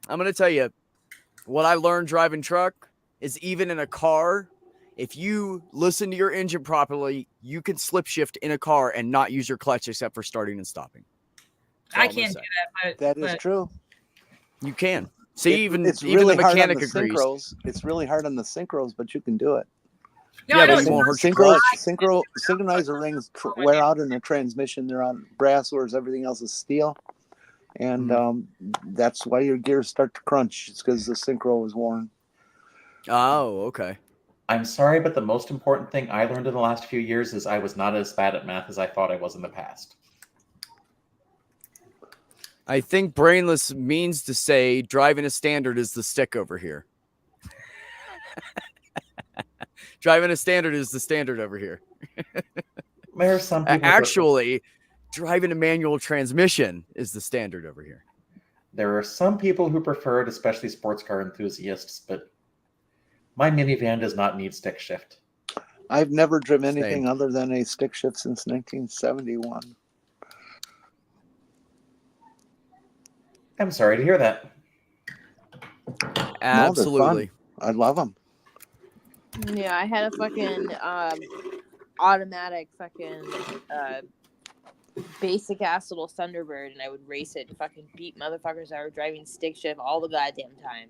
I'm going to tell you what I learned driving truck is even in a car, if you listen to your engine properly, you can slip shift in a car and not use your clutch except for starting and stopping. That's all I I'm gonna can't say. do that. That is but true. You can. See, It's even really the hard on mechanic the agrees. synchros. It's really hard on the synchros, but you can do it. No, Yeah, I know but it's it won't hurt your Synchronizer rings wear out in the transmission. They're on brass, whereas everything else is steel. And that's why your gears start to crunch. It's because the synchro is worn. Oh, okay. I'm sorry, but the most important thing I learned in the last few years is I was not as bad at math as I thought I was in the past. I think brainless means to say driving a standard is the stick over here. Driving a standard is the standard over here. There are some people Actually, driving a manual transmission is the standard over here. There are some people who prefer it, especially sports car enthusiasts, but my minivan does not need stick shift. I've never driven anything Same. other than a stick shift since 1971. I'm sorry to hear that. Absolutely. I love them. Yeah, I had a fucking automatic fucking basic ass little Thunderbird, and I would race it and fucking beat motherfuckers that were driving stick shift all the goddamn time.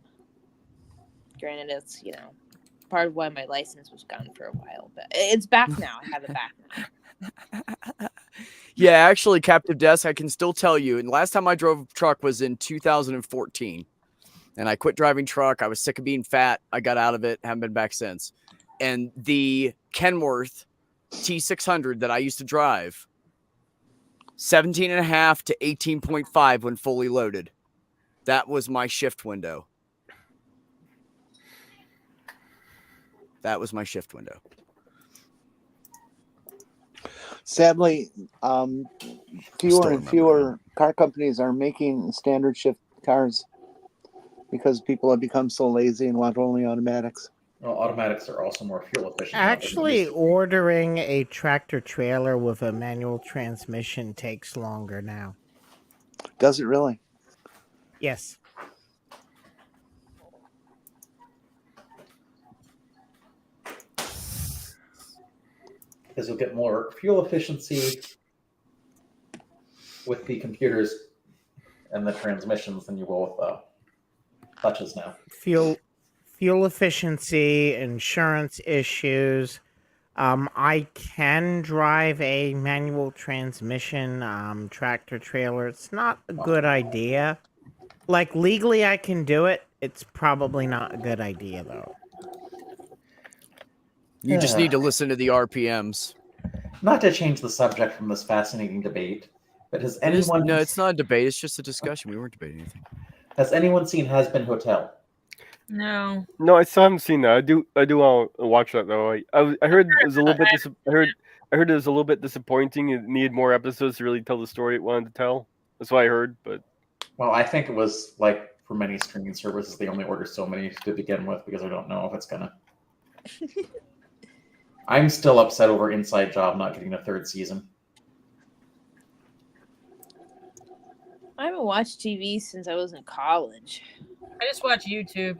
Granted, it's, you know, part of why my license was gone for a while, but it's back now. I have it back now. Yeah, actually, Captive Desk, I can still tell you. And last time I drove a truck was in 2014. And I quit driving truck. I was sick of being fat. I got out of it. Haven't been back since. And the Kenworth T600 that I used to drive, 17.5 to 18.5 when fully loaded. That was my shift window. That was my shift window. Sadly, fewer Still and fewer car companies are making standard shift cars because people have become so lazy and want only automatics. Well, automatics are also more fuel efficient. Actually, ordering a tractor trailer with a manual transmission takes longer now. Does it really? Yes. Because you'll get more fuel efficiency with the computers and the transmissions than you will with the clutches now. Fuel efficiency, insurance issues. I can drive a manual transmission tractor trailer. It's not a good idea. Like, legally I can do it. It's probably not a good idea, though. You just need to listen to the RPMs. Not to change the subject from this fascinating debate, but has anyone... No, it's not a debate. It's just a discussion. We weren't debating anything. Has anyone seen Has Been Hotel? No. No, I still haven't seen that. I do want to watch that though. I heard it was a little bit. I heard it was a little bit disappointing. It needed more episodes to really tell the story it wanted to tell. That's what I heard. But well, I think it was like for many streaming services, they only order so many to begin with because I don't know if it's gonna. I'm still upset over Inside Job not getting a third season. I haven't watched TV since I was in college. I just watch YouTube.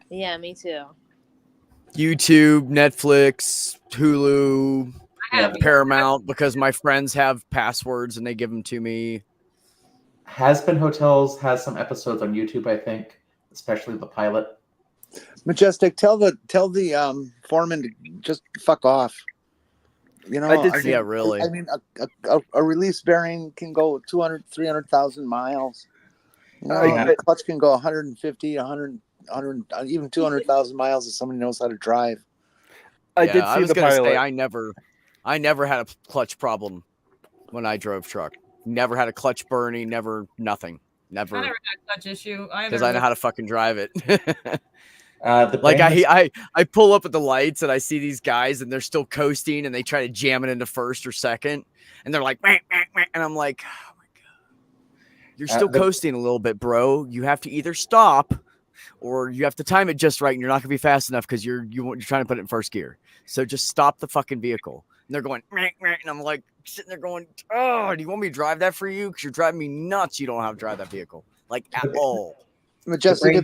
Yeah, me too. YouTube, Netflix, Hulu, Paramount, because my friends have passwords and they give them to me. Has Been Hotels has some episodes on YouTube, I think, especially the pilot. Majestic, tell the foreman to just fuck off. You know, yeah, really. I mean, a release bearing can go 200, 300,000 miles. You know, a clutch can go 150, 100, even 200,000 miles if somebody knows how to drive. I did see I was the gonna pilot. say I never had a clutch problem when I drove truck. Never had a clutch burning. Nothing. Never. I never had a clutch issue Because I know how to fucking drive it. Like I pull up at the lights and I see these guys and they're still coasting and they try to jam it into first or second and they're like, "Meh, meh, meh," and I'm like, oh my god, you're still coasting a little bit, bro. You have to either stop or you have to time it just right and you're not gonna be fast enough because you're trying to put it in first gear. So just stop the fucking vehicle. And they're going, "Meh, meh," and I'm like sitting there going, oh, do you want me to drive that for you? Because you're driving me nuts. You don't know how to drive that vehicle like at all. Majestic,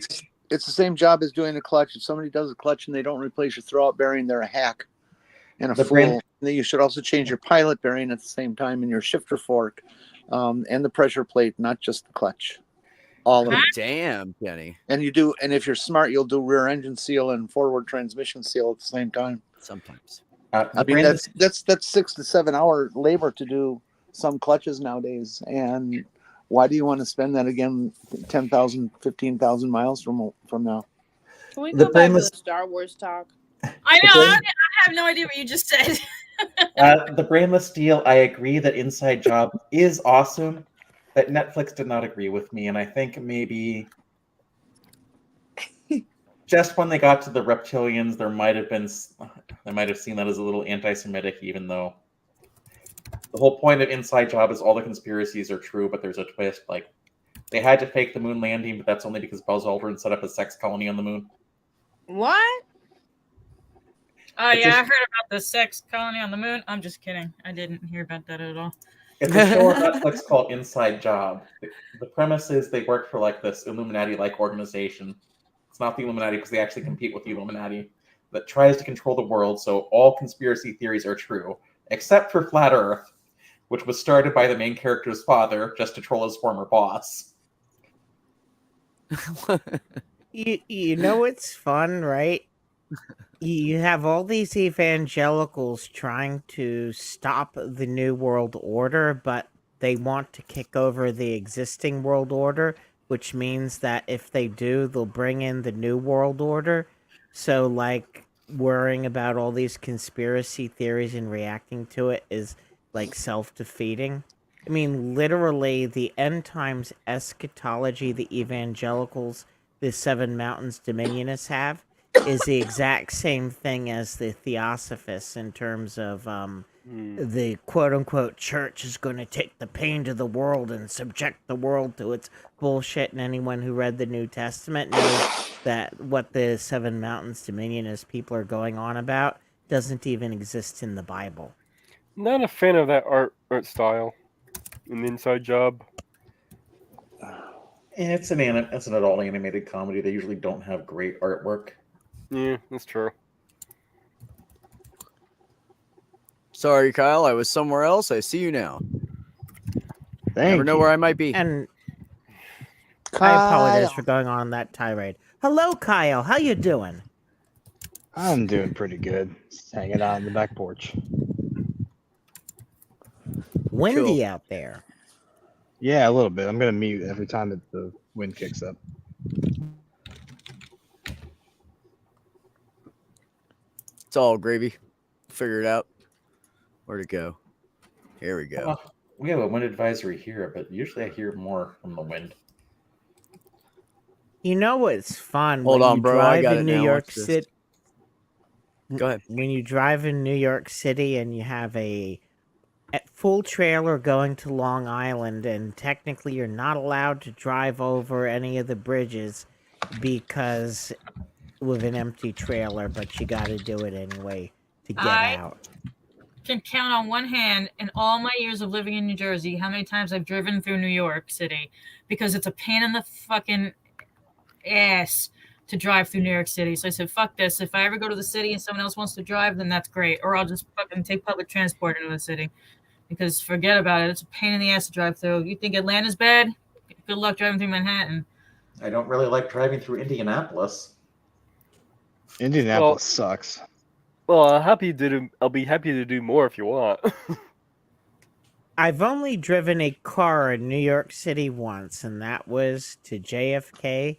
it's the same job as doing a clutch. If somebody does a clutch and they don't replace your throwout bearing, they're a hack and a fool. And you should also change your pilot bearing at the same time and your shifter fork and the pressure plate, not just the clutch. All of it. Damn, Kenny. And if you're smart, you'll do rear engine seal and forward transmission seal at the same time. Sometimes. I mean, that's 6 to 7 hour labor to do some clutches nowadays. And why do you want to spend that again 10,000, 15,000 miles from now? Can we go back to the Star Wars talk? I know. I have no idea what you just said. The brainless deal, I agree that Inside Job is awesome, but Netflix did not agree with me. And I think maybe just when they got to the reptilians, they might have seen that as a little anti-Semitic, even though the whole point of Inside Job is all the conspiracies are true, but there's a twist. Like, they had to fake the moon landing, but that's only because Buzz Aldrin set up a sex colony on the moon. What? Oh, yeah, I heard about the sex colony on the moon. I'm just kidding. I didn't hear about that at all. It's a show on Netflix called Inside Job. The premise is they work for like this Illuminati-like organization. It's not the Illuminati because they actually compete with the Illuminati that tries to control the world, so all conspiracy theories are true, except for Flat Earth, which was started by the main character's father just to troll his former boss. You know what's fun, right? You have all these evangelicals trying to stop the New World Order, but they want to kick over the existing world order, which means that if they do, they'll bring in the New World Order. So, like, worrying about all these conspiracy theories and reacting to it is, like, self-defeating. I mean, literally, the end times eschatology the evangelicals, the Seven Mountains Dominionists have, is the exact same thing as the Theosophists in terms of the quote-unquote church is going to take the pain to the world and subject the world to its bullshit, and anyone who read the New Testament knows that what the Seven Mountains Dominionist people are going on about doesn't even exist in the Bible. Not a fan of that art style in the Inside Job. It's an adult animated comedy. They usually don't have great artwork. Yeah, that's true. Sorry, Kyle. I was somewhere else. I see you now. Thank Never know you. where I might be. And I apologize for going on that tirade. Hello, Kyle. How you doing? I'm doing pretty good. Just hanging out on the back porch. Windy Cool. out there. Yeah, a little bit. I'm gonna mute every time that the wind kicks up. It's all gravy. Figure it out. Where'd it go? Here we go. We have a wind advisory here, but usually I hear more from the wind. You know what's fun? Hold when on, you bro. I drive got in it New now. York Watch this. City. Go ahead. When you drive in New York City and you have a full trailer going to Long Island, and technically you're not allowed to drive over any of the bridges because with an empty trailer, but you got to do it anyway to get out. Can count on one hand in all my years of living in New Jersey how many times I've driven through New York City, because it's a pain in the fucking ass to drive through New York City. So I said, fuck this. If I ever go to the city and someone else wants to drive, then that's great. Or I'll just fucking take public transport into the city, because forget about it. It's a pain in the ass to drive through. You think Atlanta's bad? Good luck driving through Manhattan. I don't really like driving through Indianapolis. Indianapolis sucks. Well, I'll be happy to do more if you want. I've only driven a car in New York City once, and that was to JFK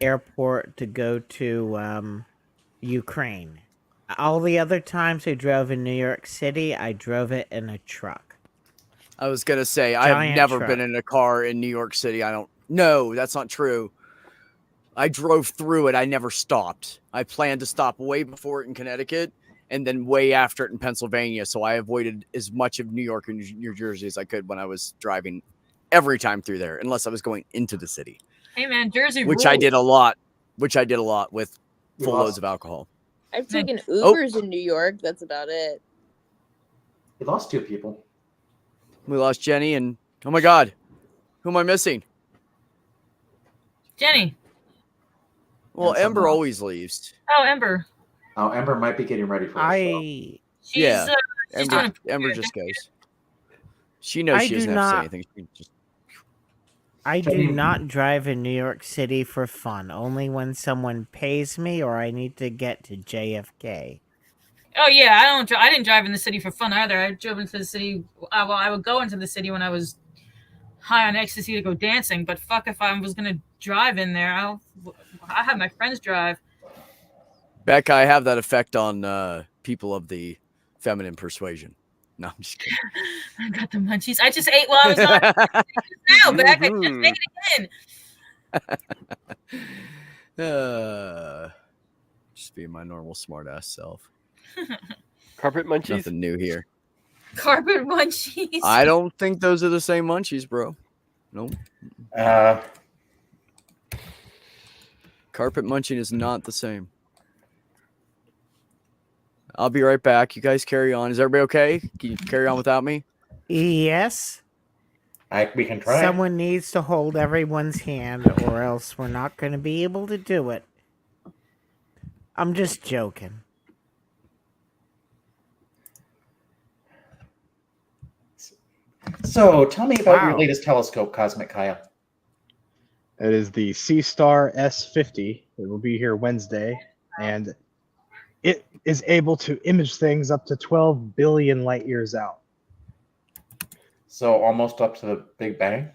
Airport to go to Ukraine. All the other times I drove in New York City, I drove it in a truck. I was gonna say I've Giant never truck. been in a car in New York City. I don't. No, that's not true. I drove through it. I never stopped. I planned to stop way before it in Connecticut, and then way after it in Pennsylvania. So I avoided as much of New York and New Jersey as I could when I was driving every time through there, unless I was going into the city, Hey man, Jersey which I rules. did a lot. Which I did a lot with We full lost- loads of alcohol. I've taken Oh. Ubers in New York. That's about it. We lost 2 people. We lost Jenny, and oh my God, who am I missing? Jenny. Well, And someone Ember else. always leaves. Oh, Ember. Oh, Ember might be getting ready for the show. I She's, Yeah. she's doing Ember, a Ember just goes. She knows I she do doesn't have to say not- anything. She just do Jenny- not drive in New York City for fun. Only when someone pays me or I need to get to JFK. Oh yeah, I didn't drive in the city for fun either. I drove into the city. Well, I would go into the city when I was high on ecstasy to go dancing. But fuck, if I was gonna drive in there, I have my friends drive. Becca, I have that effect on people of the feminine persuasion. No, I'm just kidding. I got the munchies. I just ate while I was on now, Beck. I just Mhm. ate again. Just being my normal smart ass self. Carpet munchies. Nothing new here. Carpet munchies. I don't think those are the same munchies, bro. Nope. Carpet munching is not the same. I'll be right back. You guys carry on. Is everybody okay? Can you carry on without me? Yes. We can try. Someone needs to hold everyone's hand, or else we're not going to be able to do it. I'm just joking. So, tell me about your Wow. latest telescope, Cosmic Kyle. It is the C-Star S50. It will be here Wednesday, and it is able to image things up to 12 billion light years out. So, almost up to the Big Bang?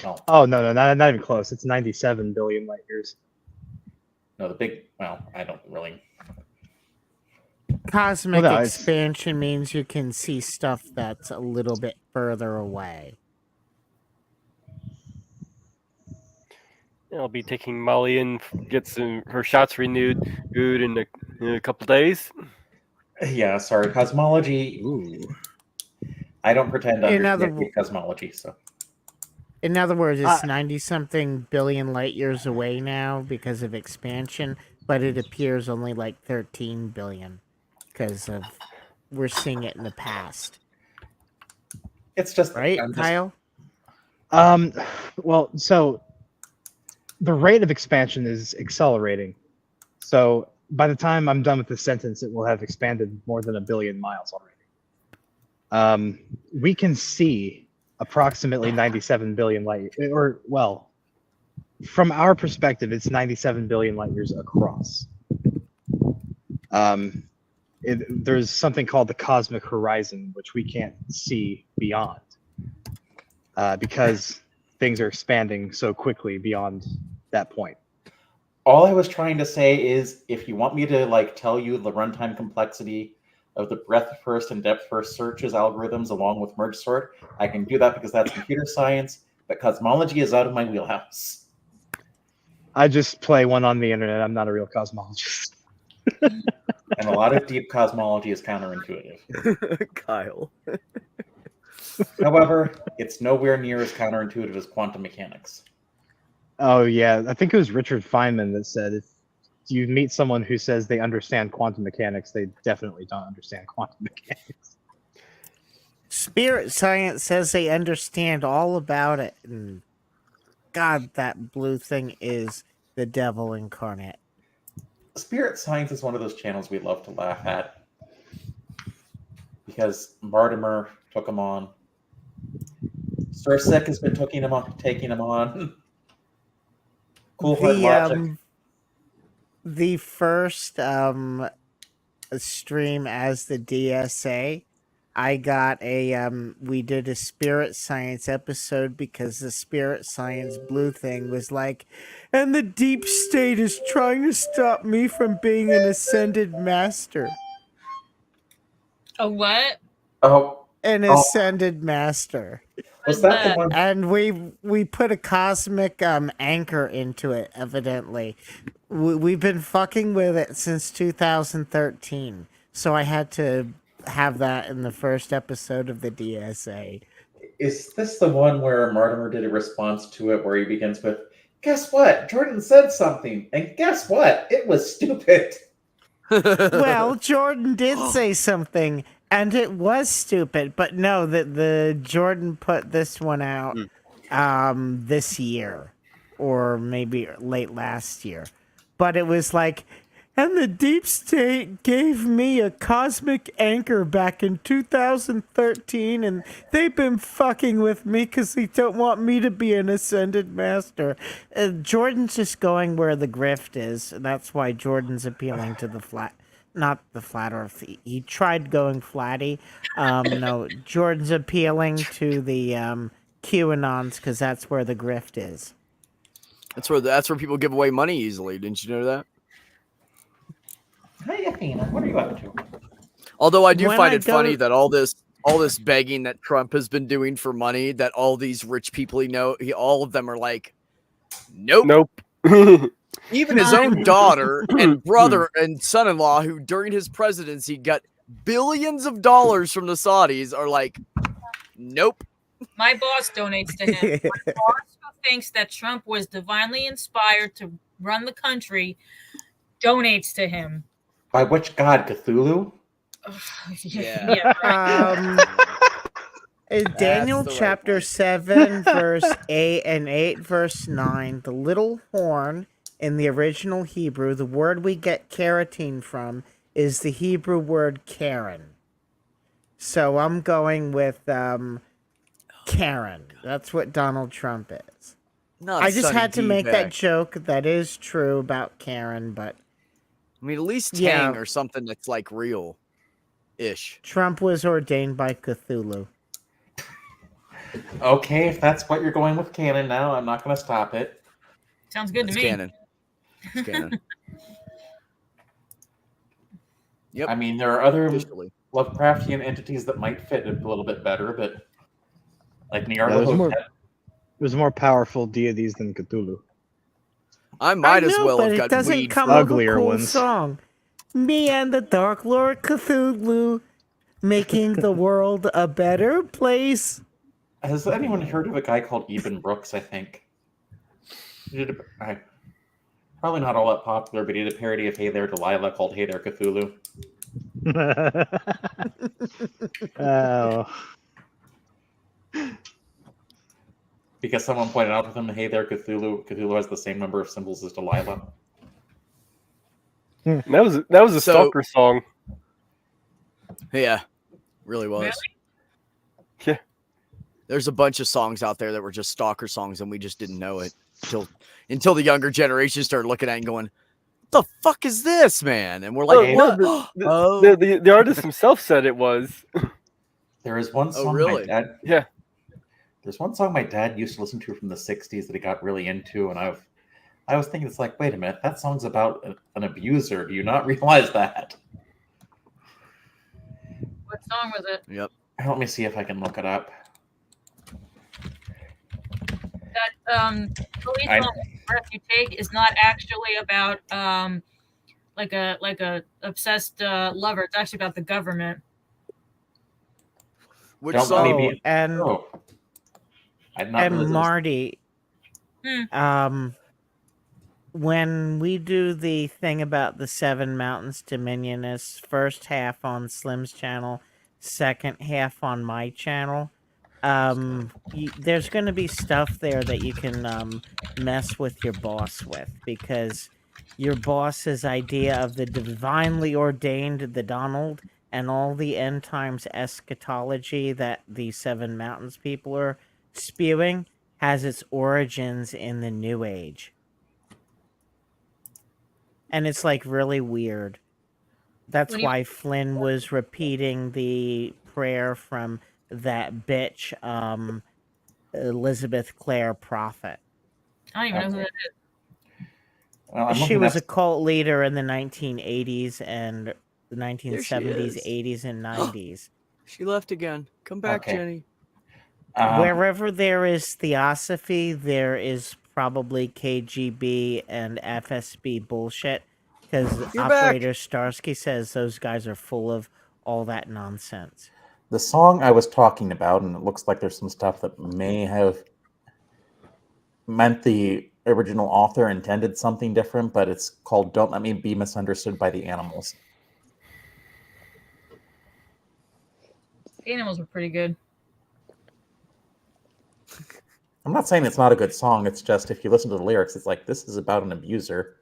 No, Oh, no, not even close. It's 97 billion light years. no, the big. Well, I don't really. Cosmic Well, no, it's- expansion means you can see stuff that's a little bit further away. I'll be taking Molly in, get her shots renewed in a couple days. Yeah, sorry, cosmology. Ooh. I don't pretend to In other understand cosmology, so. In other words, it's 90-something billion light years away now because of expansion, but it appears only like 13 billion because of we're seeing it in the past. It's just Right, I'm just- Kyle? Well, so the rate of expansion is accelerating. So by the time I'm done with this sentence, it will have expanded more than 1 billion miles already. We can see approximately 97 billion light, or well, from our perspective, it's 97 billion light years across. There's something called the cosmic horizon, which we can't see beyond, because things are expanding so quickly beyond that point. All I was trying to say is, if you want me to like tell you the runtime complexity of the breadth first and depth first searches algorithms along with merge sort, I can do that because that's computer science. But cosmology is out of my wheelhouse. I just play one on the internet. I'm not a real cosmologist. And a lot of deep cosmology is counterintuitive. Kyle. However, it's nowhere near as counterintuitive as quantum mechanics. Oh yeah, I think it was Richard Feynman that said if you meet someone who says they understand quantum mechanics, they definitely don't understand quantum mechanics. Spirit science says they understand all about it. And God, that blue thing is the devil incarnate. Spirit Science is one of those channels we love to laugh at because Mortimer took him on. Sir Sick has been taking him on. Cool Hard Logic. The first stream as the DSA, I got we did a Spirit Science episode because the Spirit Science blue thing was like, and the deep state is trying to stop me from being an ascended master. A what? Oh, An ascended master. was that the one? And we put a cosmic anchor into it, evidently. We've been fucking with it since 2013. So I had to have that in the first episode of the DSA. Is this the one where Mortimer did a response to it where he begins with, guess what? Jordan said something, and guess what? It was stupid. Well, Jordan did say something, and it was stupid. But no, the Jordan put this one out this year, or maybe late last year. But it was like, and the deep state gave me a cosmic anchor back in 2013, and they've been fucking with me because they don't want me to be an ascended master. Jordan's just going where the grift is, and that's why Jordan's appealing to the flat, not the flat earth. He tried going flatty. No, Jordan's appealing to the QAnons because that's where the grift is. That's where people give away money easily. Didn't you know that? Hey, Athena, what are you up to? Although I do When find I it go funny to- that all this begging that Trump has been doing for money, that all these rich people all of them are like, nope. Even his own daughter and brother and son-in-law, who during his presidency got billions of dollars from the Saudis, are like, nope. My boss donates to him. My boss who thinks that Trump was divinely inspired to run the country donates to him. By which god? Cthulhu? Yeah. Yeah, right. Daniel the right chapter one. 7, verse 8 and 8, verse 9. The little horn in the original Hebrew, the word we get carotene from, is the Hebrew word Karen. So I'm going with Karen. That's what Donald Trump is. Not I just Sonny had to make that D-bag. joke. That is true about Karen, but I mean, at least Tang Yeah. or something that's like real-ish. Trump was ordained by Cthulhu. Okay, if that's what you're going with canon now, I'm not going to stop it. Sounds good That's to me. canon. It's canon. Yep. I mean, there are other Officially. Lovecraftian entities that might fit a little bit better, but like Yeah, there's Nyarlathotep. there's more powerful deities than Cthulhu. I might I as know, well but have it got doesn't weed. come from- with a Uglier cool ones. song. Me and the Dark Lord Cthulhu, making the world a better place. Has anyone heard of a guy called Eben Brooks? I think. Probably not all that popular, but he did a parody of Hey There Delilah called Hey There Cthulhu. Oh. Because someone pointed out to him, Hey There Cthulhu. Cthulhu has the same number of symbols as Delilah. That was a So- stalker song. Yeah, really was. Yeah. There's a bunch of songs out there that were just stalker songs, and we just didn't know it until the younger generation started looking at it and going, "What the fuck is this, man?" And we're like, no, "What?" the artist himself said it was. There is one Oh, song really? my dad. Yeah. There's one song my dad used to listen to from the '60s that he got really into, and I was thinking, it's like, wait a minute, that song's about an abuser. Do you not realize that? What song was it? Yep. Let me see if I can look it up. That Police I- on Every Breath You Take is not actually about like a obsessed lover. It's actually about the government. Which Don't song? maybe- and Oh, I'd not and realized it was- Marty, Hmm. when we do the thing about the Seven Mountains Dominionists, first half on Slim's channel, second half on my channel, there's going to be stuff there that you can mess with your boss with, because your boss's idea of the divinely ordained, the Donald, and all the end times eschatology that the Seven Mountains people are spewing has its origins in the New Age. And it's like really weird. That's What do you- why Flynn was repeating the prayer from that bitch, Elizabeth Clare Prophet. I don't even know who that is. Well, I'm She looking was a up- cult leader in the 1980s and the 1970s, is. 80s, and 90s. She left again. Come back, Okay. Jenny. Wherever there is theosophy, there is probably KGB and FSB bullshit, because You're back. Operator Starsky says those guys are full of all that nonsense. The song I was talking about, and it looks like there's some stuff that may have meant the original author intended something different, but it's called Don't Let Me Be Misunderstood by the Animals. The Animals were pretty good. I'm not saying it's not a good song, it's just if you listen to the lyrics, it's like, this is about an abuser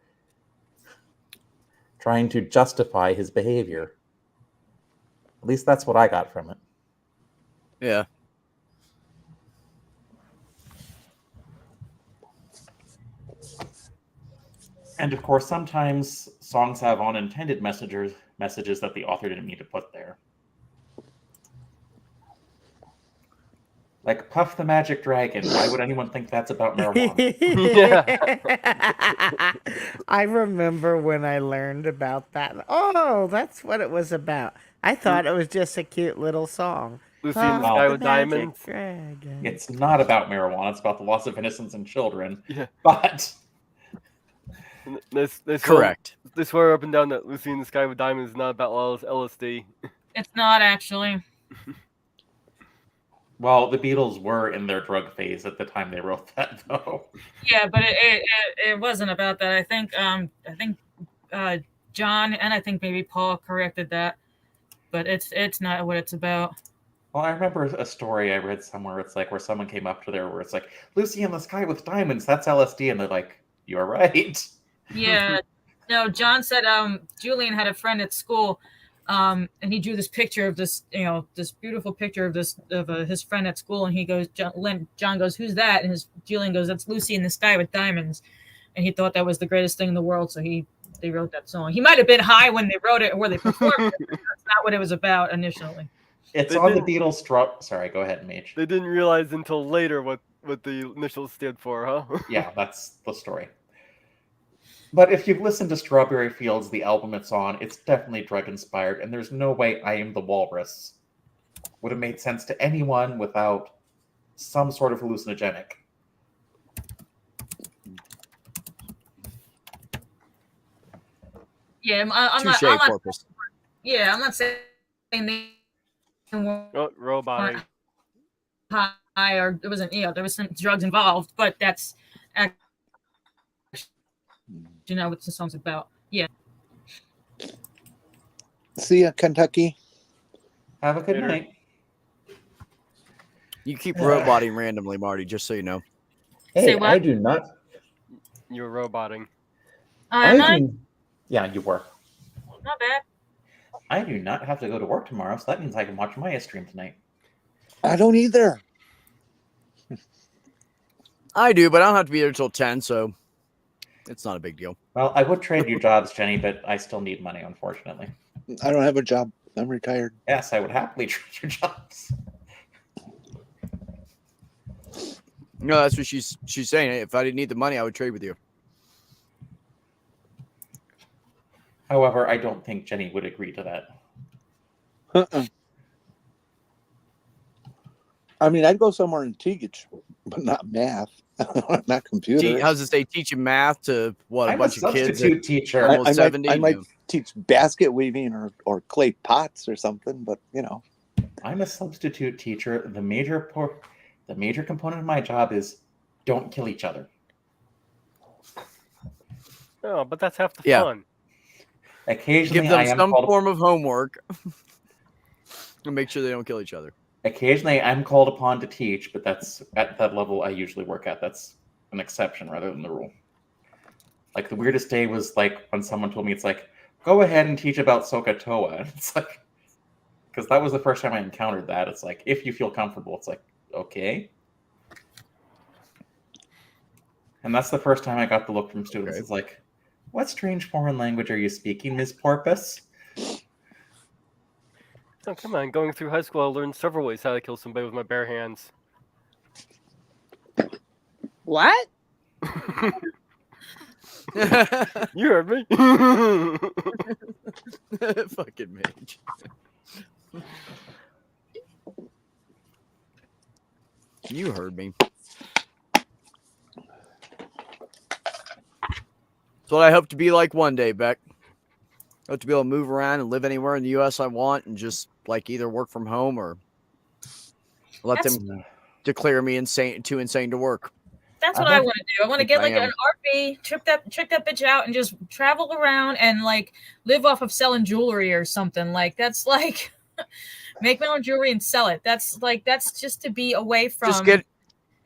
trying to justify his behavior. At least that's what I got from it. Yeah. And of course, sometimes songs have unintended messages that the author didn't mean to put there. Like Puff the Magic Dragon. Why would anyone think that's about marijuana? I remember when I learned about that. Oh, that's what it was about. I thought it was just a cute little song. Lucy in the Puff Sky the with Magic Diamonds. Dragon. It's not about marijuana. It's about the loss of innocence in children. Yeah. But They Correct. swear up and down that Lucy in the Sky with Diamonds is not about LSD. It's not actually. well, the Beatles were in their drug phase at the time they wrote that, though. Yeah, but it wasn't about that. I think John and I think maybe Paul corrected that, but it's not what it's about. Well, I remember a story I read somewhere. It's like where someone came up to there, where it's like Lucy in the sky with diamonds. That's LSD, and they're like, "You're right." Yeah. No, John said Julian had a friend at school, and he drew this picture of this, this beautiful picture of his friend at school, and he goes, John goes, "Who's that?" And Julian goes, "That's Lucy in the sky with diamonds," and he thought that was the greatest thing in the world, so they wrote that song. He might have been high when they wrote it or where they performed it. But that's not what it was about initially. It's They on the didn't- Beatles. Sorry, go ahead, Mage. They didn't realize until later what the initials stood for, huh? Yeah, that's the story. But if you've listened to Strawberry Fields, the album it's on, it's definitely drug inspired, and there's no way I Am the Walrus would have made sense to anyone without some sort of hallucinogenic. Yeah, I'm Touche, not Corpus. yeah, I'm not saying they were Oh, roboting. high or there wasn't, there was some drugs involved, but that's actually, what the song's about. Yeah. See ya, Kentucky. Have a good Later. night. You keep roboting randomly, Marty, just so you know. Say Hey, what? I do not. You're roboting. Am I I? do, Yeah, you were. Not bad. I do not have to go to work tomorrow, so that means I can watch Maya stream tonight. I don't either. I do, but I don't have to be there until 10, so it's not a big deal. Well, I would trade you jobs, Jenny, but I still need money, unfortunately. I don't have a job. I'm retired. Yes, I would happily trade your jobs. No, that's what she's saying. If I didn't need the money, I would trade with you. However, I don't think Jenny would agree to that. Uh-uh. I mean, I'd go somewhere and teach, but not math, not computer. How's it say? Teaching math to what? I'm A bunch a of kids substitute at teacher. almost 70? I might No. teach basket weaving or clay pots or something, but I'm a substitute teacher. The major component of my job is don't kill each other. Oh, but that's half the Yeah. fun. Occasionally, Give them I am some called, form of homework and make sure they don't kill each other. occasionally I'm called upon to teach, but that's at that level I usually work at. That's an exception rather than the rule. Like the weirdest day was like when someone told me it's like, go ahead and teach about SOHCAHTOA. And it's like, because that was the first time I encountered that. It's like, if you feel comfortable, it's like, okay. And that's the first time I got the look from students. Okay. It's like, what strange foreign language are you speaking, Ms. Porpoise? Oh, come on. Going through high school, I learned several ways how to kill somebody with my bare hands. What? You heard me. Fucking mage. You heard me. That's what I hope to be like one day, Beck. I hope to be able to move around and live anywhere in the U.S. I want and just like either work from home or let That's- them declare me too insane to work. That's what I want to do. I want to get I like am. an RV, check that bitch out, and just travel around and like live off of selling jewelry or something. Like that's like make my own jewelry and sell it. That's just to be away from.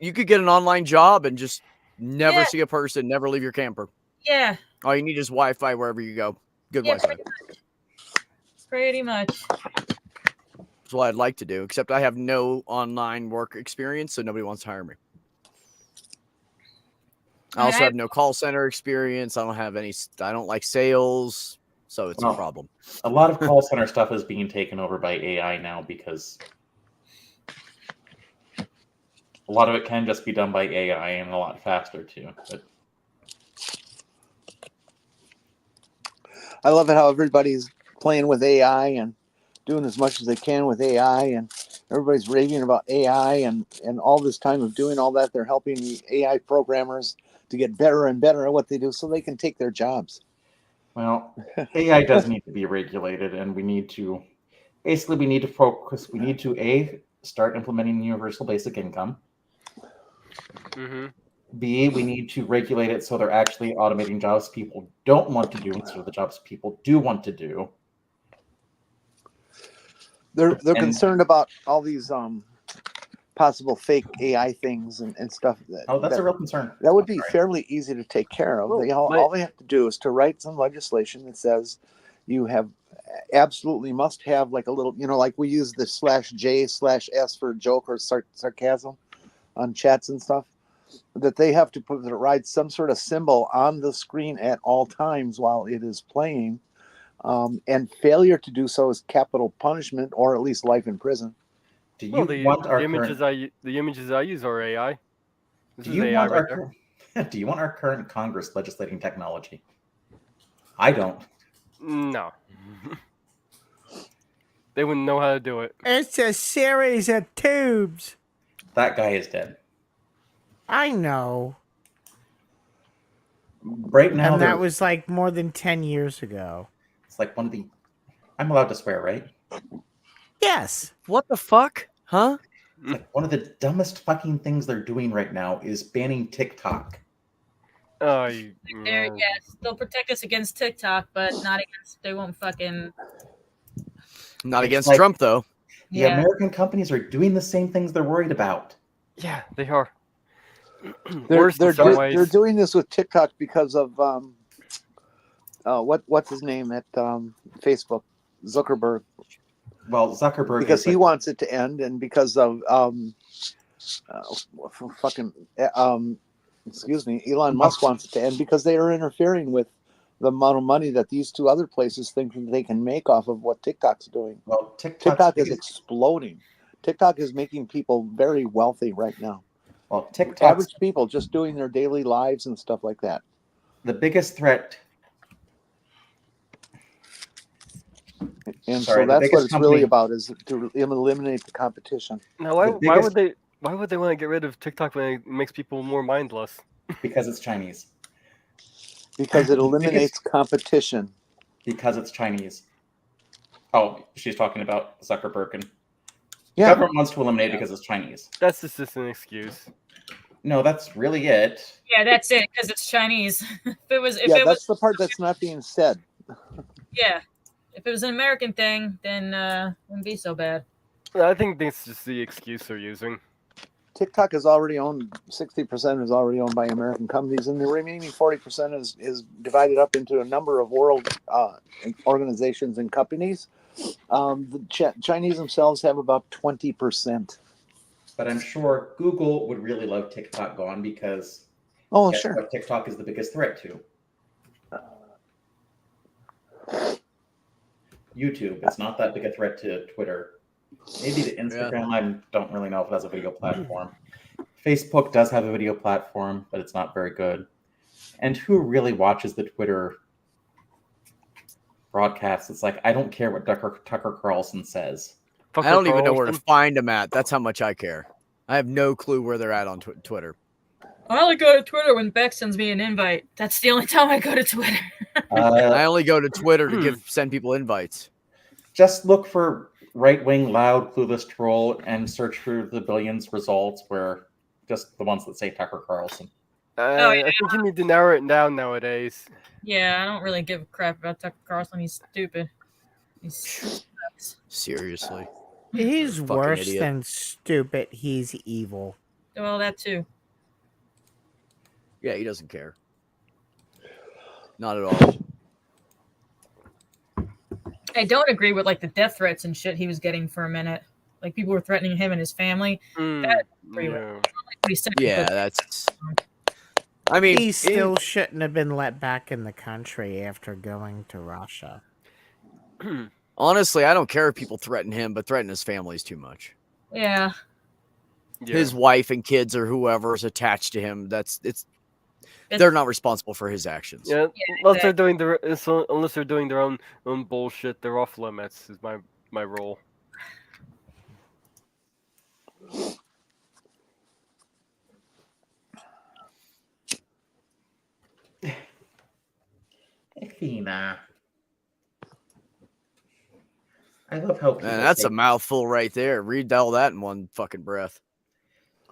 You could get an online job and just never Yeah. see a person, never leave your camper. Yeah, All you need is Wi-Fi wherever you go. Good yeah, Wi-Fi. pretty much. That's what I'd like to do, except I have no online work experience, so nobody wants to hire me. I also have no call center experience. I don't like sales, so it's a Well, problem. A lot of call center stuff is being taken over by AI now because a lot of it can just be done by AI and a lot faster too. But I love it how everybody's playing with AI and doing as much as they can with AI, and everybody's raving about AI and all this time of doing all that. They're helping the AI programmers to get better and better at what they do so they can take their jobs. well, AI does need to be regulated, and we need to focus. We need to start implementing universal basic income. Mm-hmm. B, we need to regulate it so they're actually automating jobs people don't want to do instead of the jobs people do want to do. They're And- concerned about all these possible fake AI things and stuff. that's that, a real concern. that would be Sorry. fairly easy to take care of. Well, All they have to do is to write some legislation that says you have absolutely must have like a little, like we use the /J/S for joke or sarcasm on chats and stuff, that they have to write some sort of symbol on the screen at all times while it is playing. And failure to do so is capital punishment or at least life in prison. Do you Well, the want our images current, the images I use are AI. This do is you AI want right our there. do you want our current Congress legislating technology? I don't. No. They wouldn't know how to do it. It's a series of tubes. That guy is dead. I know. Right now, And that was like more than 10 years ago. it's like one of the. I'm allowed to swear, right? Yes. What the fuck? Huh? Like one of the dumbest fucking things they're doing right now is banning TikTok. There, yes, they'll protect us against TikTok, but not against. They won't fucking. Not It's against like- Trump though. The Yeah. American companies are doing the same things they're worried about. Yeah, they are. They're Worse in some ways. they're doing this with TikTok because of what's his name at Facebook, Zuckerberg, Well, Zuckerberg because is he like- wants it to end, and because of excuse me, Elon Musk wants it to end because they are interfering with the amount of money that these two other places think that they can make off of what TikTok's doing. well, TikTok is exploding. TikTok is making people very wealthy right now. well, TikTok's Average people just doing their daily lives and stuff like that. the biggest threat. And Sorry, so the that's what biggest it's really company- about, is to eliminate the competition. Now, why biggest- would they? Why would they want to get rid of TikTok when it makes people more mindless? Because it's Chinese. Because it The biggest- eliminates competition. Because it's Chinese. Oh, she's talking about Zuckerberg and Yeah. government wants to eliminate it because it's Chinese. That's just an excuse. No, that's really it. Yeah, that's it, because it's Chinese. If it was, That's the part that's not being said. yeah, if it was an American thing, then it wouldn't be so bad. I think that's just the excuse they're using. TikTok is already owned, 60% is already owned by American companies, and the remaining 40% is divided up into a number of world organizations and companies. The Chinese themselves have about 20%. But I'm sure Google would really love TikTok gone because Oh, guess sure. what TikTok is the biggest threat to? YouTube. It's not that big a threat to Twitter. Maybe to Instagram. I don't really know if it has a video platform. Facebook does have a video platform, but it's not very good. And who really watches the Twitter broadcasts? It's like, I don't care what Tucker Carlson says. Tucker I don't even know where to Carlson. find them at. That's how much I care. I have no clue where they're at on Twitter. I only go to Twitter when Beck sends me an invite. That's the only time I go to Twitter. I only go to Twitter to send people invites. Just look for right-wing, loud, clueless troll and search for the billions results where just the ones that say Tucker Carlson. yeah. I think you need to narrow it down nowadays. Yeah, I don't really give a crap about Tucker Carlson. He's stupid. He's Seriously. He's Fucking worse idiot. than stupid. He's evil. well, that too. Yeah, he doesn't care. Not at all. I don't agree with like the death threats and shit he was getting for a minute. Like people were threatening him and his family. That pretty No. what he said. Yeah, that's. I mean, He still shouldn't have been let back in the country after going to Russia. honestly, I don't care if people threaten him, but threaten his family is too much. Yeah. Yeah. His wife and kids or whoever is attached to him. They're not responsible for his actions. Yeah, unless they're doing unless they're doing their own bullshit, they're off limits. Is my rule. Athena. I love how people Man, that's say, a mouthful right there. Read all that in one fucking breath.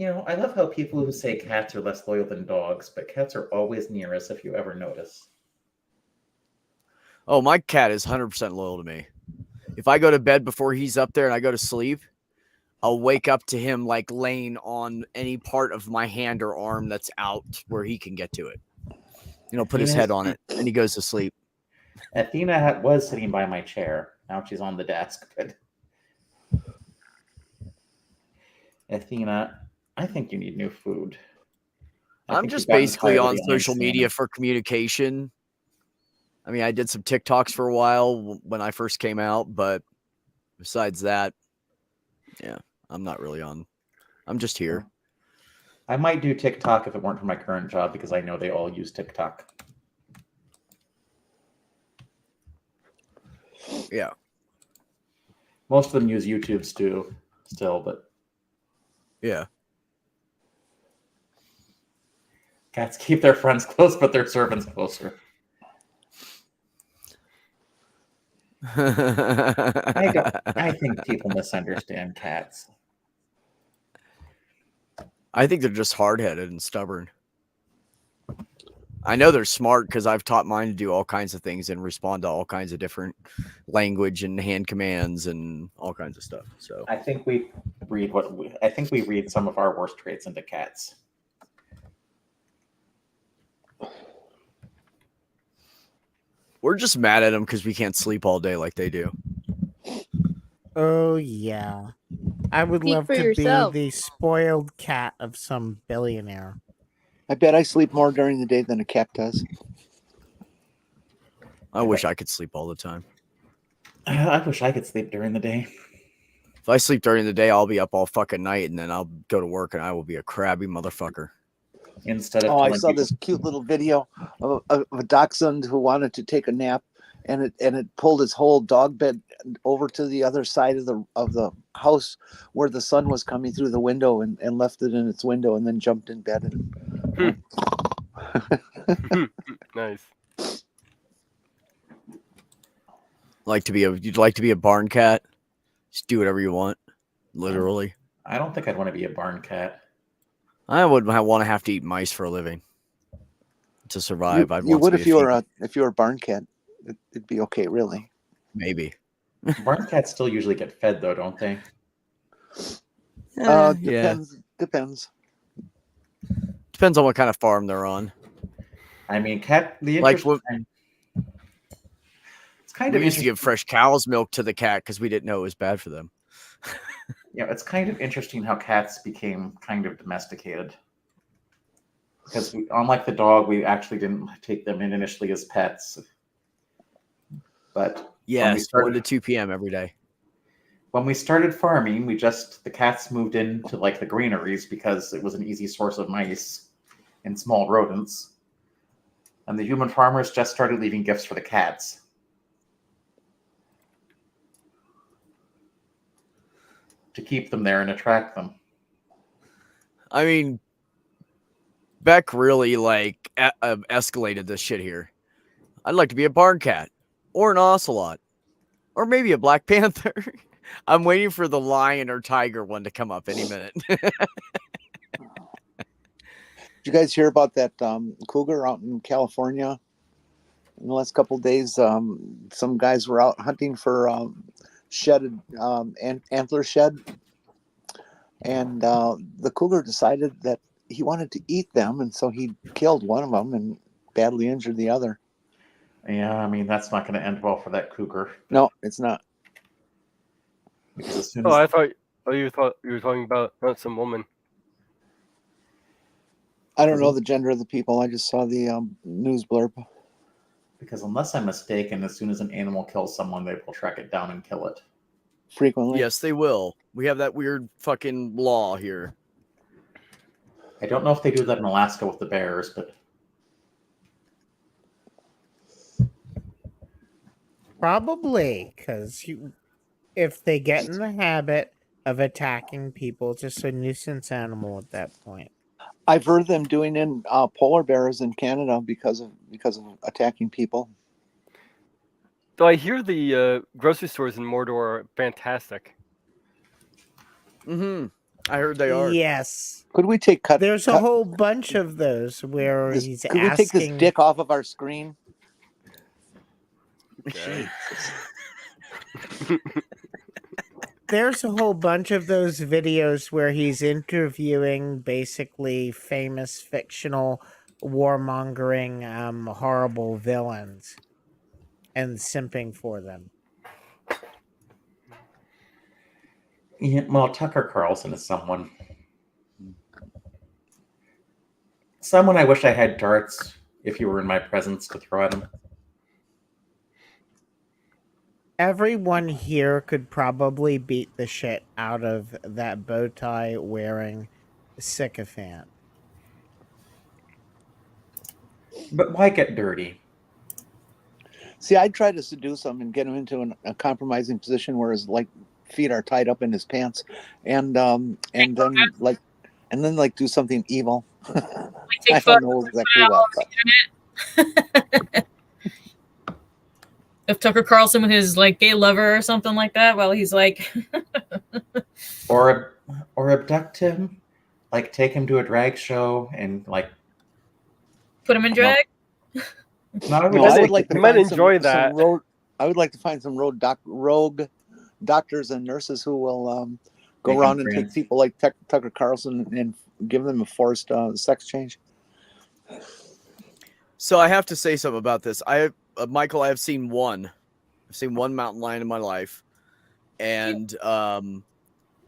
I love how people who say cats are less loyal than dogs, but cats are always near us if you ever notice. Oh, my cat is 100% loyal to me. If I go to bed before he's up there and I go to sleep, I'll wake up to him like laying on any part of my hand or arm that's out where he can get to it. Put his head on it, and he goes to sleep. Athena was sitting by my chair. Now she's on the desk. But Athena, I think you need new food. I'm just basically on social media for communication. I mean, I did some TikToks for a while when I first came out, but besides that, yeah, I'm not really on. I'm just here. I might do TikTok if it weren't for my current job because I know they all use TikTok. Yeah. Most of them use YouTube still, but yeah. Cats keep their friends close, but their servants closer. I think people misunderstand cats. I think they're just hard-headed and stubborn. I know they're smart because I've taught mine to do all kinds of things and respond to all kinds of different language and hand commands and all kinds of stuff. So I think we read some of our worst traits into cats. We're just mad at them because we can't sleep all day like they do. Oh, yeah. I would Speak love for to yourself. be the spoiled cat of some billionaire. I bet I sleep more during the day than a cat does. I wish I could sleep all the time. I wish I could sleep during the day. If I sleep during the day, I'll be up all fucking night, and then I'll go to work, and I will be a crabby motherfucker. Instead of I saw this cute little video of a dachshund who wanted to take a nap, and it pulled its whole dog bed over to the other side of the house where the sun was coming through the window, and left it in its window, and then jumped in bed. Nice. You'd like to be a barn cat? Just do whatever you want, literally. I don't think I'd want to be a barn cat. I would want to have to eat mice for a living to survive. You would if you were a barn cat. It'd be okay, really. Maybe. Barn cats still usually get fed, though, don't they? Depends. Depends on what kind of farm they're on. I mean, We used to give fresh cow's milk to the cat because we didn't know it was bad for them. Yeah, it's kind of interesting how cats became kind of domesticated. Because unlike the dog, we actually didn't take them in initially as pets. But yes, 1 to 2 p.m. every day. When we started farming, the cats moved into like the granaries because it was an easy source of mice and small rodents. And the human farmers just started leaving gifts for the cats. To keep them there and attract them. I mean, Beck really escalated this shit here. I'd like to be a barn cat or an ocelot or maybe a black panther. I'm waiting for the lion or tiger one to come up any minute. Did you guys hear about that cougar out in California? In the last couple of days, some guys were out hunting for antler shed, and the cougar decided that he wanted to eat them, and so he killed one of them and badly injured the other. Yeah, I mean, that's not going to end well for that cougar. No, it's not. Because as soon I thought you were talking about some woman. I don't know the gender of the people. I just saw the news blurb. Because unless I'm mistaken, as soon as an animal kills someone, they will track it down and kill it. Frequently. Yes, they will. We have that weird fucking law here. I don't know if they do that in Alaska with the bears, but Probably, because if they get in the habit of attacking people, it's just a nuisance animal at that point. I've heard them doing in polar bears in Canada because of attacking people. Though I hear the grocery stores in Mordor are fantastic. Mm-hmm. I heard they are. Yes. Could we take There's a whole bunch of those where he's Could asking. we take this dick off of our screen? Okay. There's a whole bunch of those videos where he's interviewing basically famous fictional warmongering horrible villains and simping for them. Yeah, well, Tucker Carlson is someone I wish I had darts if you were in my presence to throw at him. Everyone here could probably beat the shit out of that bow tie wearing sycophant. But why get dirty? See, I'd try to seduce him and get him into a compromising position where his feet are tied up in his pants, and then do something evil. I don't know exactly what. But. If Tucker Carlson with his gay lover or something like that, well, he's like, or abduct him, take him to a drag show and put him in drag. I would like to you might find enjoy that. I would like to find some rogue doctors and nurses who will go around and take people like Tucker Carlson and give them a forced sex change. So I have to say something about this. Michael, I've seen one. I've seen one mountain lion in my life, and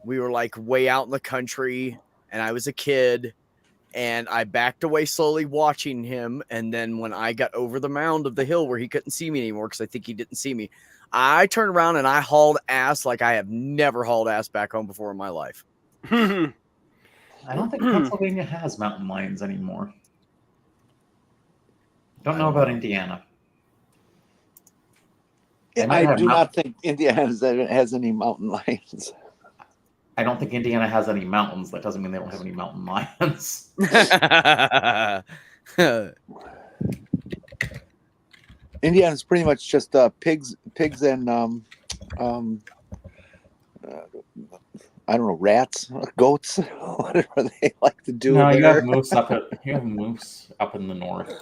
we were way out in the country, and I was a kid, and I backed away slowly watching him, and then when I got over the mound of the hill where he couldn't see me anymore because I think he didn't see me, I turned around and I hauled ass like I have never hauled ass back home before in my life. I don't think Pennsylvania has mountain lions anymore. Don't know about Indiana. I do not think Indiana has any mountain lions. I don't think Indiana has any mountains. That doesn't mean they don't have any mountain lions. Indiana is pretty much just pigs and I don't know, rats, goats, whatever they like to do. No, you have moose up in the north.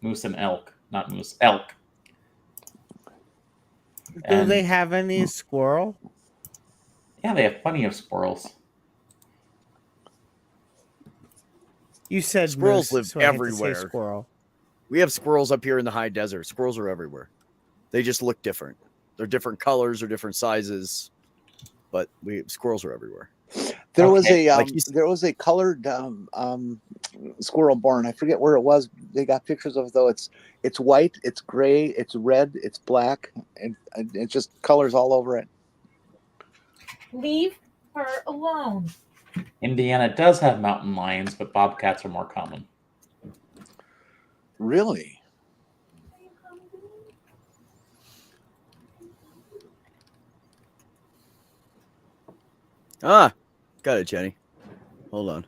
Moose and elk, not moose, elk. Do they have any squirrel? Yeah, they have plenty of squirrels. You said squirrels moose, live so I had to say everywhere. squirrel. We have squirrels up here in the high desert. Squirrels are everywhere. They just look different. They're different colors or different sizes, but squirrels are everywhere. There was a colored squirrel born. I forget where it was. They got pictures of it though. It's white, it's gray, it's red, it's black, and it's just colors all over it. Leave her alone. Indiana does have mountain lions, but bobcats are more common. Really? Got it, Jenny. Hold on.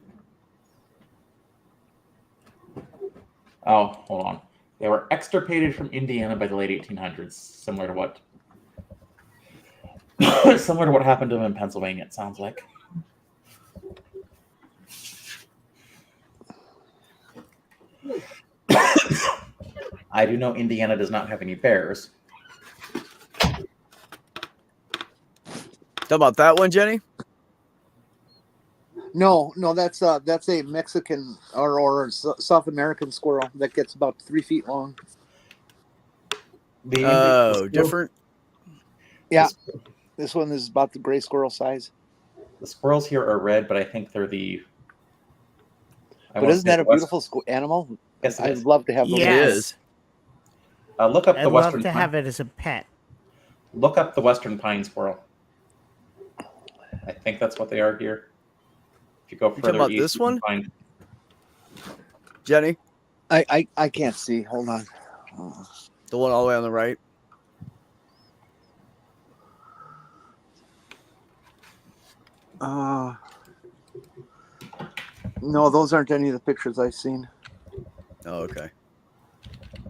Oh, hold on. They were extirpated from Indiana by the late 1800s, similar to what happened to them in Pennsylvania, it sounds like. I do know Indiana does not have any bears. Talk about that one, Jenny? No, that's a Mexican or South American squirrel that gets about 3 feet long. Different. Yeah, this one is about the gray squirrel size. The squirrels here are red, but I think they're the. But isn't that a beautiful animal? Yes, I'd love to have. Yes. It is. Look up the I'd western. love to have it as a pet. Look up the western pine squirrel. I think that's what they are here. If you go further talking about east, this you can one? find- Jenny, I can't see. Hold on. the one all the way on the right. No, those aren't any of the pictures I've seen. Oh, okay.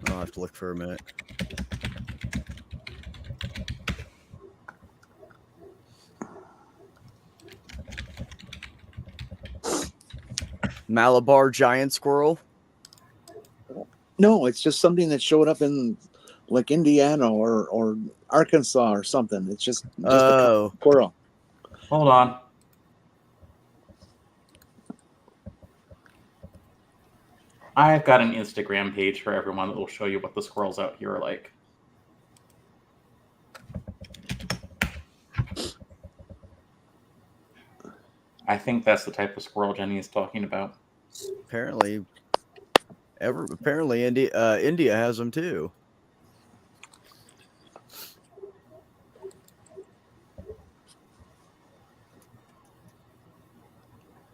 I'll have to look for a minute. Malabar giant squirrel. No, it's just something that showed up in like Indiana or Arkansas or something. It's just a Oh, squirrel. Hold on. I've got an Instagram page for everyone that will show you what the squirrels out here are like. I think that's the type of squirrel Jenny is talking about. apparently India has them too.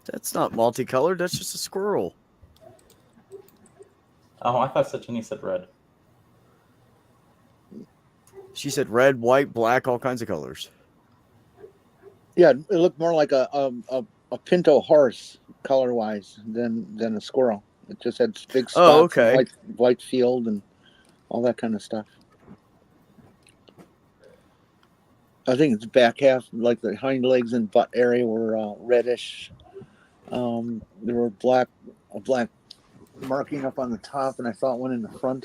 That's not multicolored. That's just a squirrel. Oh, I thought Jenny said red. She said red, white, black, all kinds of colors. Yeah, it looked more like a pinto horse color wise than a squirrel. It just had big spots, Oh, okay. and white field, and all that kind of stuff. I think its back half, like the hind legs and butt area, were reddish. There were a black marking up on the top, and I saw one in the front.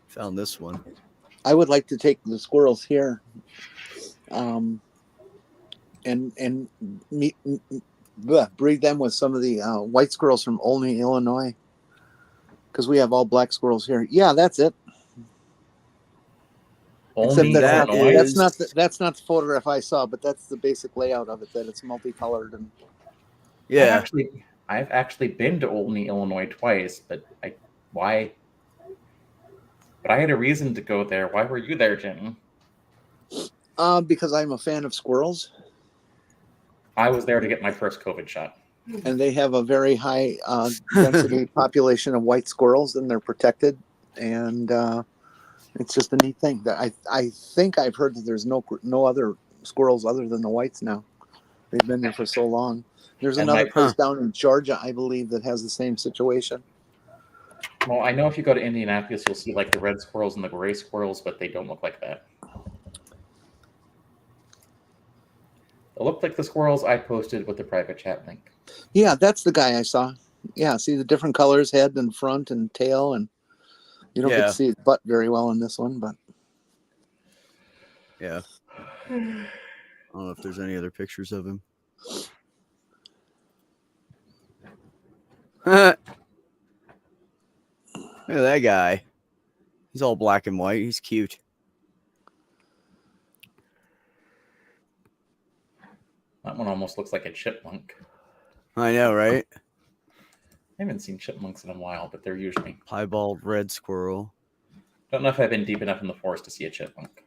Found this one. I would like to take the squirrels here, and breed them with some of the white squirrels from Olney, Illinois, because we have all black squirrels here. Yeah, that's it. Only Except Illinois? that's not the photograph I saw, but that's the basic layout of it. That it's multicolored and Yeah. I've actually been to Olney, Illinois twice, but why? But I had a reason to go there. Why were you there, Jenny? because I'm a fan of squirrels, I was there to get my first COVID shot. and they have a very high density population of white squirrels, and they're protected. And it's just a neat thing. That I think I've heard that there's no other squirrels other than the whites now. They've been there for so long. There's And another my- place down in Georgia, I believe, that has the same situation. Well, I know if you go to Indianapolis, you'll see like the red squirrels and the gray squirrels, but they don't look like that. They look like the squirrels I posted with the private chat link. Yeah, that's the guy I saw. Yeah, see the different colors, head and front and tail, and you don't get Yeah. to see his butt very well in this one, but Yeah. I don't know if there's any other pictures of him. Look at that guy. He's all black and white. He's cute. That one almost looks like a chipmunk. I know, right? I haven't seen chipmunks in a while, but they're usually. Piebald red squirrel. Don't know if I've been deep enough in the forest to see a chipmunk.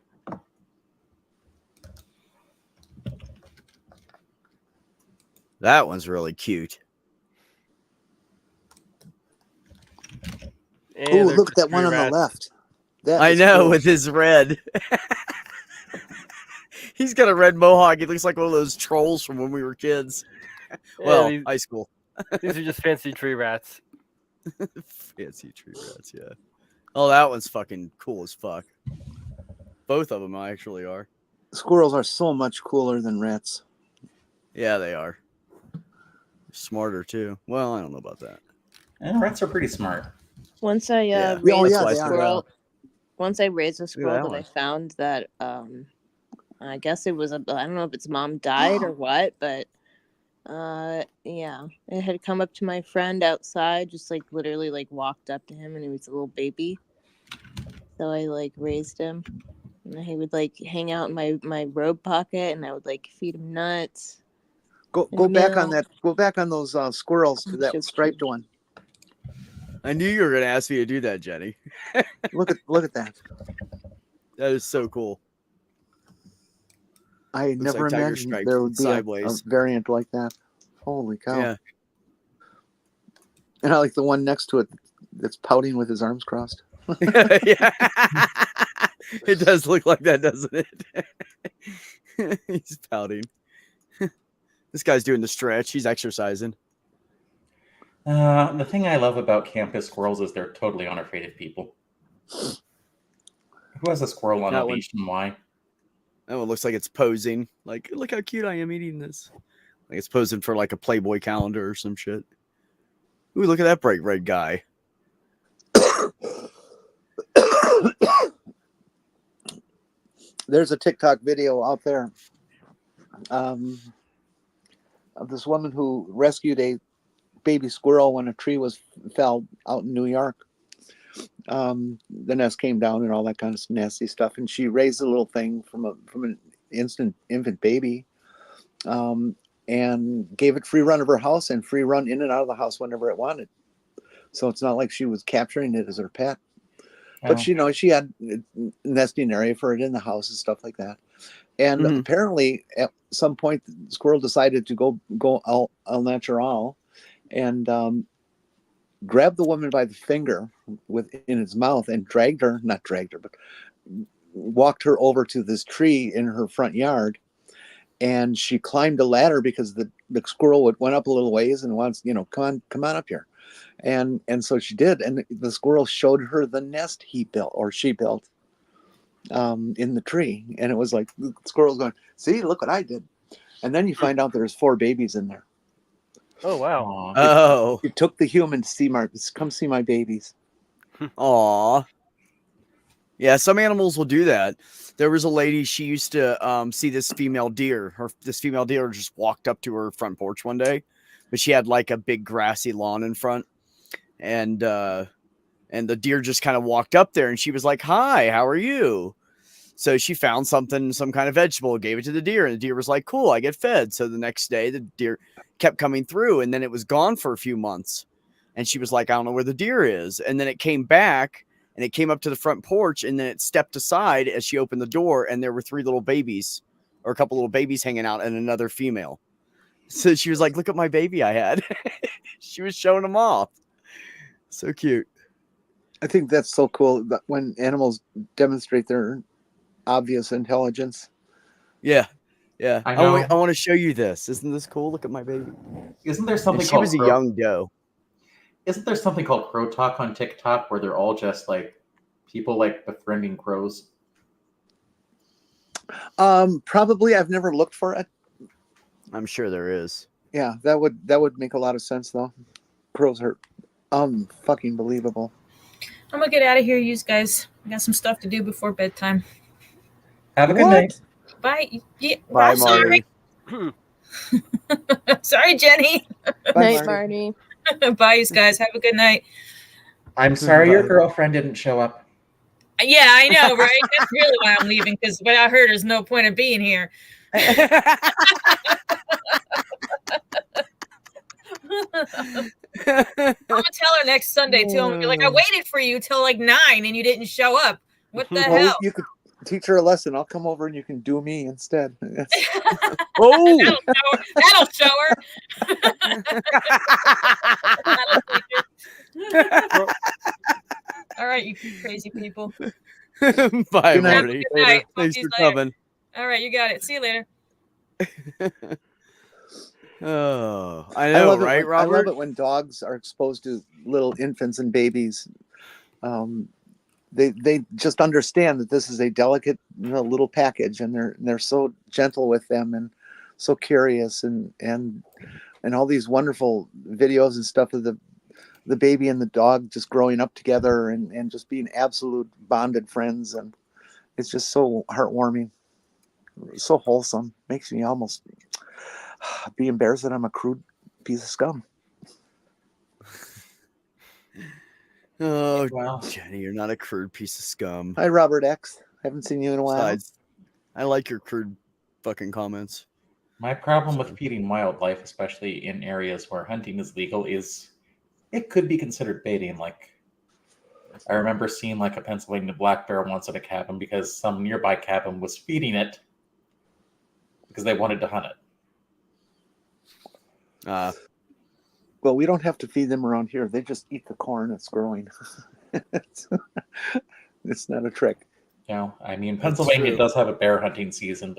That one's really cute. oh, look at that one on the left. That I is know, cool. with his red. He's got a red mohawk. He looks like one of those trolls from when we were kids. Well, these- high school. These are just fancy tree rats. Fancy tree rats, yeah. Oh, that one's fucking cool as fuck. Both of them actually are. Squirrels are so much cooler than rats. Yeah, they are. Smarter too. Well, I don't know about that. And rats are pretty smart. Once I Yeah. raised Oh, yeah, a they are. squirrel, once I raised a that squirrel that I one. found that I guess it was I don't know if its mom died or what, but yeah, it had come up to my friend outside, just like literally like walked up to him, and he was a little baby. So I like raised him, and he would like hang out in my robe pocket, and I would like feed him nuts. Go And back on milk. that. Go back on those squirrels. Oh, That so striped cute. one. I knew you were gonna ask me to do that, Jenny. Look at that. That is so cool. I Looks never like tiger imagined stripes there would be a sideways. variant like that. Holy cow! Yeah. And I like the one next to it that's pouting with his arms crossed. Yeah. It does look like that, doesn't it? He's pouting. This guy's doing the stretch. He's exercising. The thing I love about campus squirrels is they're totally unafraid of people. Who has a squirrel on That a one- leash and why? That one looks like it's posing. Like, look how cute I am eating this. Like it's posing for like a Playboy calendar or some shit. Ooh, look at that bright red guy. There's a TikTok video out there of this woman who rescued a baby squirrel when a tree fell out in New York. The nest came down and all that kind of nasty stuff, and she raised the little thing from an infant baby, and gave it free run of her house and free run in and out of the house whenever it wanted. So it's not like she was capturing it as her pet. But she had a nesting area for it in the house and stuff like that. And apparently, at some point, the squirrel decided to go al natural, and grabbed the woman by the finger in its mouth and but walked her over to this tree in her front yard. And she climbed a ladder because the squirrel went up a little ways and wants, come on up here. And so she did. And the squirrel showed her the nest she built in the tree. And it was like, the squirrel's going, see, look what I did. And then you find out there's 4 babies in there. Oh, wow. Oh. You took the human to come see my babies. Aw. Yeah, some animals will do that. There was a lady, she used to see this female deer. This female deer just walked up to her front porch one day, but she had like a big grassy lawn in front. And the deer just kind of walked up there and she was like, "Hi, how are you?" So she found some kind of vegetable, gave it to the deer, and the deer was like, "Cool, I get fed." So the next day the deer kept coming through, and then it was gone for a few months. And she was like, "I don't know where the deer is." And then it came back. And it came up to the front porch, and then it stepped aside as she opened the door, and there were 3 little babies, or a couple little babies hanging out, and another female. So she was like, "Look at my baby I had." She was showing them off. So cute. I think that's so cool that when animals demonstrate their obvious intelligence. Yeah. Yeah. I know. I want to show you this. Isn't this cool? Look at my baby. Isn't there something And she called was a young doe. Isn't there something called Crow Talk on TikTok where they're all just like people like befriending crows? Probably. I've never looked for it. I'm sure there is. Yeah, that would make a lot of sense though. Crows are fucking believable. I'm gonna get out of here, you guys. I got some stuff to do before bedtime. Have a good night. Bye. Yeah, Bye, I'm sorry. Marty. Sorry, Jenny. Night, Marty. Bye, you guys. Have a good night. I'm sorry your girlfriend didn't show up. Yeah, I know, right? That's really why I'm leaving, because without her, there's no point of being here. I'm gonna tell her next Sunday too. I'm gonna be like, I waited for you till like 9 and you didn't show up. What the hell? You could teach her a lesson. I'll come over and you can do me instead. Oh, that'll show her. All right, you crazy people. Bye, Good night. Marty. Good night. Talk Thanks to you for later. coming. All right, you got it. See you later. Oh, I know, right, I Robert? love it when dogs are exposed to little infants and babies. They just understand that this is a delicate, little package, and they're so gentle with them and so curious, and all these wonderful videos and stuff of the baby and the dog just growing up together and just being absolute bonded friends, and it's just so heartwarming, so wholesome. Makes me almost be embarrassed that I'm a crude piece of scum. Oh, Wow. Jenny, you're not a crude piece of scum. Hi, Robert X. Haven't seen you in a while. Besides, I like your crude fucking comments. My problem with feeding wildlife, especially in areas where hunting is legal, is it could be considered baiting. Like, I remember seeing like a Pennsylvania black bear once at a cabin because some nearby cabin was feeding it because they wanted to hunt it. Well, we don't have to feed them around here. They just eat the corn that's growing. It's not a trick. You know, I mean, Pennsylvania true. does have a bear hunting season,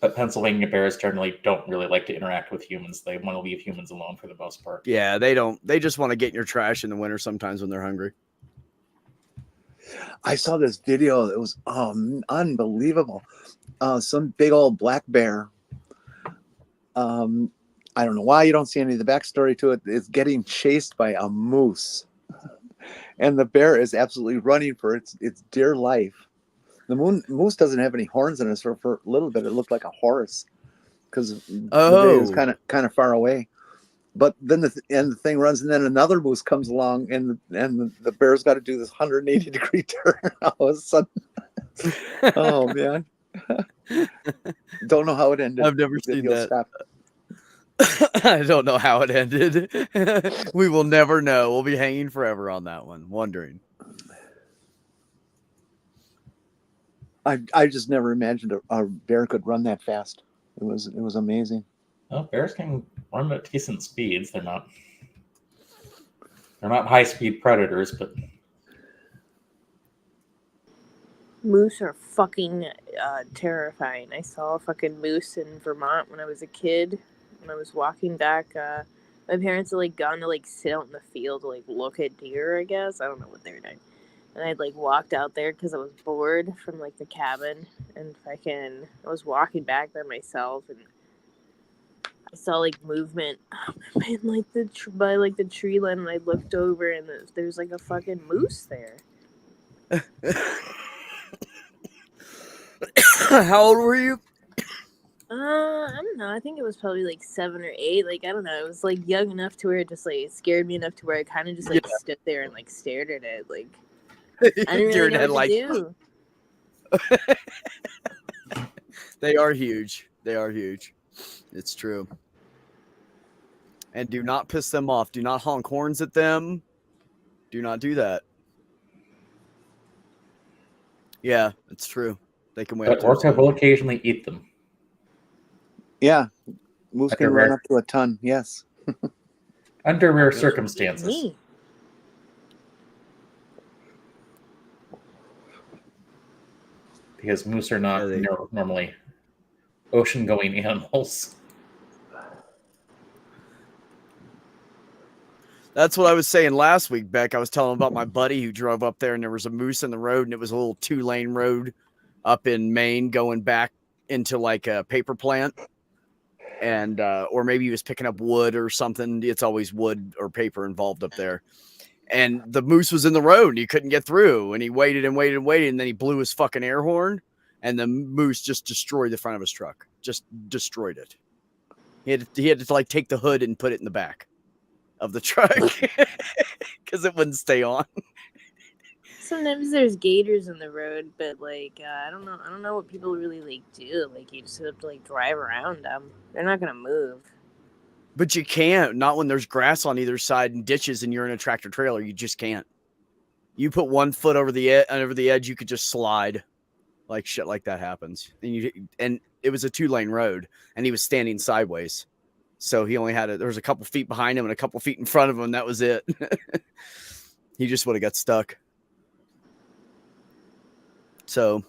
but Pennsylvania bears generally don't really like to interact with humans. They want to leave humans alone for the most part. Yeah, they don't. They just want to get in your trash in the winter sometimes when they're hungry. I saw this video. It was unbelievable. Some big old black bear I don't know why you don't see any of the backstory to it. It's getting chased by a moose, and the bear is absolutely running for its dear life. The moose doesn't have any horns in it, so for a little bit it looked like a horse because the bear is kind of far away. But then the thing runs, and then another moose comes along, and the bear's got to do this 180-degree turn all of a sudden. Oh man, don't know how it ended. I've never seen Video that. stopped. I don't know how it ended. We will never know. We'll be hanging forever on that one, wondering. I just never imagined a bear could run that fast. It was amazing. Well, bears can run at decent speeds. They're not high-speed predators, but Moose are fucking terrifying. I saw a fucking moose in Vermont when I was a kid. When I was walking back, my parents had like gone to like sit out in the field to like look at deer. I guess I don't know what they were doing, and I'd like walked out there because I was bored from like the cabin, and I was walking back by myself, and I saw like movement in like by like the tree line, and I looked over, and there's like a fucking moose there. How old were you? I don't know. I think it was probably like 7 or 8. Like I don't know. It was like young enough to where it just like scared me enough to where I kind of just like stood there and like stared at it. Like I didn't really know what to do. They are huge. They are huge. It's true. And do not piss them off. Do not honk horns at them. Do not do that. Yeah, it's true. They can wait. But orca will occasionally eat them. Yeah, moose can run up to a ton. Yes. Under rare circumstances. Because moose are not normally ocean-going animals. That's what I was saying last week, Beck. I was telling about my buddy who drove up there, and there was a moose in the road, and it was a little 2-lane road up in Maine going back into like a paper plant. And or maybe he was picking up wood or something. It's always wood or paper involved up there. And the moose was in the road and he couldn't get through, and he waited and waited and waited, and then he blew his fucking air horn, and the moose just destroyed the front of his truck. Just destroyed it. He had to like take the hood and put it in the back of the truck because it wouldn't stay on. Sometimes there's gators in the road, but like I don't know what people really like do. Like you just have to like drive around them. They're not gonna move. But you can't. Not when there's grass on either side and ditches, and you're in a tractor trailer. You just can't. You put one foot over the edge, you could just slide. Like shit like that happens. And it was a 2-lane road, and he was standing sideways, so he only had there was a couple feet behind him and a couple feet in front of him. That was it. He just would have got stuck. So,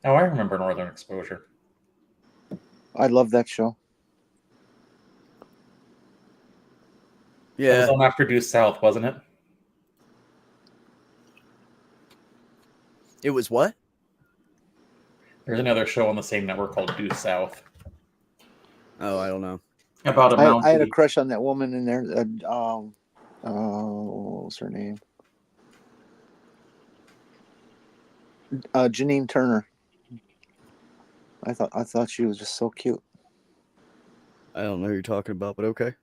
oh, I remember Northern Exposure. I love that show. Yeah, it was on after Due South, wasn't it? It was what? There's another show on the same network called Due South. Oh, I don't know. About a mountain. I had a crush on that woman in there. What's her name? Janine Turner. I thought she was just so cute. I don't know who you're talking about, but okay.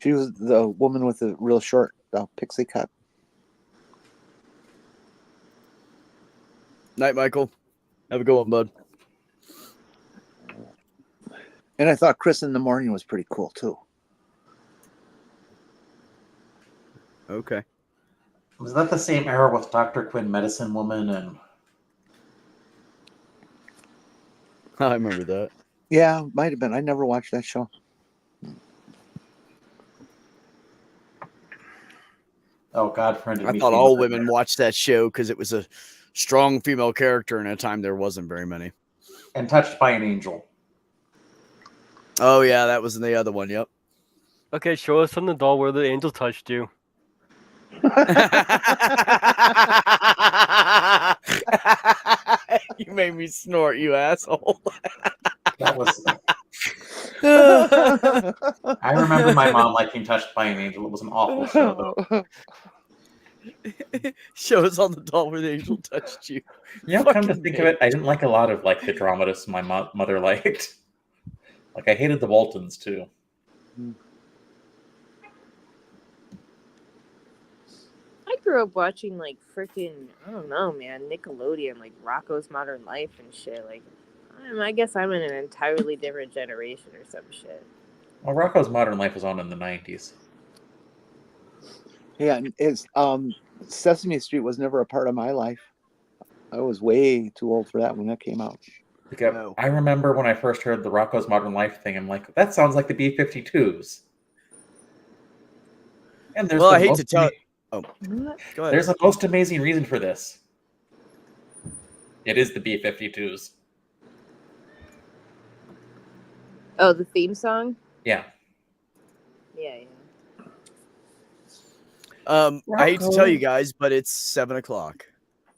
She was the woman with the real short pixie cut. Night, Michael. Have a good one, bud. And I thought Chris in the Morning was pretty cool too. Okay. Was that the same era with Dr. Quinn, Medicine Woman, and I remember that. Yeah, might have been. I never watched that show. Oh, God, I thought all women watched that show because it was a strong female character, and at a time there wasn't very many. And Touched by an Angel. Oh, yeah, that was in the other one, yep. Okay, show us on the doll where the angel touched you. You made me snort, you asshole. That was... I remember my mom liking Touched by an Angel. It was an awful show, though. Show us on the doll where the angel touched you. You know, come to Fucking think of it, I didn't like a lot of like the dramatists my mother liked. Like I hated the Waltons too. I grew up watching like freaking, I don't know, man, Nickelodeon, like Rocco's Modern Life and shit. Like, I guess I'm in an entirely different generation or some shit. Well, Rocco's Modern Life was on in the 90s. Yeah, it's Sesame Street was never a part of my life. I was way too old for that when that came out. Like, No. I remember when I first heard the Rocco's Modern Life thing, I'm like, that sounds like the B-52s. And there's Well, the I hate most to tell. What? Go ahead. There's a most amazing reason for this. It is the B-52s. Oh, the theme song? Yeah. Yeah. I hate to tell you guys, but it's 7:00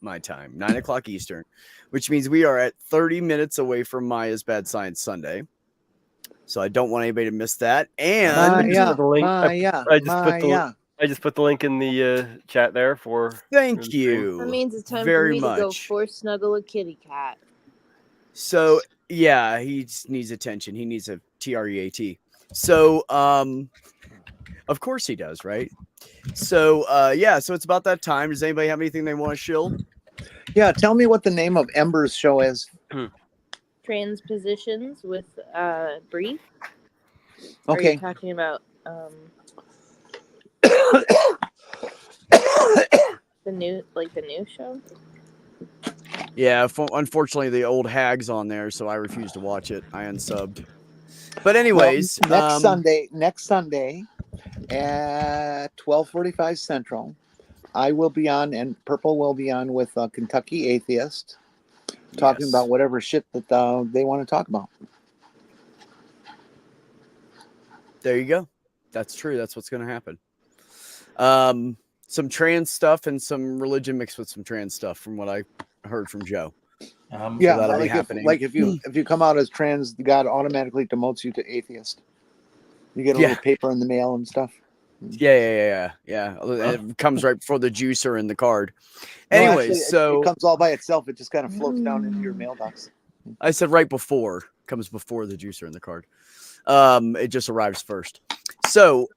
my time, 9:00 Eastern, which means we are at 30 minutes away from Maya's Bad Science Sunday. So I don't want anybody to miss that. And Maya, the link. Maya, I just put the link in the chat there for. thank you. That means it's time very for me to go much. force snuggle a kitty cat. So yeah, he just needs attention. He needs a TREAT. So of course he does, right? So yeah, so it's about that time. Does anybody have anything they want to shill? Yeah, tell me what the name of Ember's show is. Transpositions with Brie. Or are Okay. you talking about the new show? Yeah, unfortunately the old hag's on there, so I refuse to watch it. I unsubbed. But anyways, next Sunday at 12:45 Central, I will be on, and Purple will be on with Kentucky Atheist, talking yes. about whatever shit that they want to talk about. There you go. That's true. That's what's going to happen. Some trans stuff and some religion mixed with some trans stuff, from what I heard from Joe. Yeah, so that'll be like happening. if you come out as trans, God automatically demotes you to atheist. You get a Yeah. little paper in the mail and stuff. Yeah. It comes right before the juicer and the card. No, Anyways, actually, so it comes all by itself. It just kind of floats down into your mailbox. I said right before, comes before the juicer and the card. It just arrives first. So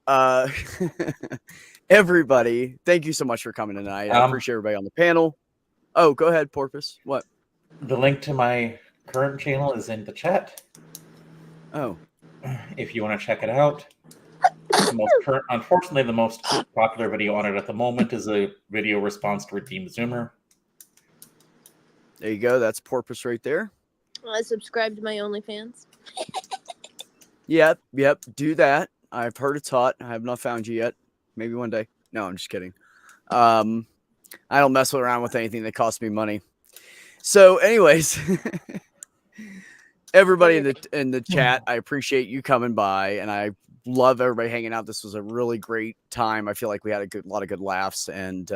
everybody, thank you so much for coming tonight. I appreciate everybody on the panel. Oh, go ahead, Porpoise. What? The link to my current channel is in the chat. Oh. If you want to check it out. Unfortunately, the most popular video on it at the moment is a video response to Redeem Zoomer. There you go. That's Porpoise right there. I subscribe to my OnlyFans. Yep. Do that. I've heard it's hot. I have not found you yet. Maybe one day. No, I'm just kidding. I don't mess around with anything that costs me money. So, anyways, everybody in the chat, I appreciate you coming by, and I love everybody hanging out. This was a really great time. I feel like we had a lot of good laughs, and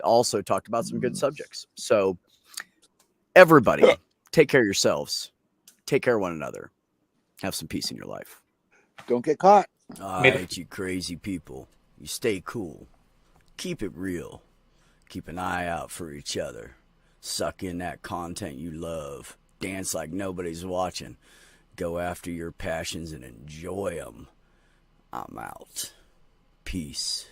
also talked about some good subjects. So, everybody, take care of yourselves. Take care of one another. Have some peace in your life. Don't get caught. All right, you crazy people. You stay cool. Keep it real. Keep an eye out for each other. Suck in that content you love. Dance like nobody's watching. Go after your passions and enjoy them. I'm out. Peace.